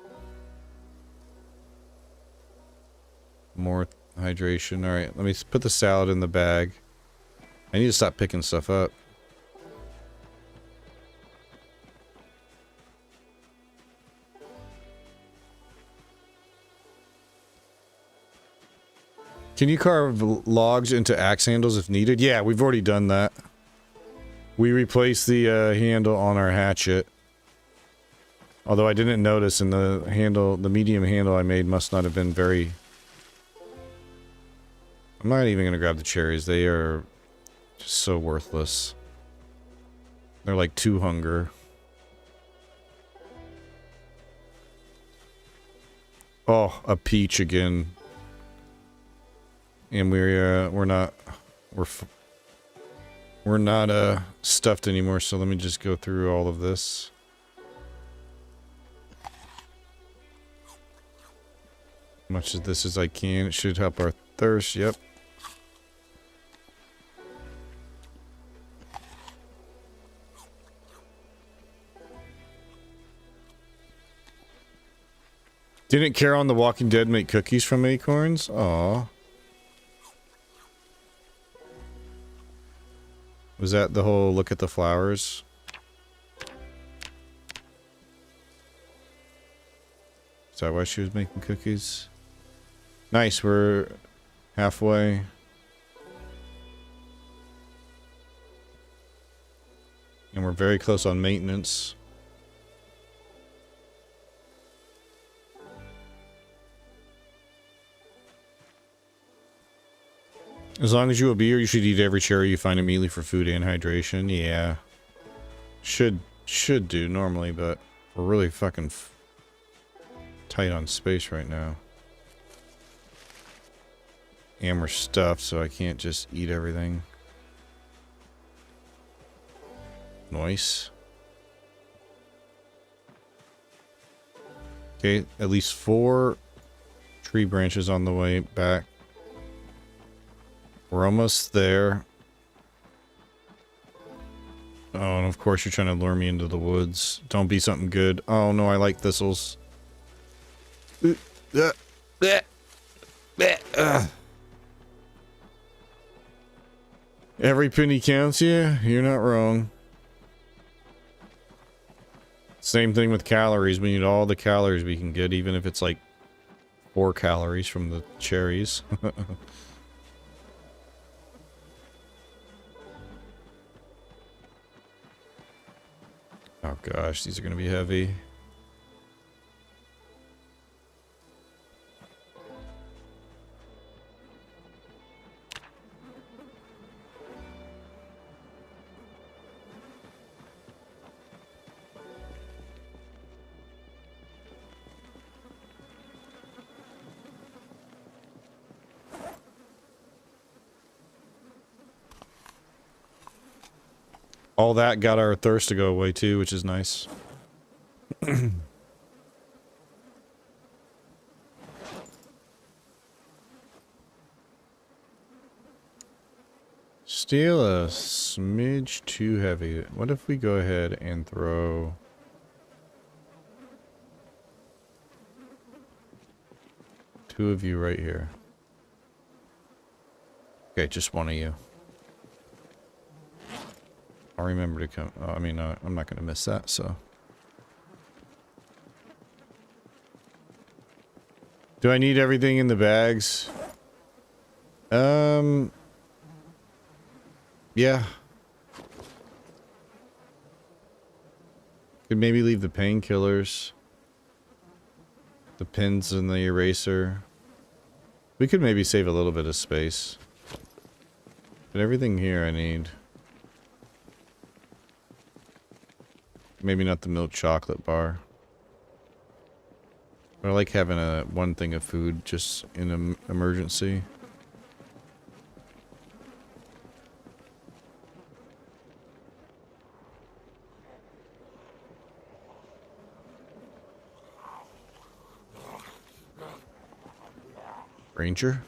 More hydration. Alright, let me put the salad in the bag. I need to stop picking stuff up. Can you carve logs into axe handles if needed? Yeah, we've already done that. We replaced the handle on our hatchet. Although I didn't notice, and the handle, the medium handle I made must not have been very... I'm not even gonna grab the cherries. They are just so worthless. They're like 2 hunger. Oh, a peach again. And we're not stuffed anymore, so let me just go through all of this. Much of this as I can. It should help our thirst. Yep. Didn't Carol on The Walking Dead make cookies from acorns? Aw. Was that the whole look at the flowers? Is that why she was making cookies? Nice, we're halfway. And we're very close on maintenance. As long as you obey her, you should eat every cherry you find immediately for food and hydration. Yeah. Should do normally, but we're really fucking tight on space right now. And we're stuffed, so I can't just eat everything. Nice. Okay, at least 4 tree branches on the way back. We're almost there. Oh, and of course you're trying to lure me into the woods. Don't be something good. Oh no, I like thistles. Every penny counts, yeah? You're not wrong. Same thing with calories. We need all the calories we can get, even if it's like 4 calories from the cherries. Oh gosh, these are gonna be heavy. All that got our thirst to go away too, which is nice. Steel a smidge too heavy. What if we go ahead and throw... two of you right here. Okay, just one of you. I'll remember to come... oh, I mean, I'm not going to miss that, so... do I need everything in the bags? Yeah. Could maybe leave the painkillers. The pins and the eraser. We could maybe save a little bit of space. But everything here I need. Maybe not the milk chocolate bar. But I like having one thing of food just in an emergency. Ranger?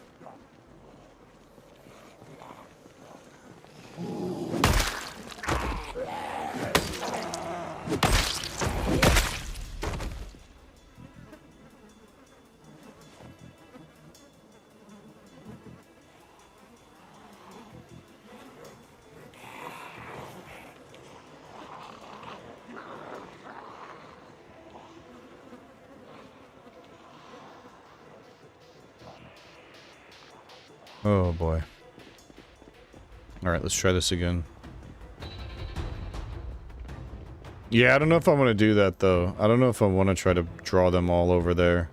Oh boy. Alright, let's try this again. Yeah, I don't know if I want to do that though. I don't know if I want to try to draw them all over there.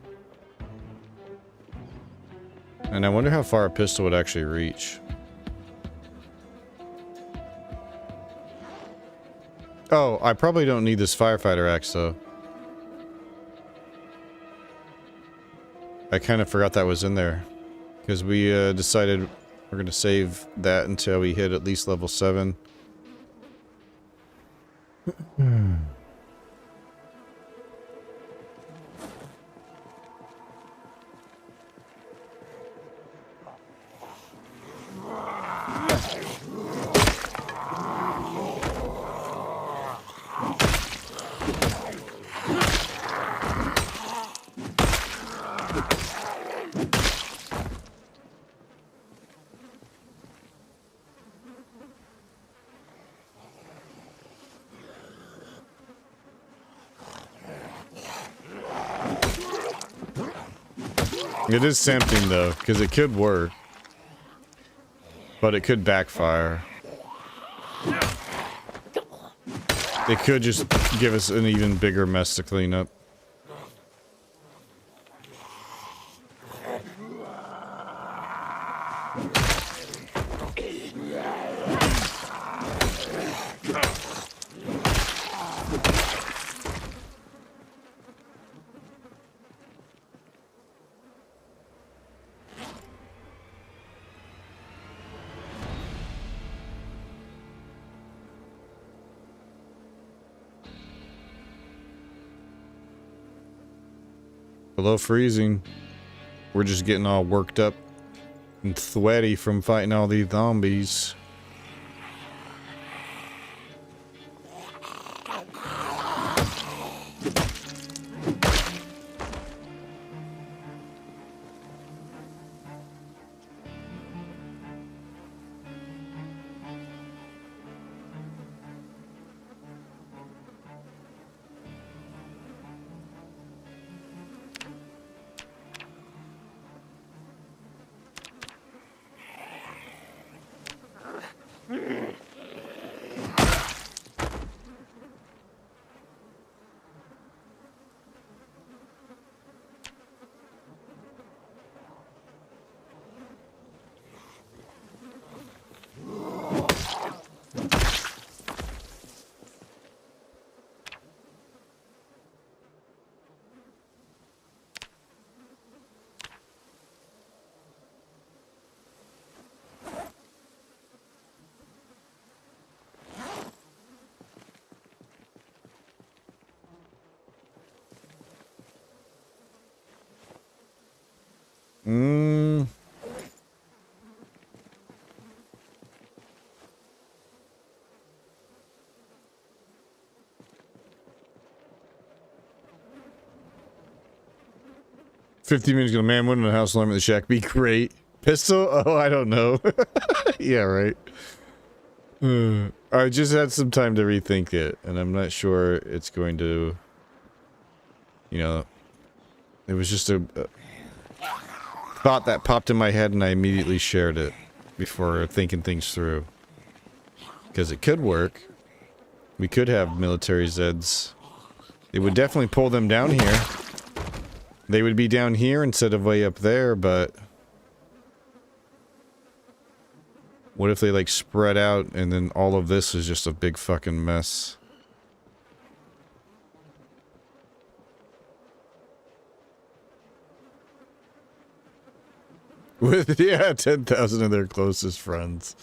And I wonder how far a pistol would actually reach. Oh, I probably don't need this firefighter axe though. I kind of forgot that was in there. Because we decided we're going to save that until we hit at least level 7. It is tempting though, because it could work. But it could backfire. It could just give us an even bigger mess to clean up. Below freezing. We're just getting all worked up and sweaty from fighting all these zombies. Mm. $50 gonna man win in a house alarm at the shack. Be great. Pistol? Oh, I don't know. Yeah, right. I just had some time to rethink it, and I'm not sure it's going to, you know, it was just a thought that popped in my head, and I immediately shared it before thinking things through. Because it could work. We could have military Zeds. It would definitely pull them down here. They would be down here instead of way up there, but what if they like spread out and then all of this is just a big fucking mess? With, yeah, 10,000 of their closest friends.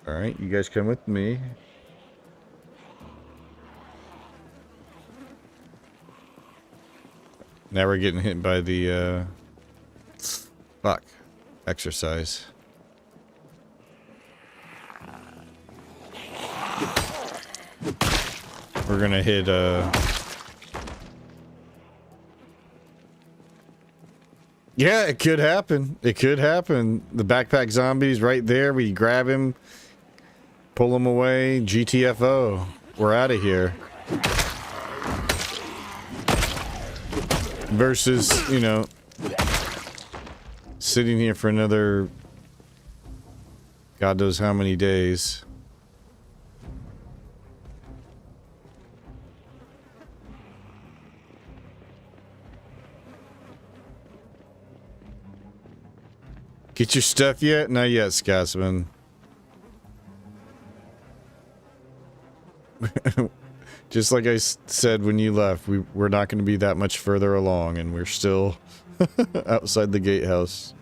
Alright, you guys come with me. Now we're getting hit by the, fuck. Exercise. We're gonna hit, yeah, it could happen. It could happen. The backpack zombie's right there. We grab him. Pull him away. GTFO. We're out of here. Versus, you know, sitting here for another God knows how many days. Get your stuff yet? Not yet, Scotsman. Just like I said when you left, we're not going to be that much further along, and we're still outside the gatehouse.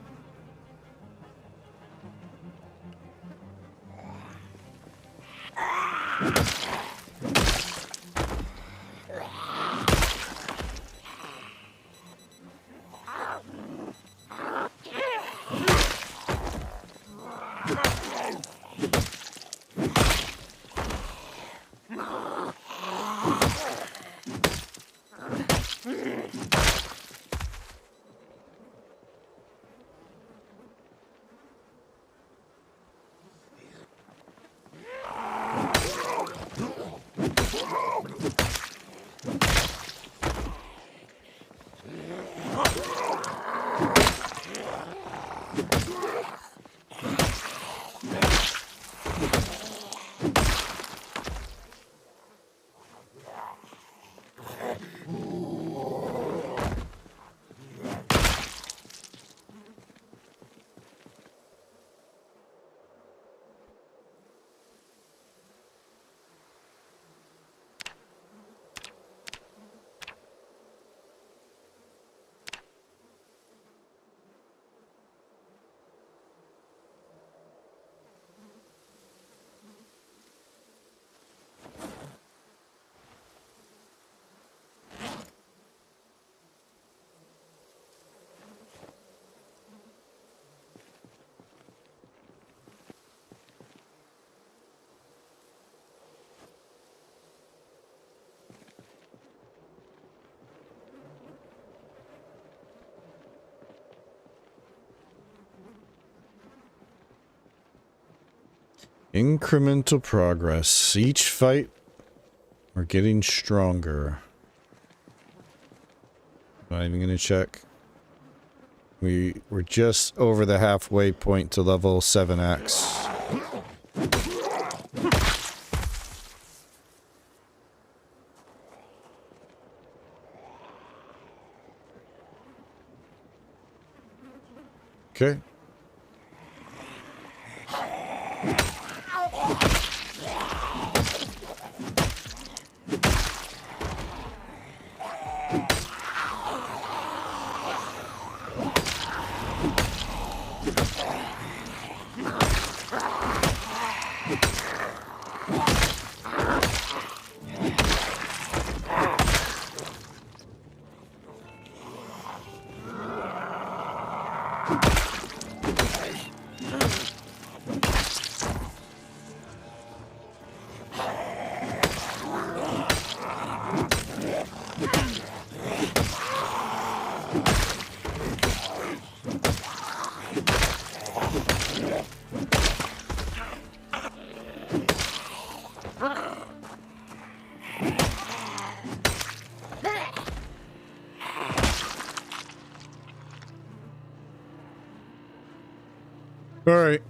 Incremental progress. Each fight, we're getting stronger. Not even gonna check. We're just over the halfway point to level 7x. Okay. All right.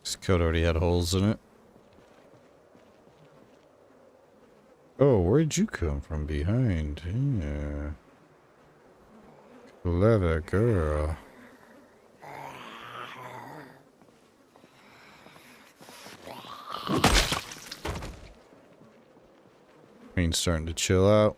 This code already had holes in it. Oh, where'd you come from behind? Yeah. Clever girl. Queen's starting to chill out.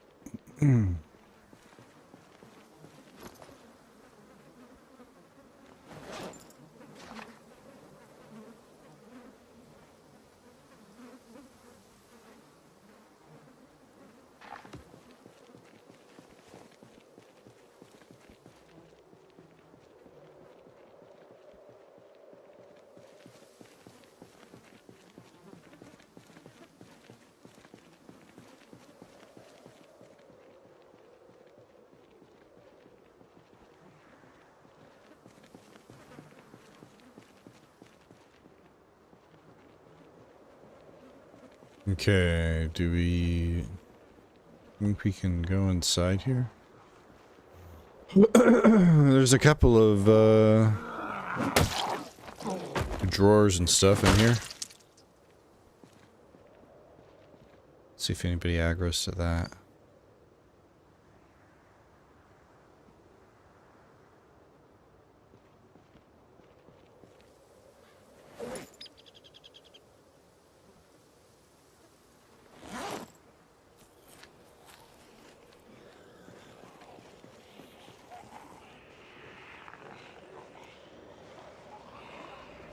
Okay, do we think we can go inside here? There's a couple of drawers and stuff in here. See if anybody aggroes to that.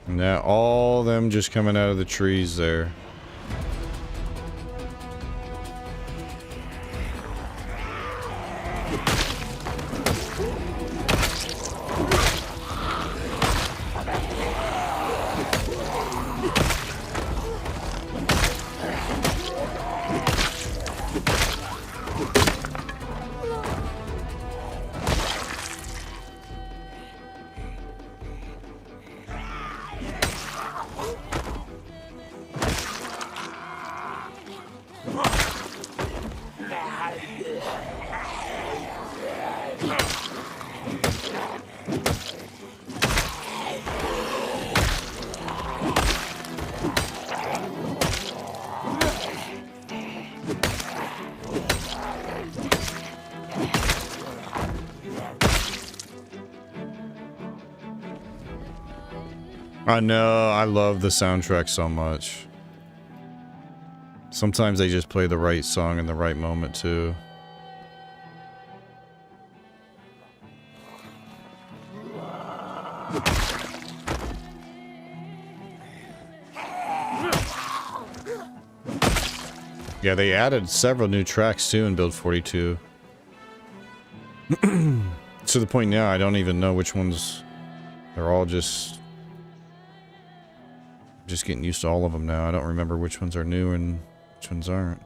Now all them just coming out of the trees there. I know, I love the soundtrack so much. Sometimes they just play the right song in the right moment too. Yeah, they added several new tracks too in Build 42. To the point now I don't even know which ones. They're all just getting used to all of them now. I don't remember which ones are new and which ones aren't.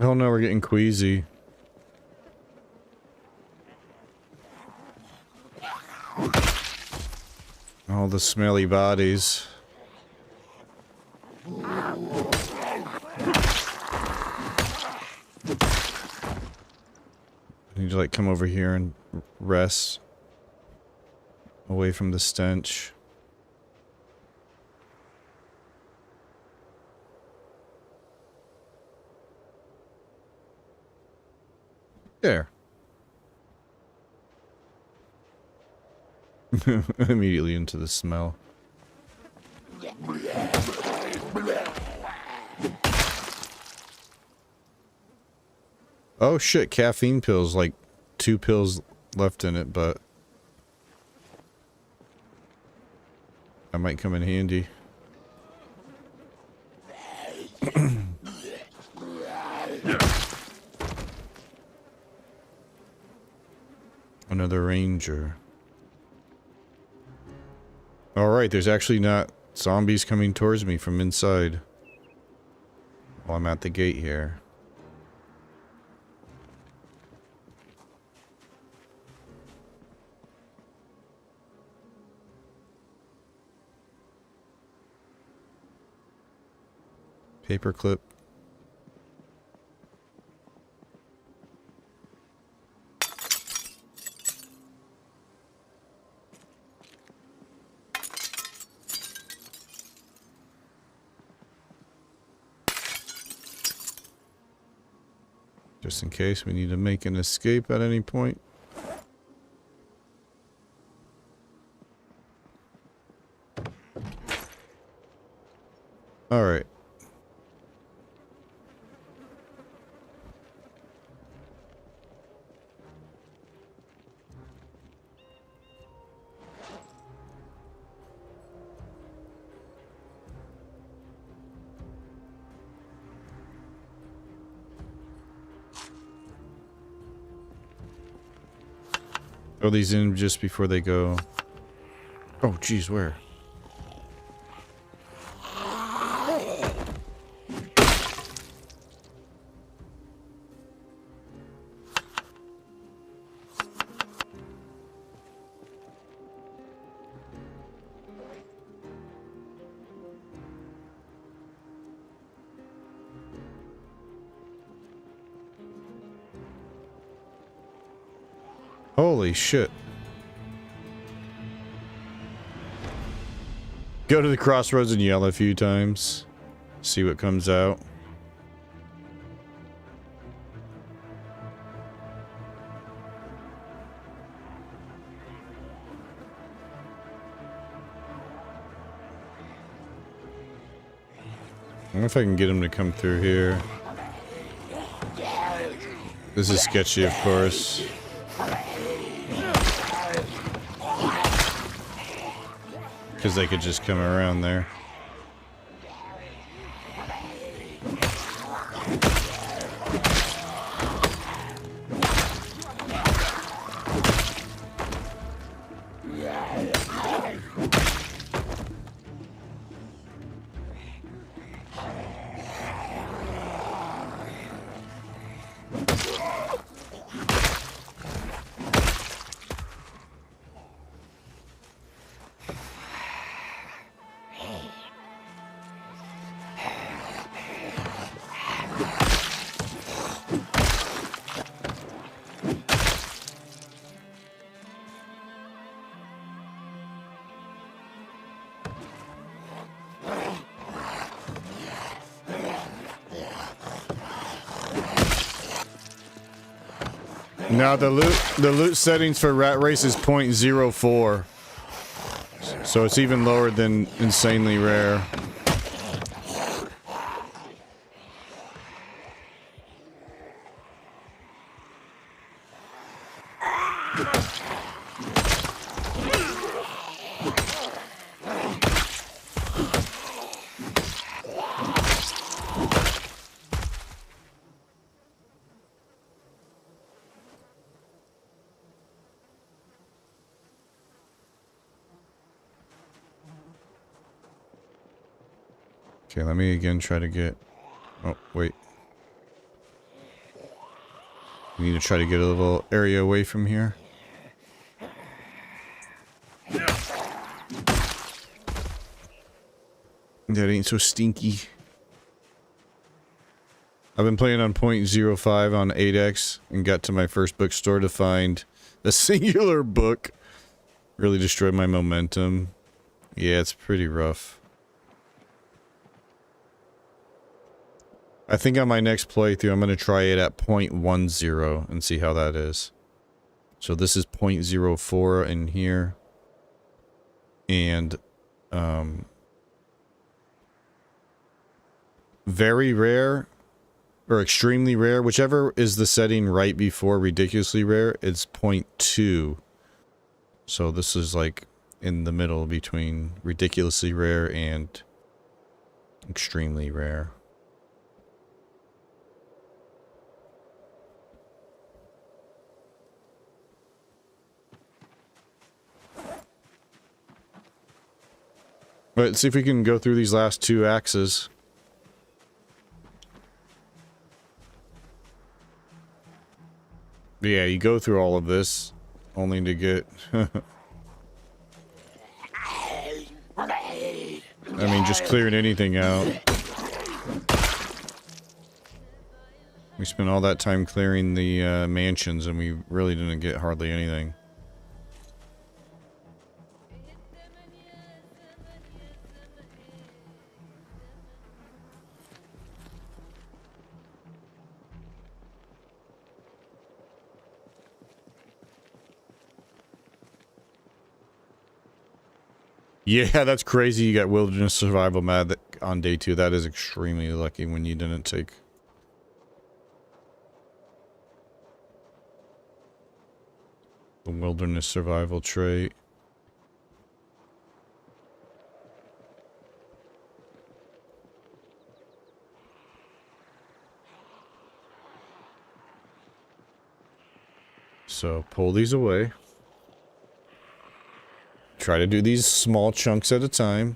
Oh no, we're getting queasy. All the smelly bodies. I need to like come over here and rest away from the stench. There. Immediately into the smell. Oh shit, caffeine pills, like 2 pills left in it, but that might come in handy. Another ranger. Alright, there's actually not zombies coming towards me from inside. While I'm at the gate here. Paperclip. Just in case we need to make an escape at any point. All right. Throw these in just before they go. Oh, geez, where? Holy shit. Go to the crossroads and yell a few times. See what comes out. I wonder if I can get him to come through here. This is sketchy, of course. Because they could just come around there. Now the loot settings for RatRace is 0.04. So it's even lower than insanely rare. Okay, let me again try to get... Oh, wait. We need to try to get a little area away from here. That ain't so stinky. I've been playing on 0.05 on 8x and got to my first bookstore to find a singular book. Really destroyed my momentum. Yeah, it's pretty rough. I think on my next playthrough, I'm going to try it at 0.10 and see how that is. So this is 0.04 in here. And, very rare, or extremely rare, whichever is the setting right before ridiculously rare, it's 0.2. So this is like in the middle between ridiculously rare and extremely rare. But let's see if we can go through these last two axes. But yeah, you go through all of this only to get I mean, just clearing anything out. We spent all that time clearing the mansions and we really didn't get hardly anything. Yeah, that's crazy. You got wilderness survival mad on day 2. That is extremely lucky when you didn't take... the wilderness survival trait. So, pull these away. Try to do these small chunks at a time.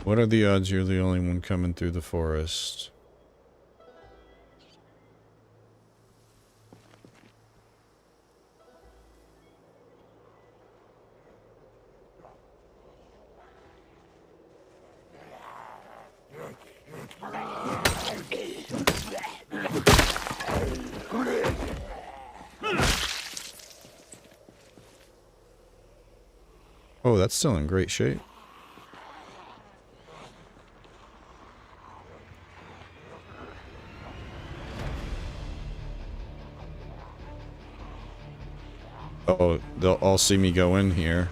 What are the odds you're the only one coming through the forest? Oh, that's still in great shape. Oh, they'll all see me go in here.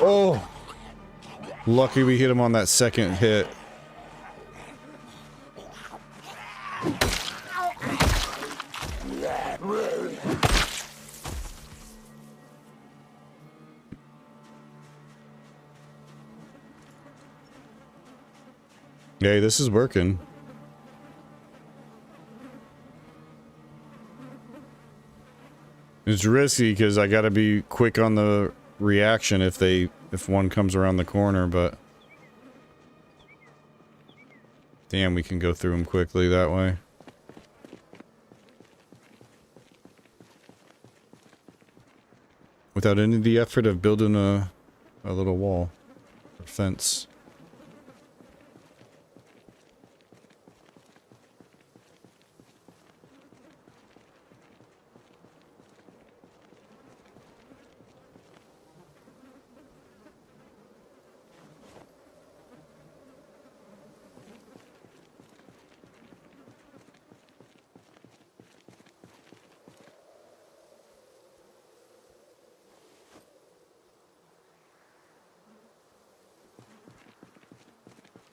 Oh! Lucky we hit him on that second hit. Hey, this is working. It's risky because I gotta be quick on the reaction if one comes around the corner, but damn, we can go through them quickly that way. Without any of the effort of building a little wall or fence.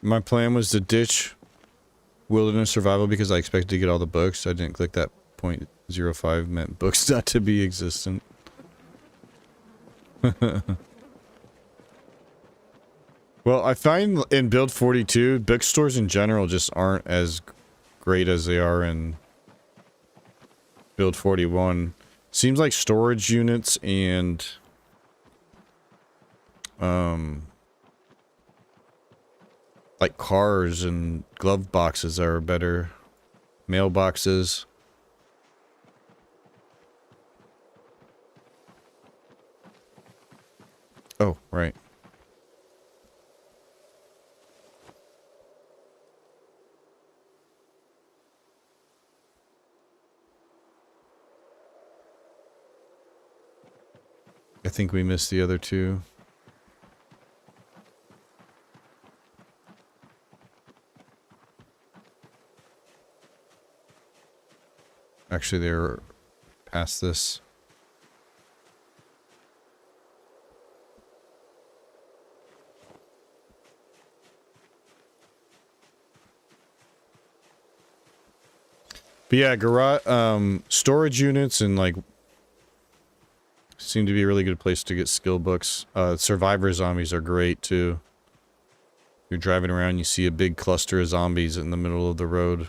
My plan was to ditch Wilderness Survival because I expected to get all the books. I didn't click that .05 meant books not to be existent. Well, I find in Build 42, bookstores in general just aren't as great as they are in Build 41. Seems like storage units and like cars and glove boxes are better. Mailboxes. Oh, right. I think we missed the other two. Actually, they're past this. But yeah, garage, storage units and like seem to be a really good place to get skill books. Survivor zombies are great too. You're driving around, you see a big cluster of zombies in the middle of the road.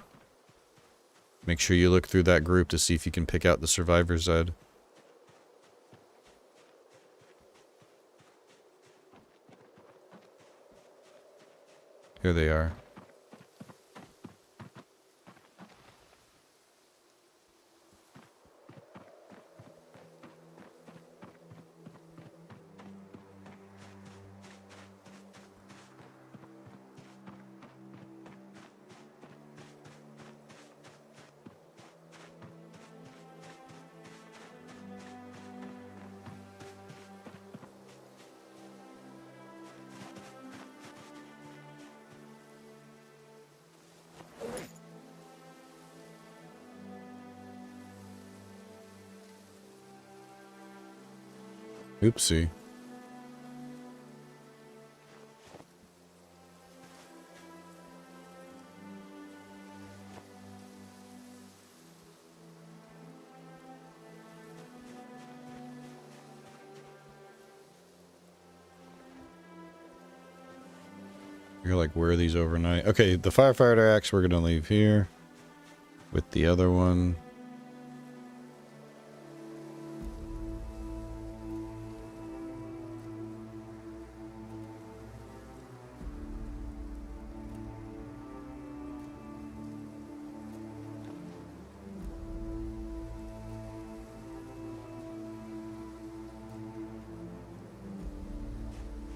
Make sure you look through that group to see if you can pick out the survivor Zed. Here they are. Oopsie. You're like, where are these overnight? Okay, the firefighter axe we're gonna leave here with the other one.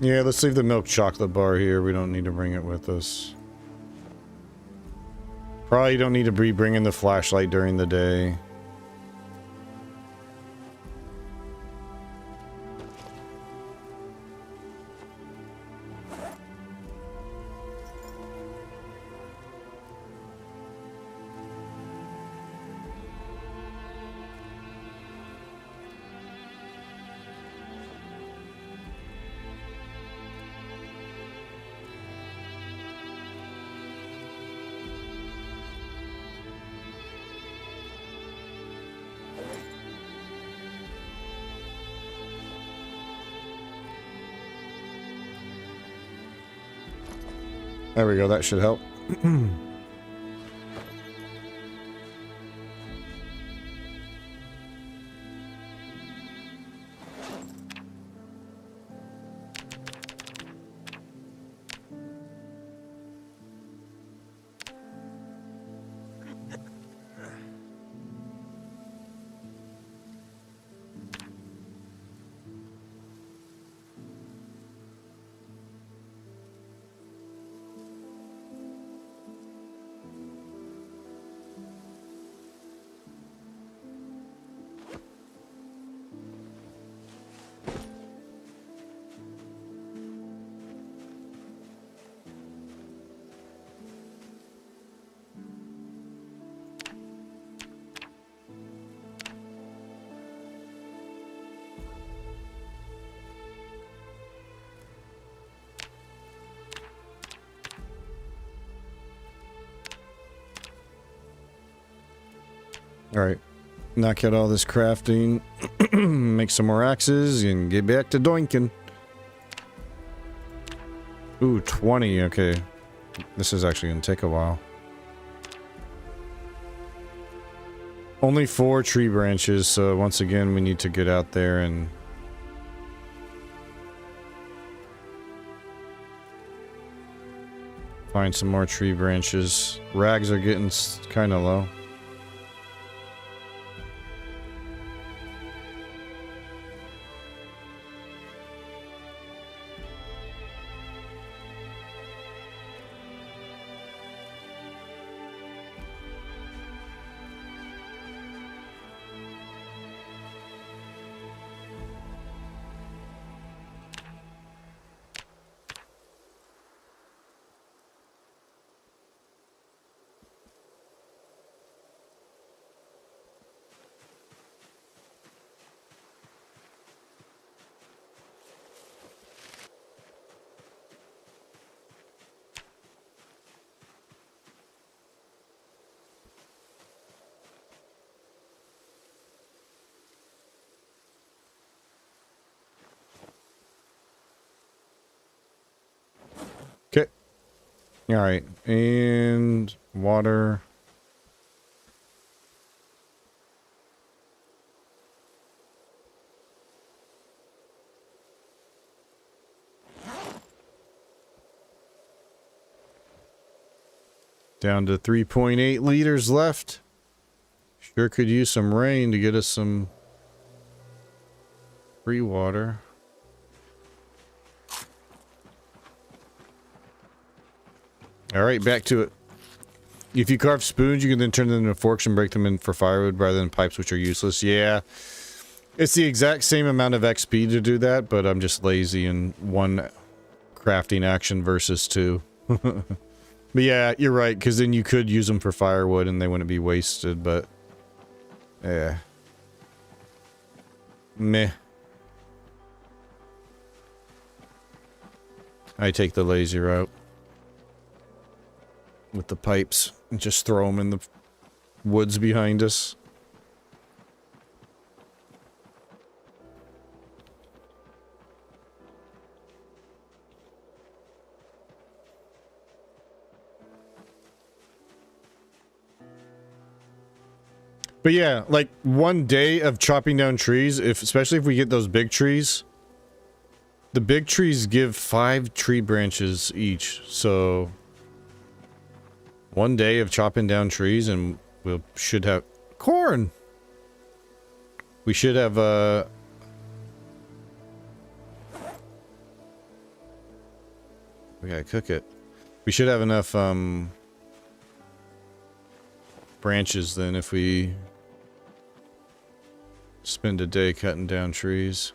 Yeah, let's leave the milk chocolate bar here. We don't need to bring it with us. Probably don't need to be bringing the flashlight during the day. There we go, that should help. Alright. Knock out all this crafting. Make some more axes and get back to doinking. Ooh, 20. Okay. This is actually going to take a while. Only 4 tree branches, so once again we need to get out there and... find some more tree branches. Rags are getting kind of low. Okay. Alright. And water. Down to 3.8 liters left. Sure could use some rain to get us some free water. Alright, back to it. If you carve spoons, you can then turn them into forks and break them in for firewood rather than pipes, which are useless. Yeah. It's the exact same amount of XP to do that, but I'm just lazy in one crafting action versus 2. But yeah, you're right, because then you could use them for firewood and they wouldn't be wasted, but... yeah. Meh. I take the lazy route. With the pipes and just throw them in the woods behind us. But yeah, like 1 day of chopping down trees, especially if we get those big trees, the big trees give 5 tree branches each, so 1 day of chopping down trees and we should have corn. We should have we gotta cook it. We should have enough branches then if we spend a day cutting down trees.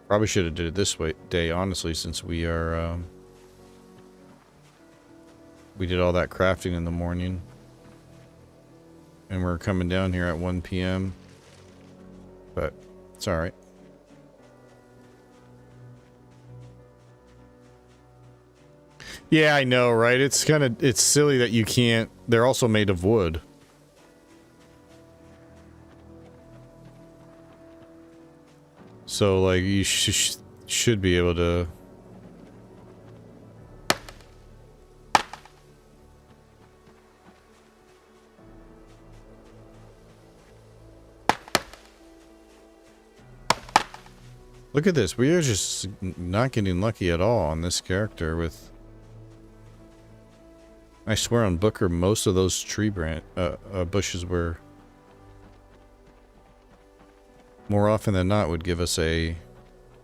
Probably should have did it this day, honestly, since we are, we did all that crafting in the morning. And we're coming down here at 1 p.m. But, it's alright. Yeah, I know, right? It's it's silly that you can't, they're also made of wood. So, like, you should be able to... Look at this. We are just not getting lucky at all on this character with... I swear on Booker, most of those tree bushes were... more often than not would give us a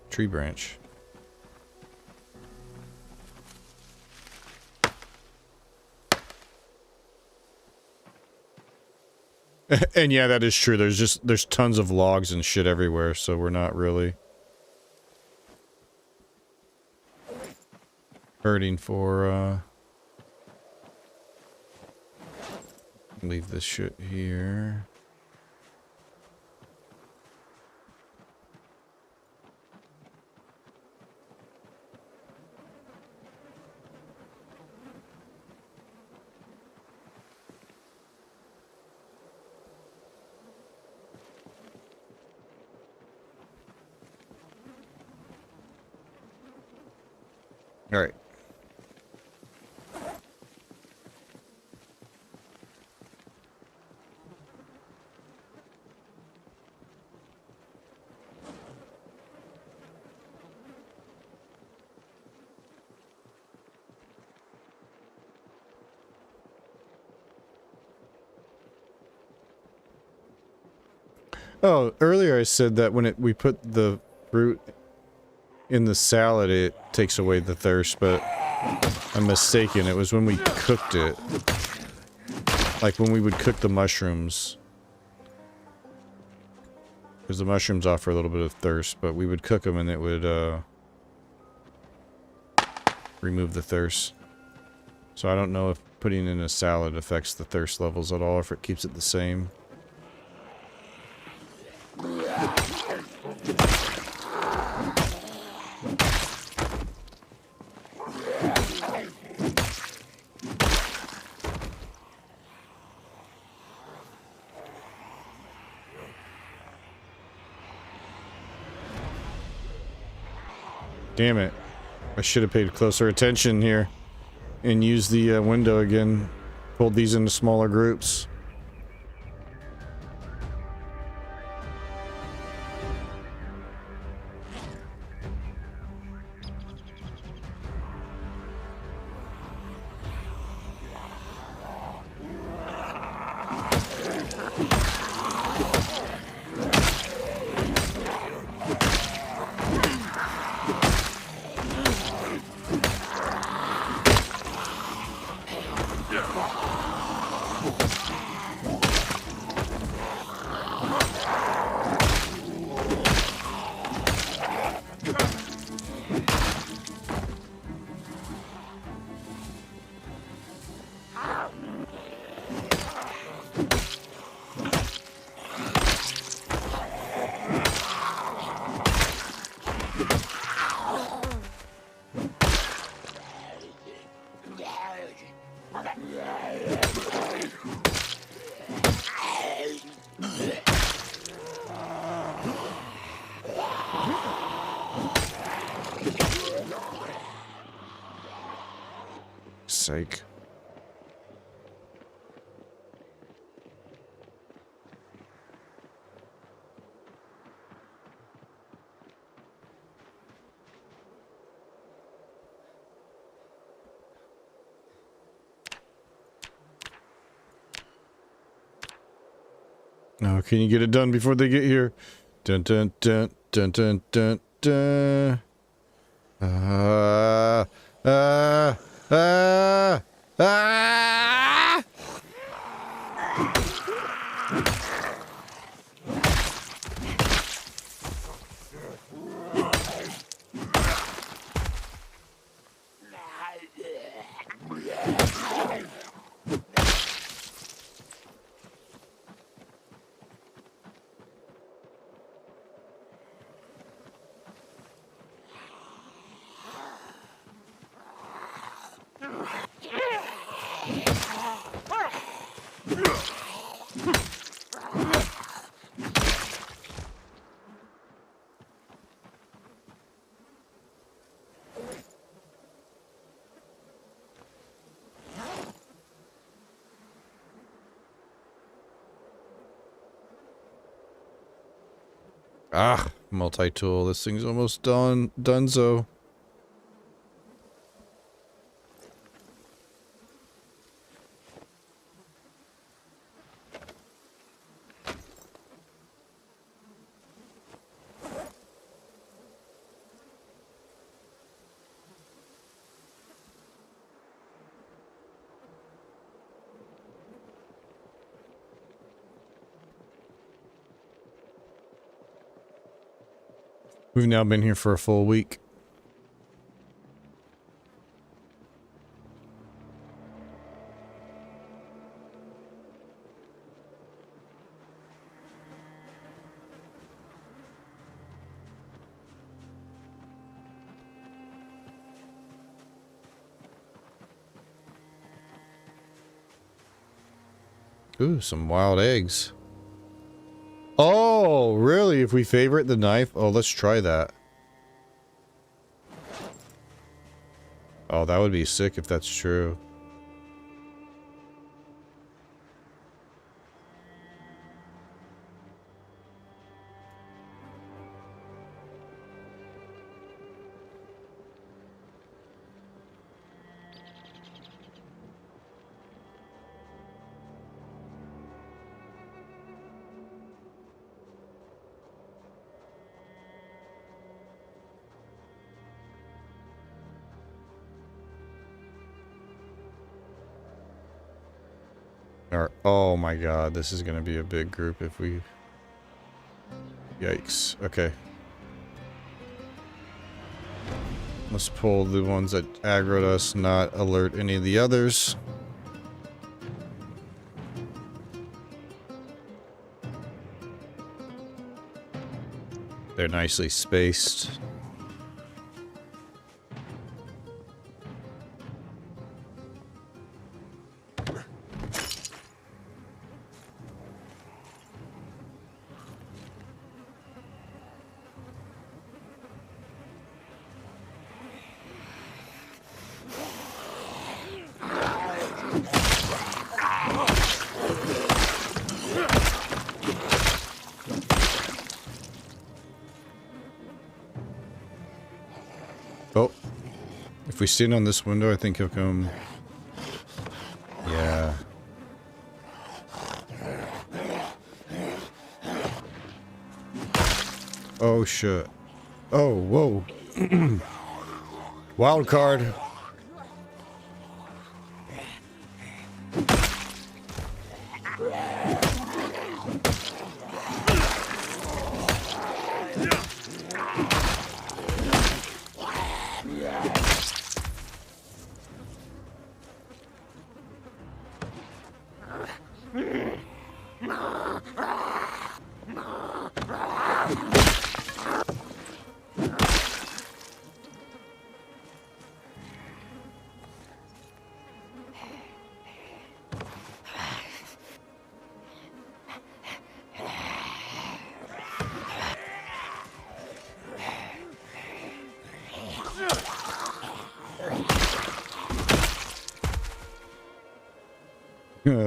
tree branch. And yeah, that is true. There's tons of logs and shit everywhere, so we're not really hurting for leave this shit here. All right. Oh, earlier I said that when we put the fruit in the salad, it takes away the thirst, but I'm mistaken. It was when we cooked it. Like when we would cook the mushrooms. Because the mushrooms offer a little bit of thirst, but we would cook them and it would, remove the thirst. So I don't know if putting in a salad affects the thirst levels at all, or if it keeps it the same. Damn it. I should have paid closer attention here and used the window again. Pulled these into smaller groups. Sake. Oh, can you get it done before they get here? Dun dun dun dun dun dun dun. Ah. Ah, multi-tool. This thing's almost done. Donezo. We've now been here for a full week. Ooh, some wild eggs. Oh, really? If we favorite the knife? Oh, let's try that. Oh, that would be sick if that's true. Oh my god, this is gonna be a big group if we... Yikes. Okay. Let's pull the ones that aggroed us, not alert any of the others. They're nicely spaced. Oh, if we stand on this window, I think he'll come. Yeah. Oh, shit. Oh, whoa. Wild card.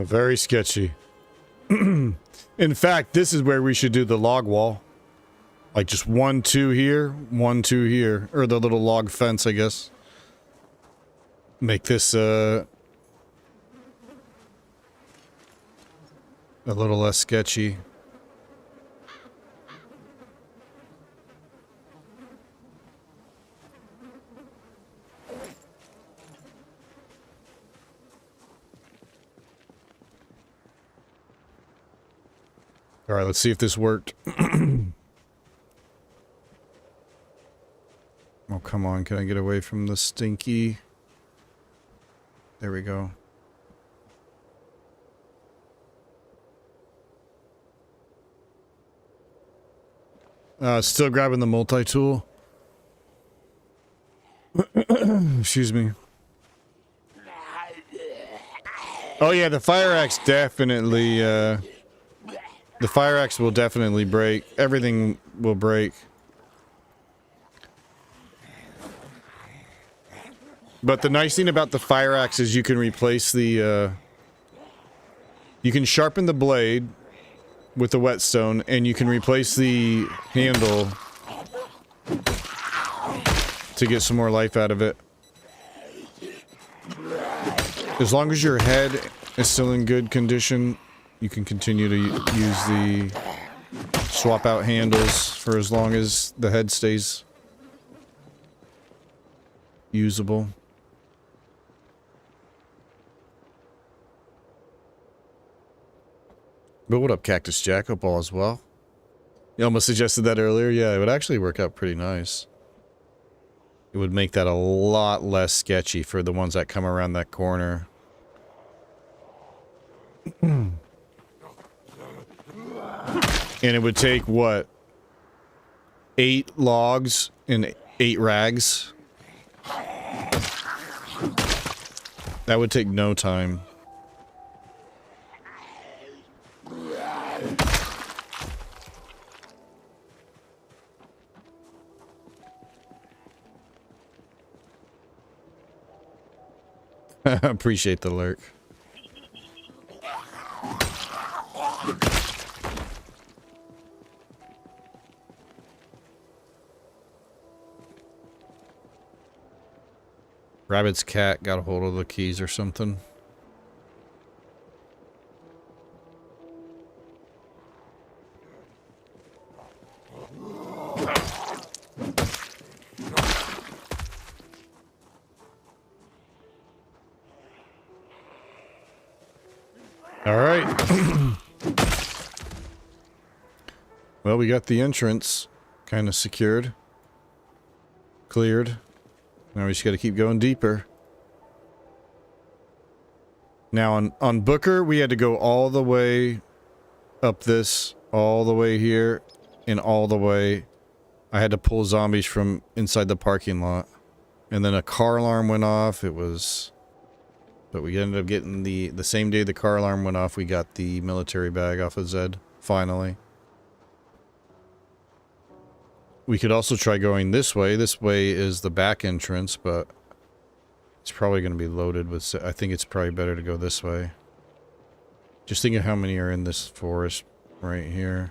Very sketchy. In fact, this is where we should do the log wall. Like just 1, 2 here, 1, 2 here. Or the little log fence, I guess. Make this, a little less sketchy. All right, let's see if this worked. Oh, come on. Can I get away from the stinky? There we go. Still grabbing the multi-tool. Excuse me. Oh yeah, the fire axe definitely, the fire axe will definitely break. Everything will break. But the nice thing about the fire axe is you can replace the, you can sharpen the blade with the whetstone, and you can replace the handle to get some more life out of it. As long as your head is still in good condition, you can continue to use the swap out handles for as long as the head stays usable. But what up, Cactus Jack? Hope all is well. You almost suggested that earlier. Yeah, it would actually work out pretty nice. It would make that a lot less sketchy for the ones that come around that corner. And it would take, what? 8 logs and 8 rags? That would take no time. Appreciate the lurk. Rabbit's cat got a hold of the keys or something. All right. Well, we got the entrance kind of secured. Cleared. Now we just got to keep going deeper. Now on Booker, we had to go all the way up this, all the way here, and all the way. I had to pull zombies from inside the parking lot. And then a car alarm went off. It was... But we ended up getting the same day the car alarm went off, we got the military bag off of Zed, finally. We could also try going this way. This way is the back entrance, but it's probably going to be loaded with... I think it's probably better to go this way. Just think of how many are in this forest right here.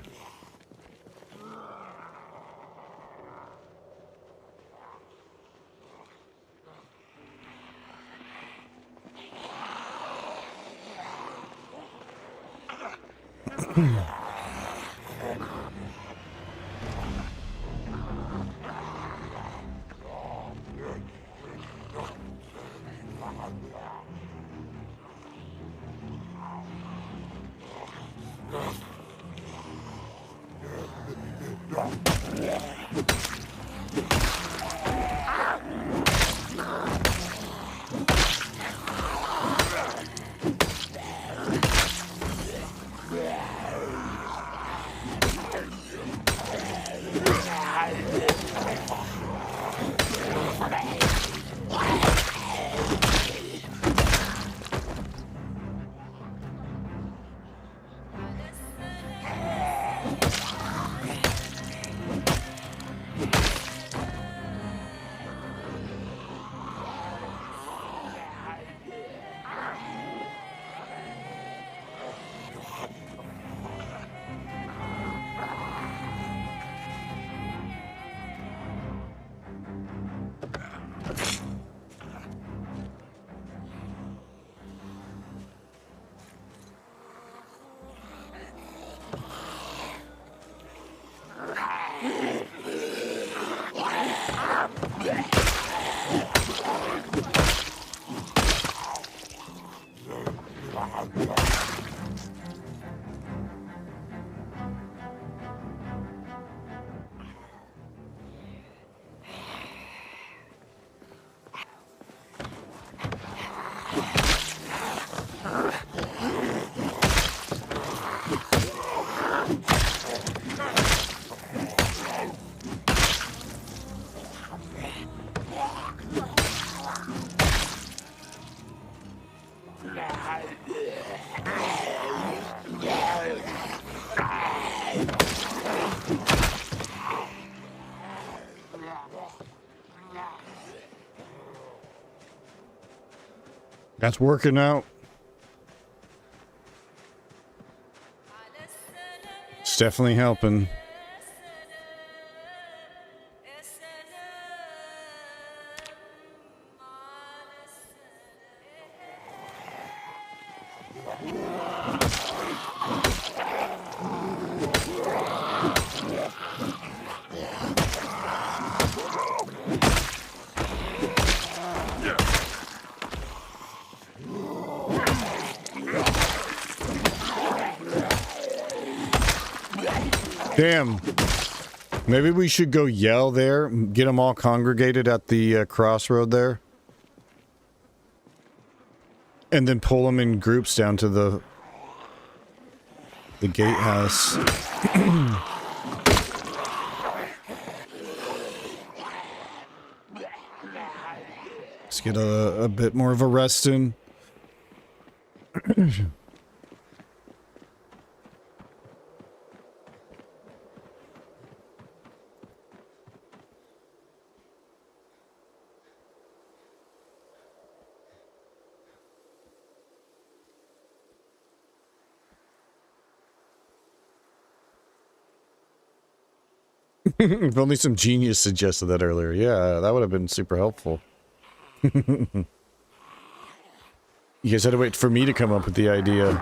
That's working out. It's definitely helping. Damn. Maybe we should go yell there, get them all congregated at the crossroad there. And then pull them in groups down to the gatehouse. Let's get a bit more of a rest in. If only some genius suggested that earlier. Yeah, that would have been super helpful. You guys had to wait for me to come up with the idea.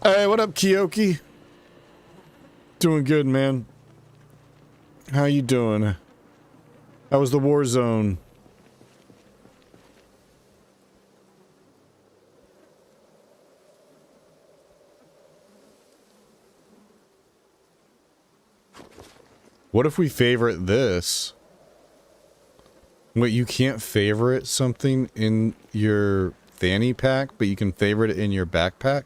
Hey, what up, Kiyoki? Doing good, man. How you doing? How was the war zone? What if we favorite this? Wait, you can't favorite something in your fanny pack, but you can favorite it in your backpack?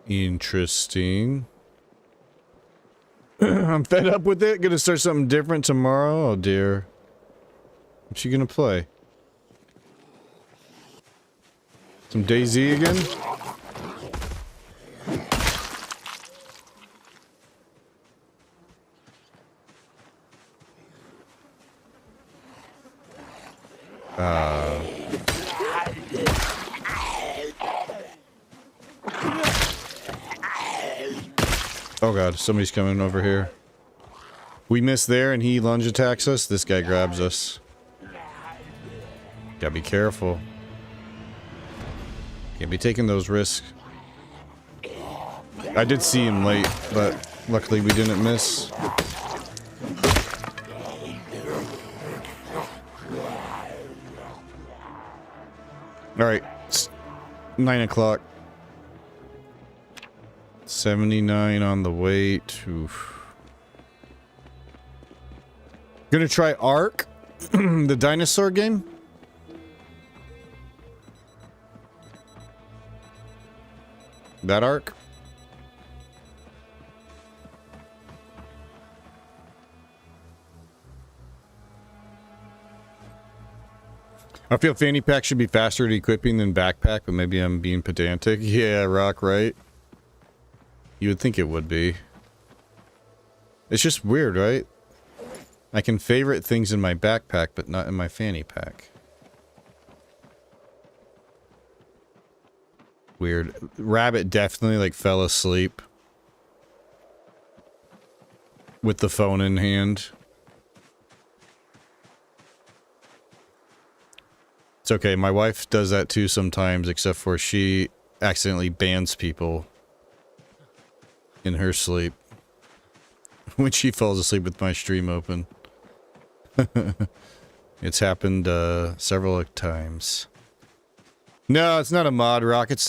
Interesting. I'm fed up with it. Gonna start something different tomorrow. Oh dear. What you gonna play? Some DayZ again? Oh god, somebody's coming over here. We miss there and he lunge attacks us. This guy grabs us. Gotta be careful. Can't be taking those risks. I did see him late, but luckily we didn't miss. Alright, it's 9 o'clock. 79 on the weight. Oof. Gonna try Ark, the dinosaur game. That Ark. I feel fanny pack should be faster at equipping than backpack, but maybe I'm being pedantic. Yeah, Rock, right? You would think it would be. It's just weird, right? I can favorite things in my backpack, but not in my fanny pack. Weird. Rabbit definitely, like, fell asleep with the phone in hand. It's okay, my wife does that too sometimes, except for she accidentally bans people in her sleep when she falls asleep with my stream open. It's happened several times. No, it's not a mod, Rock. It's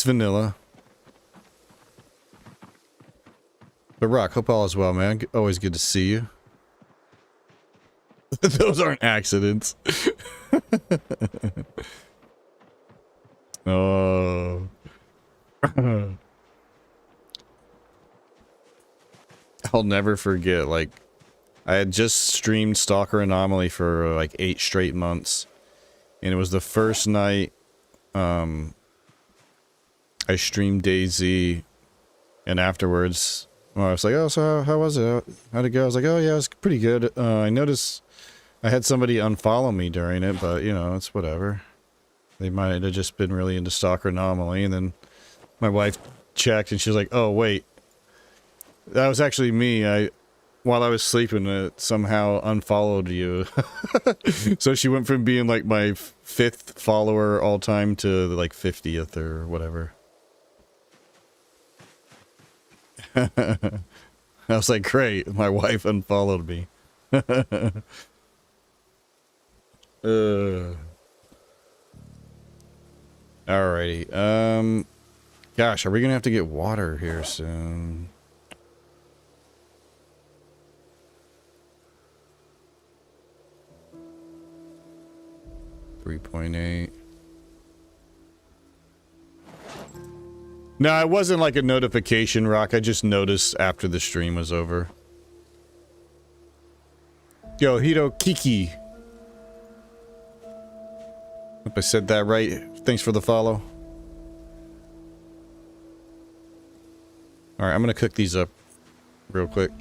vanilla. But Rock, hope all is well, man. Always good to see you. Those aren't accidents. Oh. I'll never forget, like, I had just streamed Stalker Anomaly for like 8 straight months. And it was the first night I streamed DayZ, and afterwards, well, I was like, oh, so how was it? How'd it go? I was like, oh yeah, it was pretty good. I noticed I had somebody unfollow me during it, but you know, it's whatever. They might have just been really into Stalker Anomaly, and then my wife checked and she was like, oh wait, that was actually me. While I was sleeping, it somehow unfollowed you. So she went from being like my 5th follower all time to like 50th or whatever. I was like, great, my wife unfollowed me. Alrighty. Gosh, are we gonna have to get water here soon? .8. No, it wasn't like a notification, Rock. I just noticed after the stream was over. Yo, Hito Kiki. Hope I said that right. Thanks for the follow. Alright, I'm gonna cook these up real quick.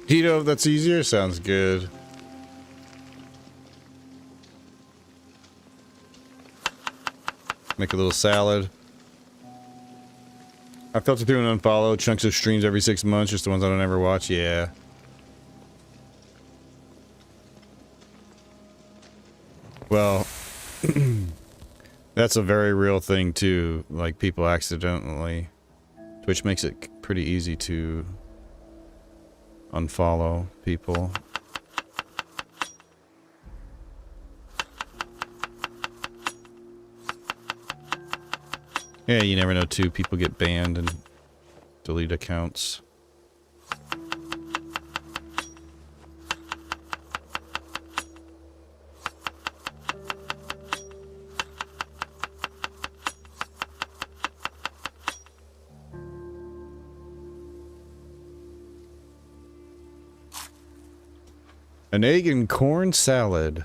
Hito, that's easier? Sounds good. Make a little salad. I filter through and unfollow chunks of streams every 6 months, just the ones I don't ever watch. Yeah. Well, that's a very real thing too. Like people accidentally. Twitch makes it pretty easy to unfollow people. Yeah, you never know too. People get banned and delete accounts. An egg and corn salad.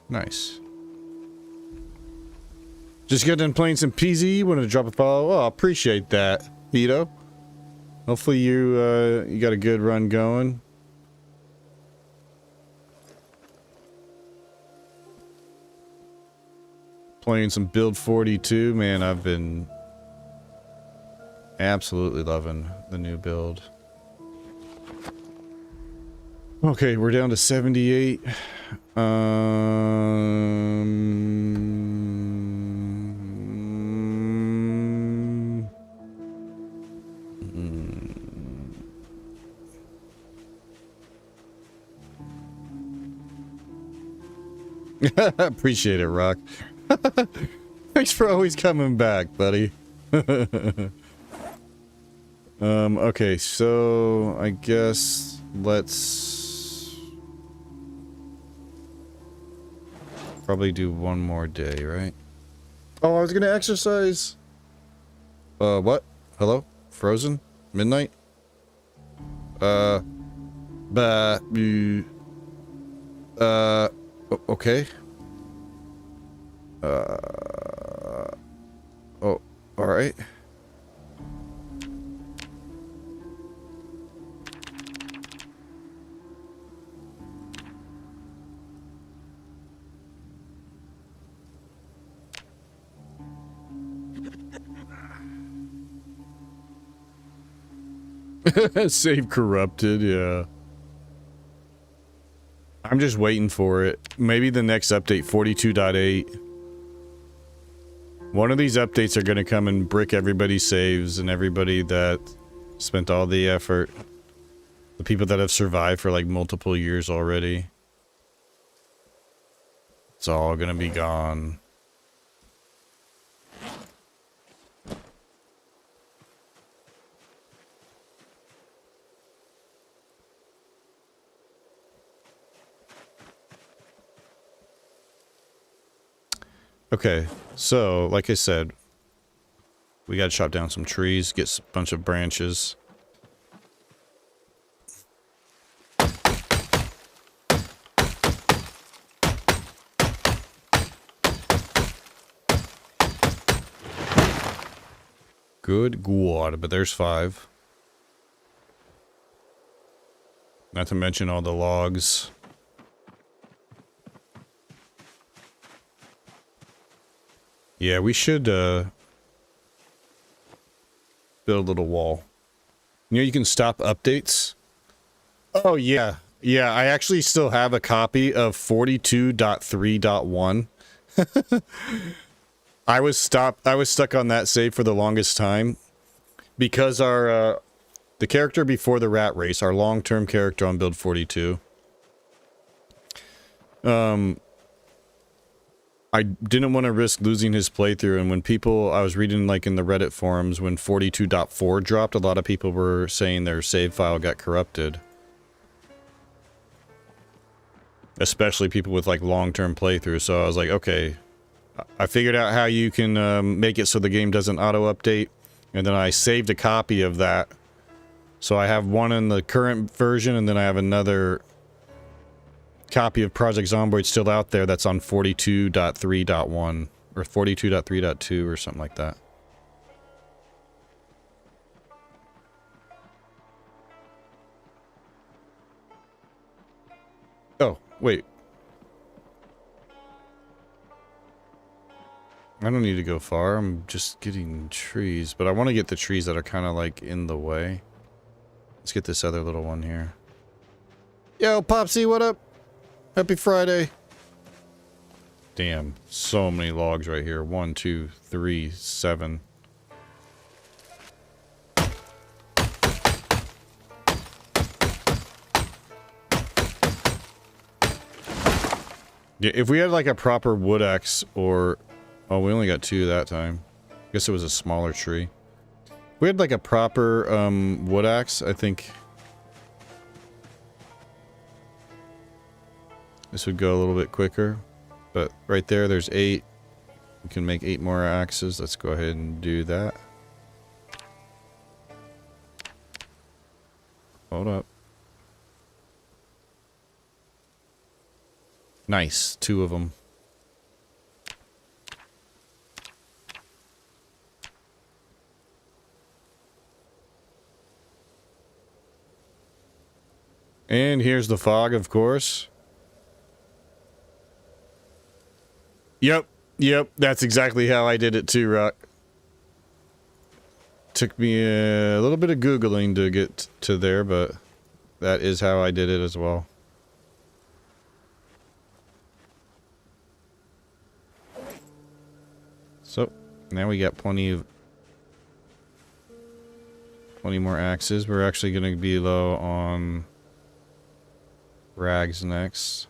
Nice. Just got done playing some PZ. Wanted to drop a follow. Oh, appreciate that, Hito. Hopefully you got a good run going. Playing some Build 42. Man, I've been absolutely loving the new build. Okay, we're down to 78. Appreciate it, Rock. Thanks for always coming back, buddy. Okay, so I guess let's probably do one more day, right? Oh, I was gonna exercise. What? Hello? Frozen? Midnight? Okay. Oh, alright. Save corrupted, yeah. I'm just waiting for it. Maybe the next update, 42.8. One of these updates are going to come and brick everybody's saves and everybody that spent all the effort. The people that have survived for like multiple years already. It's all going to be gone. Okay, so, like I said, we gotta chop down some trees, get a bunch of branches. Good God, but there's 5. Not to mention all the logs. Yeah, we should build a little wall. You know, you can stop updates. Oh yeah, Yeah, I actually still have a copy of 42.3.1. I was stuck on that save for the longest time because our the character before the RatRace, our long-term character on build 42. I didn't want to risk losing his playthrough, and when I was reading like in the Reddit forums when 42.4 dropped, a lot of people were saying their save file got corrupted. Especially people with like long-term playthroughs, so I was like, okay. I figured out how you can make it so the game doesn't auto-update, and then I saved a copy of that. So I have one in the current version, and then I have another copy of Project Zomboid still out there that's on 42.3.1 or 42.3.2 or something like that. Oh, wait. I don't need to go far. I'm just getting trees, but I want to get the trees that are kind of like in the way. Let's get this other little one here. Yo, Popsy, what up? Happy Friday. Damn, so many logs right here. 1, 2, 3, 7. Yeah, if we had like a proper wood axe or... Oh, we only got 2 that time. Guess it was a smaller tree. If we had like a proper wood axe, I think... This would go a little bit quicker. But right there, there's 8. We can make 8 more axes. Let's go ahead and do that. Hold up. Nice. 2 of them. And here's the fog, of course. Yep, that's exactly how I did it too, Rock. Took me a little bit of Googling to get to there, but that is how I did it as well. So, now we got plenty more axes. We're actually going to be low on rags next.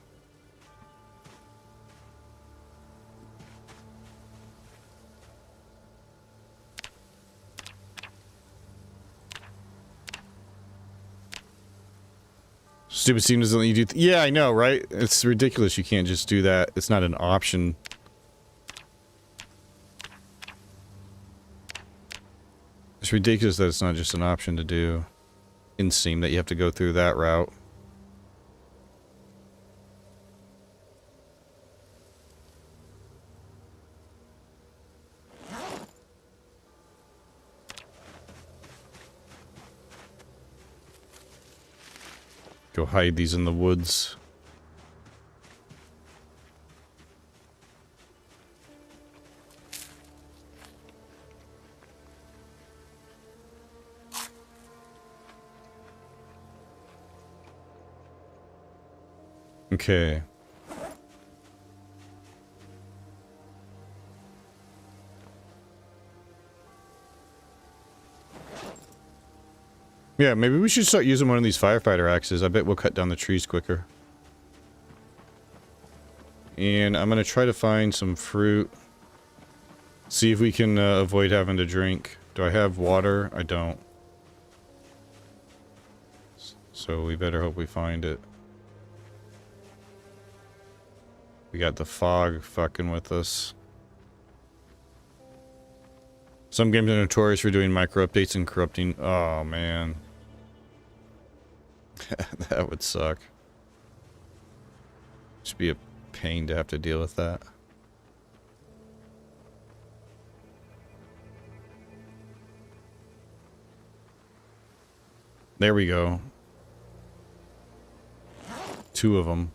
Stupid Steam doesn't let you do... Yeah, I know, right? It's ridiculous you can't just do that. It's not an option. It's ridiculous that it's not just an option to do in Steam, that you have to go through that route. Go hide these in the woods. Okay. Yeah, maybe we should start using one of these firefighter axes. I bet we'll cut down the trees quicker. And I'm gonna try to find some fruit. See if we can avoid having to drink. Do I have water? I don't. So we better hope we find it. We got the fog fucking with us. Some games are notorious for doing micro updates and corrupting. Oh man. That would suck. Just be a pain to have to deal with that. There we go. 2 of them.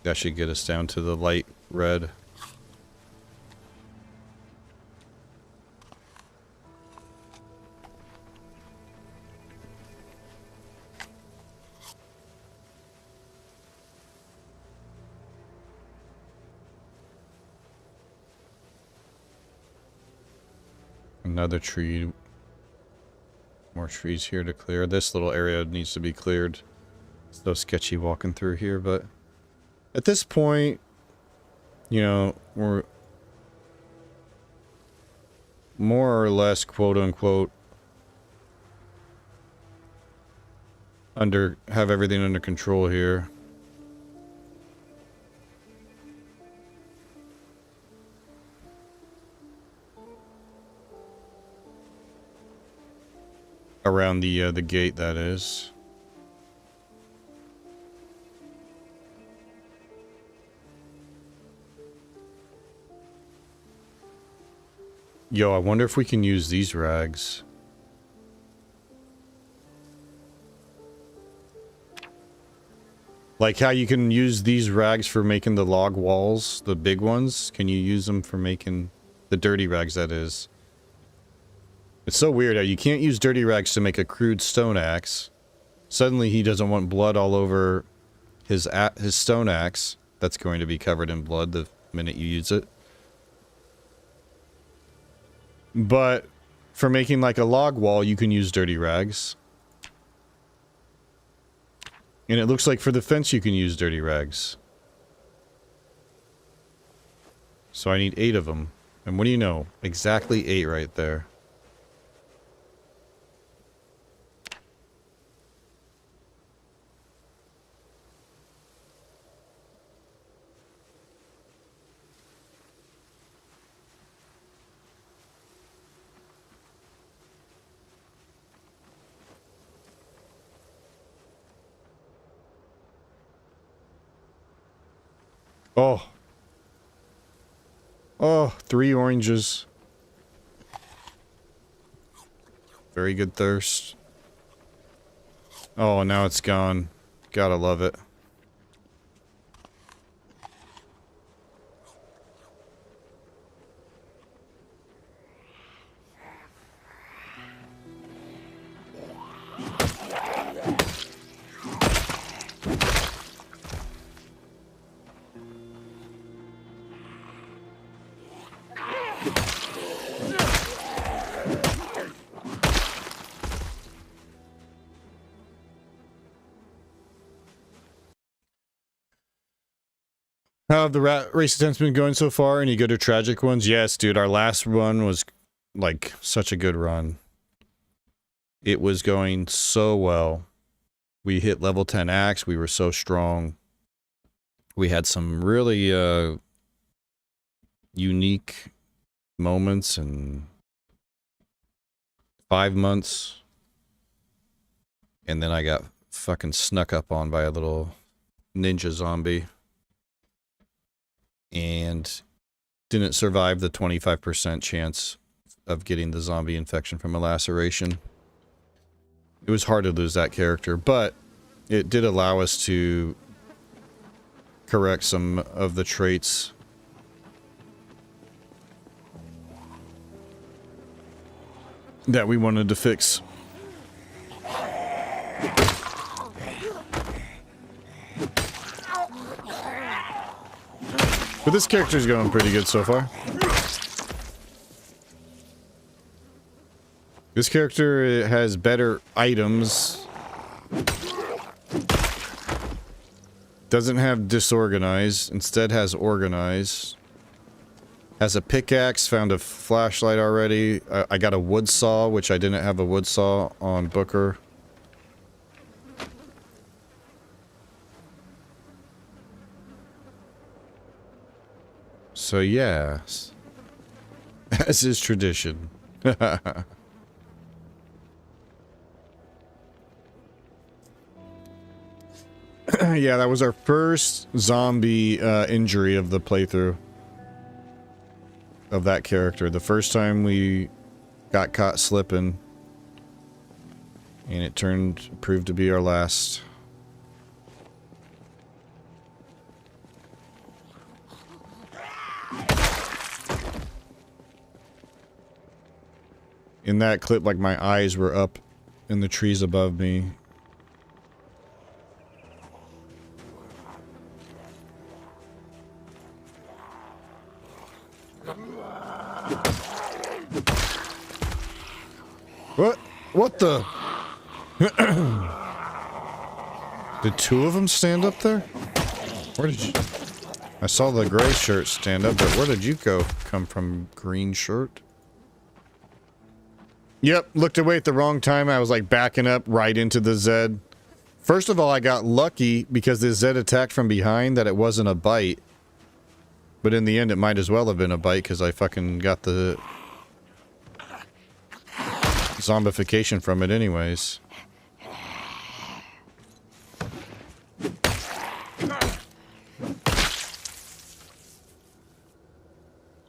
That should get us down to the light red. Another tree. More trees here to clear. This little area needs to be cleared. It's so sketchy walking through here, but at this point, you know, we're more or less, quote unquote, have everything under control here. Around the gate, that is. Yo, I wonder if we can use these rags. Like how you can use these rags for making the log walls, the big ones. Can you use them for making the dirty rags, that is? It's so weird how you can't use dirty rags to make a crude stone axe. Suddenly he doesn't want blood all over his stone axe. That's going to be covered in blood the minute you use it. But for making like a log wall, you can use dirty rags. And it looks like for the fence you can use dirty rags. So I need 8 of them. And what do you know? Exactly 8 right there. Oh. Oh, 3 oranges. Very good thirst. Oh, now it's gone. Gotta love it. How have the RatRace attempts been going so far? Any good or tragic ones? Yes, dude, our last run was, like, such a good run. It was going so well. We hit level 10 axe, we were so strong. We had some really, unique moments and 5 months. And then I got fucking snuck up on by a little ninja zombie. And didn't survive the 25% chance of getting the zombie infection from a laceration. It was hard to lose that character, but it did allow us to correct some of the traits that we wanted to fix. But this character's going pretty good so far. This character has better items. Doesn't have disorganized, instead has organized. Has a pickaxe, found a flashlight already. I got a wood saw, which I didn't have a wood saw on Booker. So yeah, as is tradition. Yeah, that was our first zombie injury of the playthrough of that character. The first time we got caught slipping, and it proved to be our last. In that clip, like, my eyes were up in the trees above me. What? What the? Did two of them stand up there? Where did you... I saw the gray shirt stand up, but where did you come from, green shirt? Yep, looked away at the wrong time. I was like backing up right into the Zed. First of all, I got lucky because the Zed attacked from behind that it wasn't a bite. But in the end, it might as well have been a bite because I fucking got the zombification from it anyways.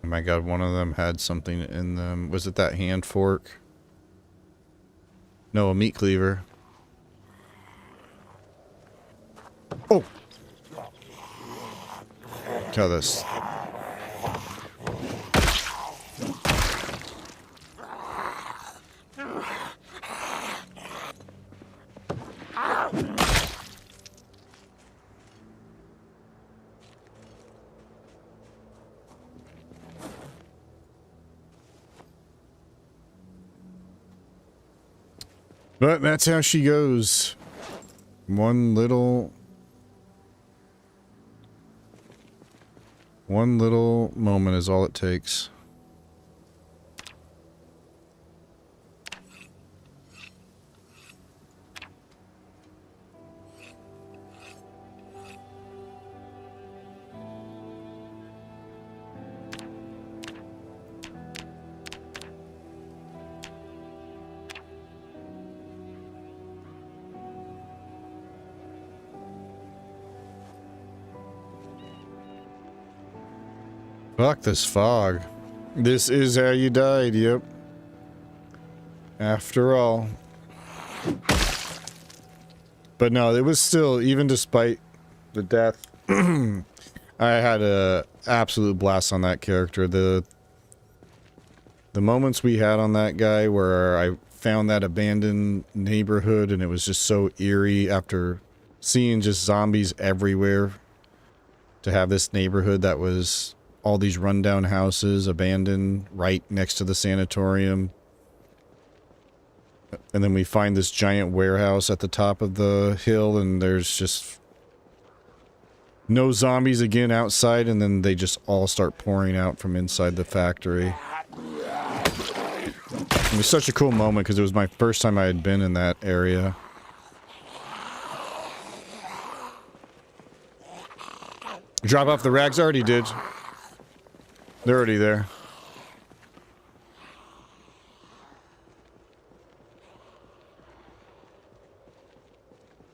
Oh my god, one of them had something in them. Was it that hand fork? No, a meat cleaver. Oh! Look how this... But that's how she goes. One little moment is all it takes. Fuck this fog. This is how you died, yep. After all. But no, it was still, even despite the death, I had a absolute blast on that character. The moments we had on that guy where I found that abandoned neighborhood and it was just so eerie after seeing just zombies everywhere, to have this neighborhood that was all these rundown houses, abandoned, right next to the sanatorium. And then we find this giant warehouse at the top of the hill, and there's just no zombies again outside, and then they just all start pouring out from inside the factory. It was such a cool moment, because it was my first time I had been in that area. Drop off the rags? Already did. They're already there.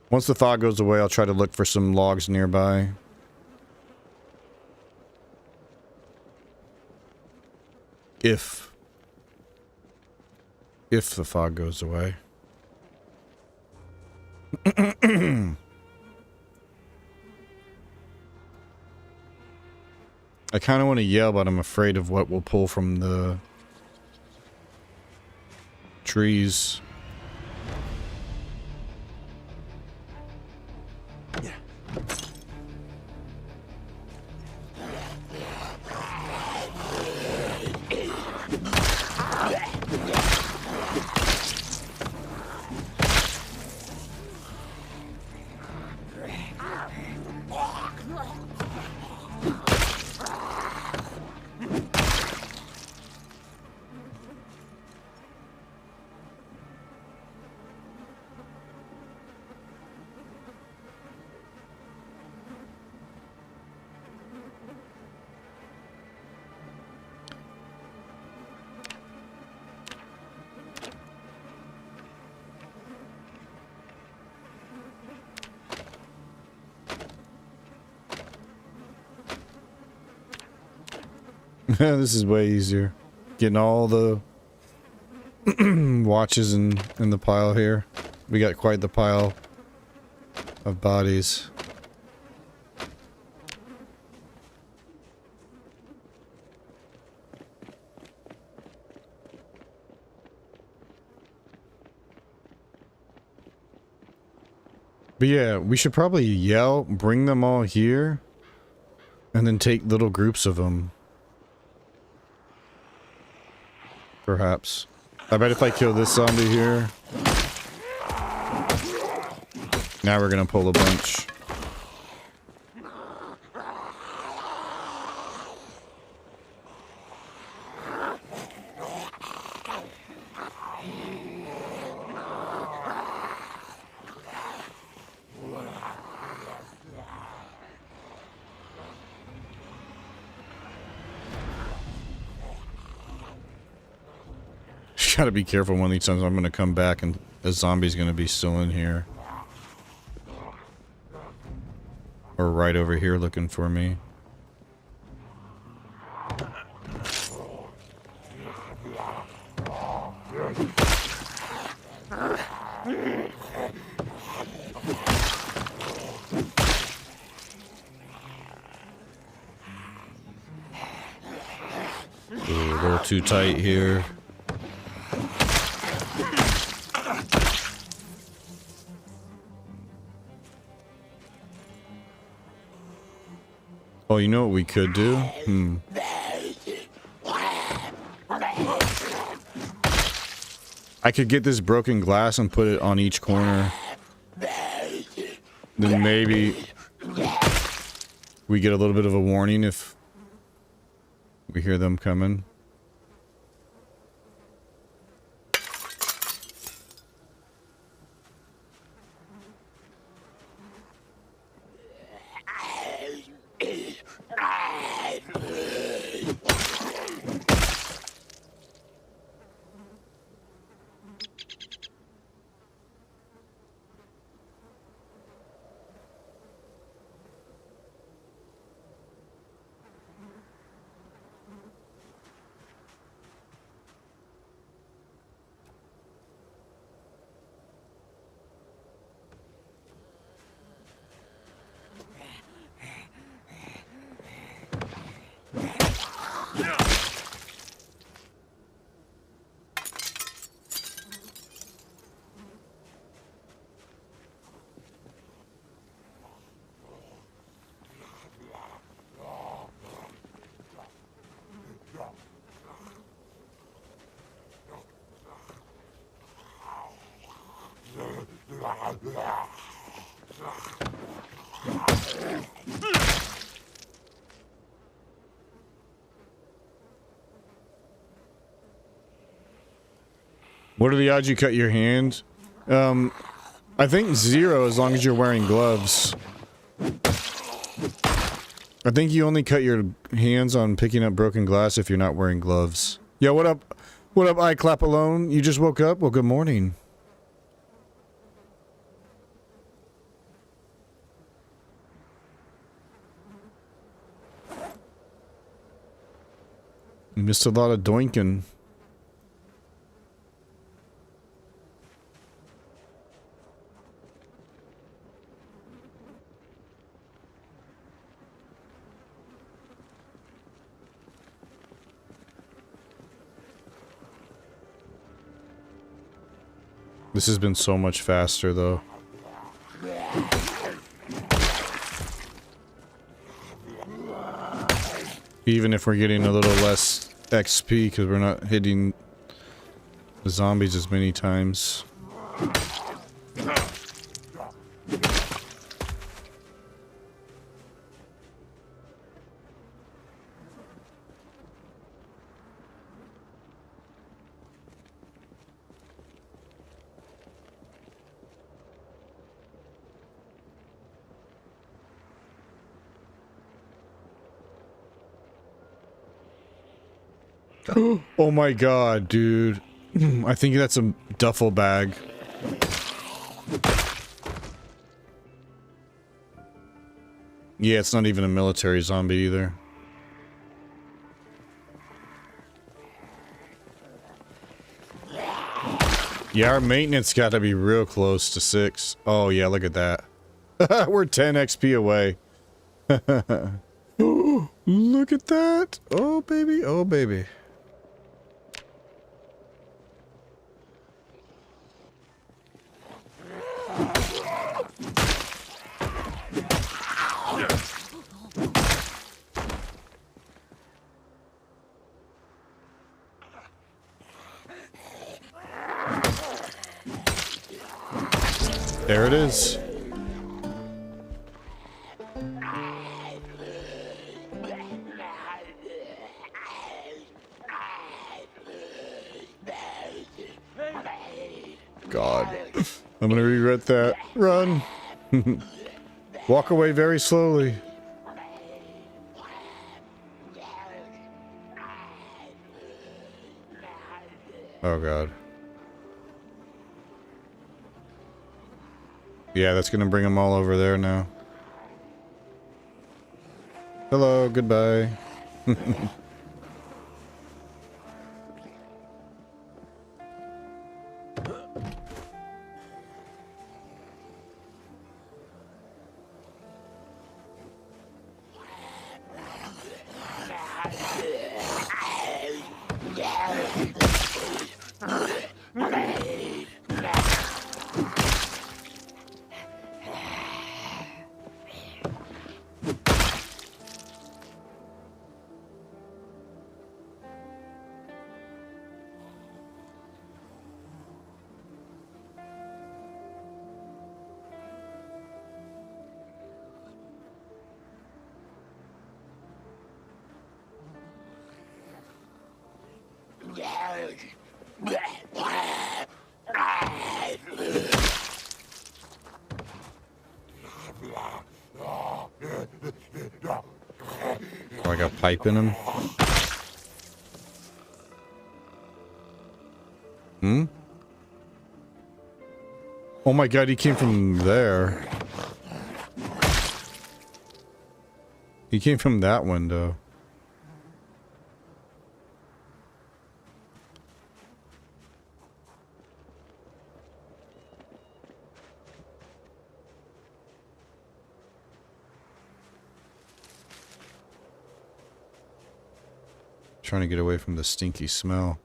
Once the fog goes away, I'll try to look for some logs nearby. If the fog goes away. I kind of want to yell, but I'm afraid of what will pull from the trees. This is way easier. Getting all the watches in the pile here. We got quite the pile of bodies. But yeah, we should probably yell, bring them all here, and then take little groups of them. Perhaps. I bet if I kill this zombie here... Now we're gonna pull a bunch. Gotta be careful one of these times. I'm gonna come back and a zombie's gonna be still in here. Or right over here looking for me. Ooh, a little too tight here. Oh, you know what we could do? I could get this broken glass and put it on each corner. Then maybe we get a little bit of a warning if we hear them coming. What are the odds you cut your hand? I think 0 as long as you're wearing gloves. I think you only cut your hands on picking up broken glass if you're not wearing gloves. Yo, what up? What up, I clap alone? You just woke up? Well, good morning. Missed a lot of doinking. This has been so much faster, though. Even if we're getting a little less XP, because we're not hitting the zombies as many times. Oh my god, dude. I think that's a duffel bag. Yeah, it's not even a military zombie either. Yeah, our maintenance got to be real close to 6. Oh yeah, look at that. We're 10 XP away. Look at that. Oh baby, oh baby. There it is. God. I'm gonna regret that. Run! Walk away very slowly. Oh God. Yeah, that's gonna bring them all over there now. Hello, goodbye. Oh, I got pipe in him. Hmm? Oh my God, he came from there. He came from that window. Trying to get away from the stinky smell.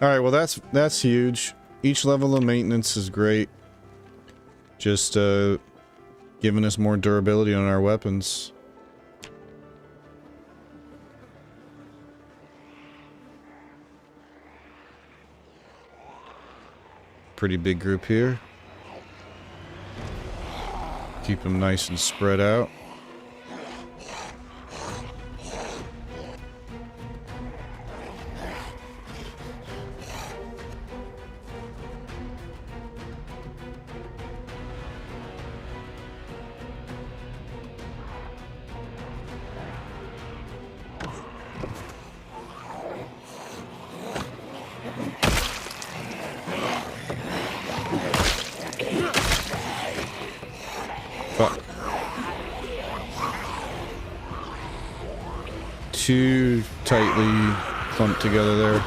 Alright, well that's huge. Each level of maintenance is great. Just giving us more durability on our weapons. Pretty big group here. Keep them nice and spread out. Too tightly clumped together there.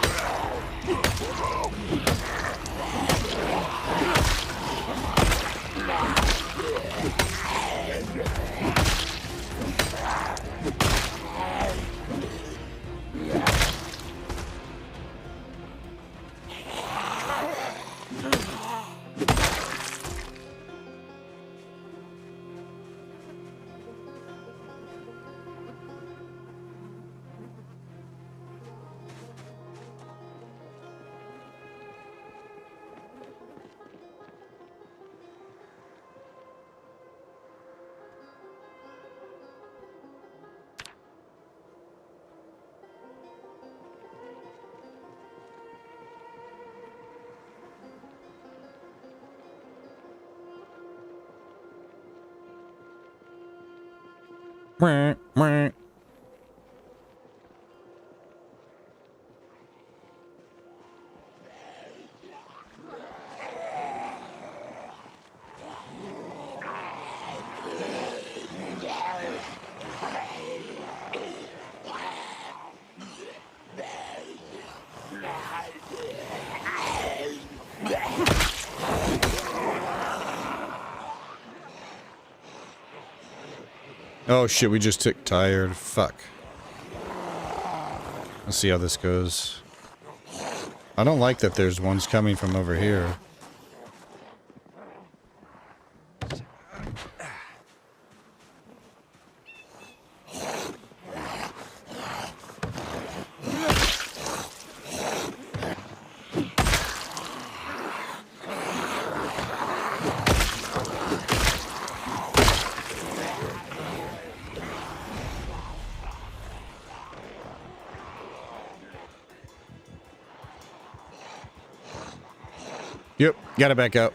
Oh shit, we just took tired. Fuck. Let's see how this goes. I don't like that there's ones coming from over here. Yep, gotta back out.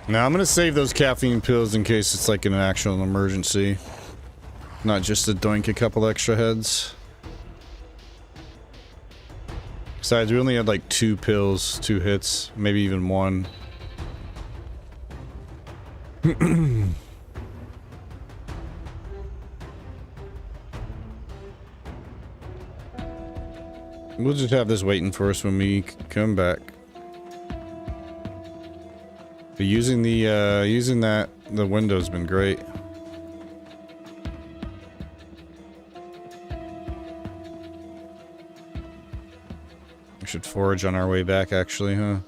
Now I'm gonna save those caffeine pills in case it's like an actual emergency. Not just to doink a couple extra heads. Besides, we only had like 2 pills, 2 hits, maybe even 1. We'll just have this waiting for us when we come back. But using the window's been great. We should forage on our way back, actually, huh?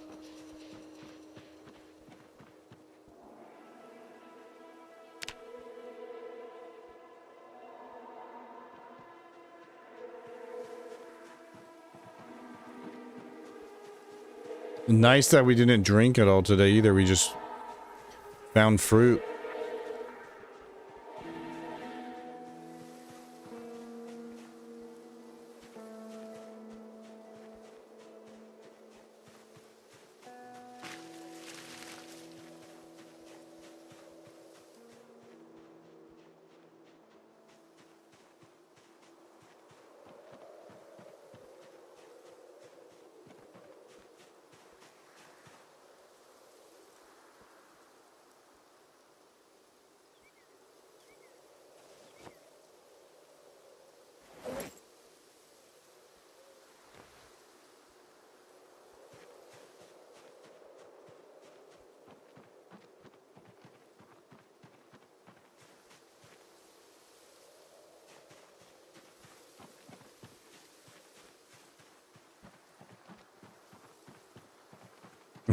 Nice that we didn't drink it all today either. We just found fruit.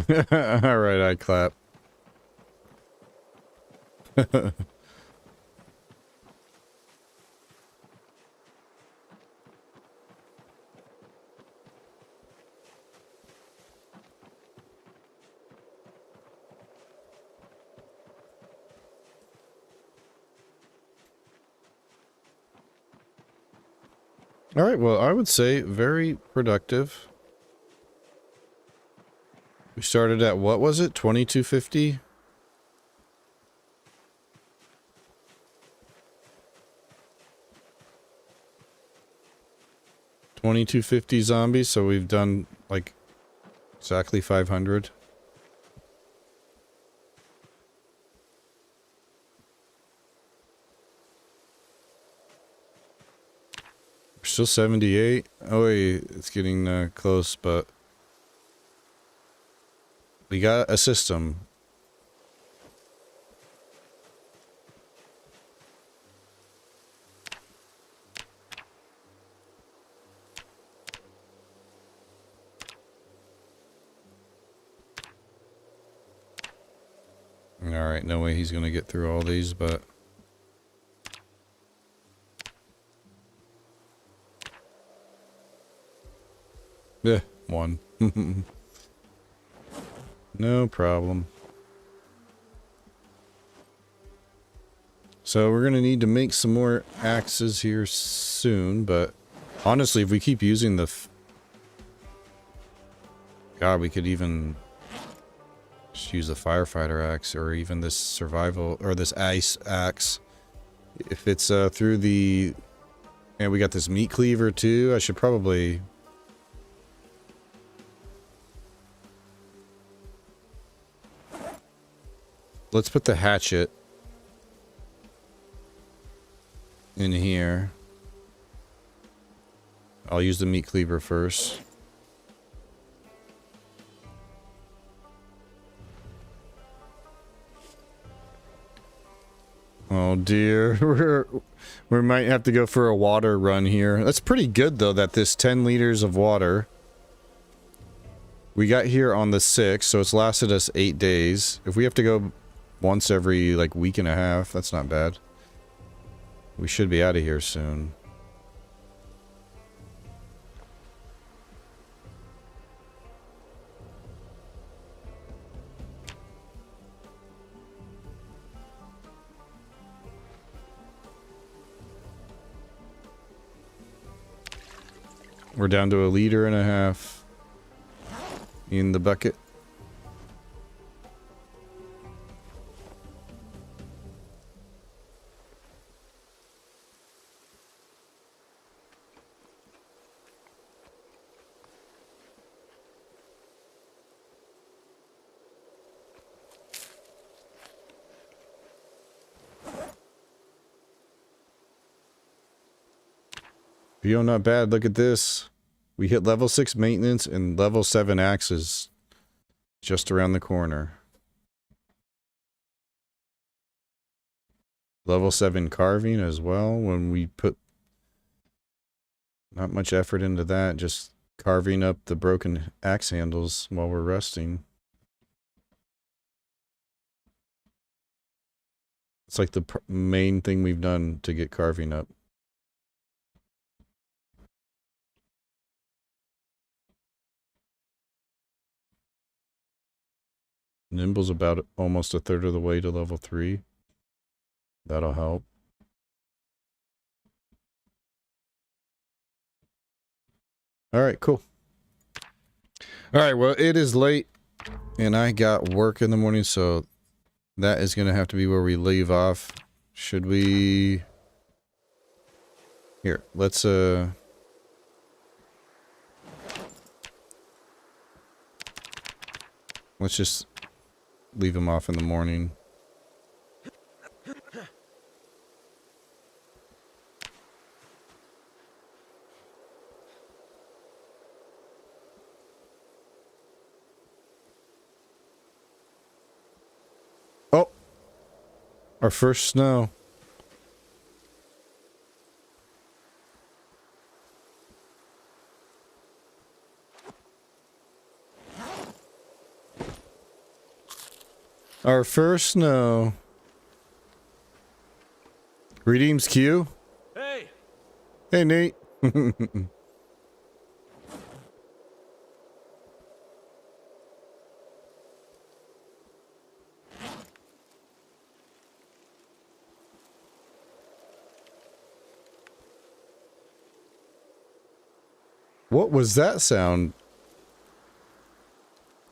All right, I clap. All right, well, I would say very productive. We started at, what was it, 2250? $22.50 zombies, so we've done like exactly 500. We're still 78. Oh wait, it's getting close, but we got a system. Alright, no way he's gonna get through all these, but... yeah, 1. No problem. So we're gonna need to make some more axes here soon, but... honestly, if we keep using the... God, we could even... just use the firefighter axe, or even this survival, or this ice axe. If it's through the... and we got this meat cleaver too, I should probably... let's put the hatchet in here. I'll use the meat cleaver first. Oh dear, we might have to go for a water run here. That's pretty good though, that this 10 liters of water. We got here on the 6th, so it's lasted us 8 days. If we have to go once every like week and a half, that's not bad. We should be out of here soon. We're down to 1.5 liters in the bucket. Yo, not bad. Look at this. We hit level 6 maintenance and level 7 axes just around the corner. Level 7 carving as well when we put not much effort into that, just carving up the broken axe handles while we're resting. It's like the main thing we've done to get carving up. Nimble's about almost 1/3 of the way to level 3. That'll help. Alright, cool. Alright, well, it is late, and I got work in the morning, so that is going to have to be where we leave off. Should we... Here, let's just leave him off in the morning. Oh! Our first snow. Our first snow. Redeems Q. Hey! Hey, Nate. What was that sound?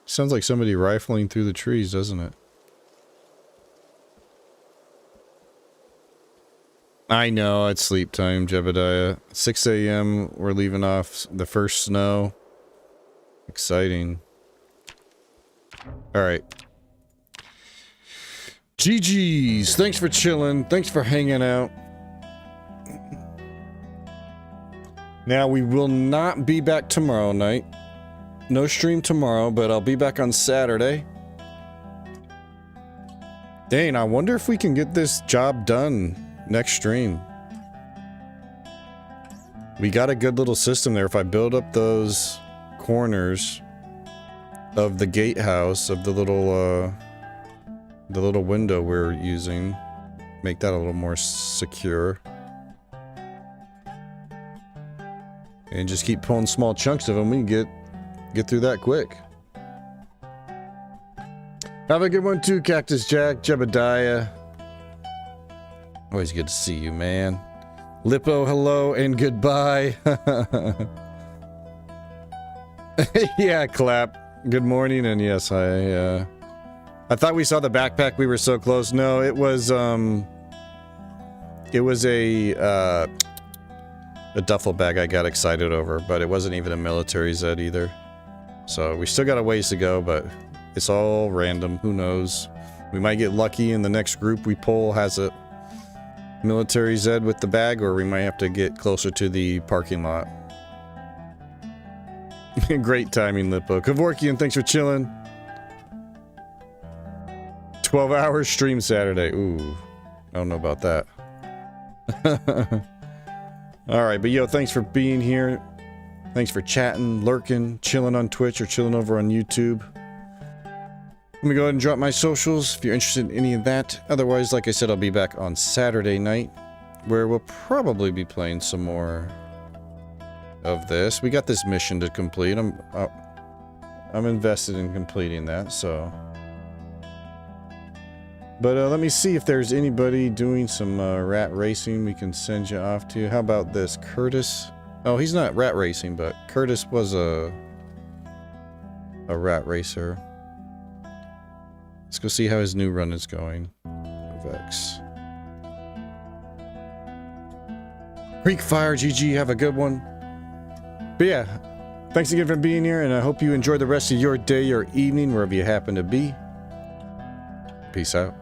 Sounds like somebody rifling through the trees, doesn't it? I know, it's sleep time, Jebediah. 6 a.m. We're leaving off the first snow. Exciting. Alright. GG's. Thanks for chilling. Thanks for hanging out. Now, we will not be back tomorrow night. No stream tomorrow, but I'll be back on Saturday. Dang, I wonder if we can get this job done next stream. We got a good little system there. If I build up those corners of the gatehouse of the little window we're using, make that a little more secure. And just keep pulling small chunks of them, we can get through that quick. Have a good one too, Cactus Jack, Jebediah. Always good to see you, man. Lippo, hello and goodbye. Yeah, Clap. Good morning, and yes, I thought we saw the backpack. We were so close. No, it was a duffel bag I got excited over, but it wasn't even a military Zed either. So we still got a ways to go, but it's all random. Who knows? We might get lucky and the next group we pull has a military Zed with the bag, or we might have to get closer to the parking lot. Great timing, Lippo. Kevorkian, thanks for chilling. 12-hour stream Saturday. Ooh, I don't know about that. Alright, but yo, thanks for being here. Thanks for chatting, lurking, chilling on Twitch, or chilling over on YouTube. Let me go ahead and drop my socials if you're interested in any of that. Otherwise, like I said, I'll be back on Saturday night, where we'll probably be playing some more of this. We got this mission to complete. I'm invested in completing that, so. But let me see if there's anybody doing some rat racing we can send you off to. How about this, Curtis? Oh, he's not rat racing, but Curtis was a rat racer. Let's go see how his new run is going. Vex. Creek Fire, GG, have a good one. But yeah, thanks again for being here, and I hope you enjoy the rest of your day or evening, wherever you happen to be. Peace out.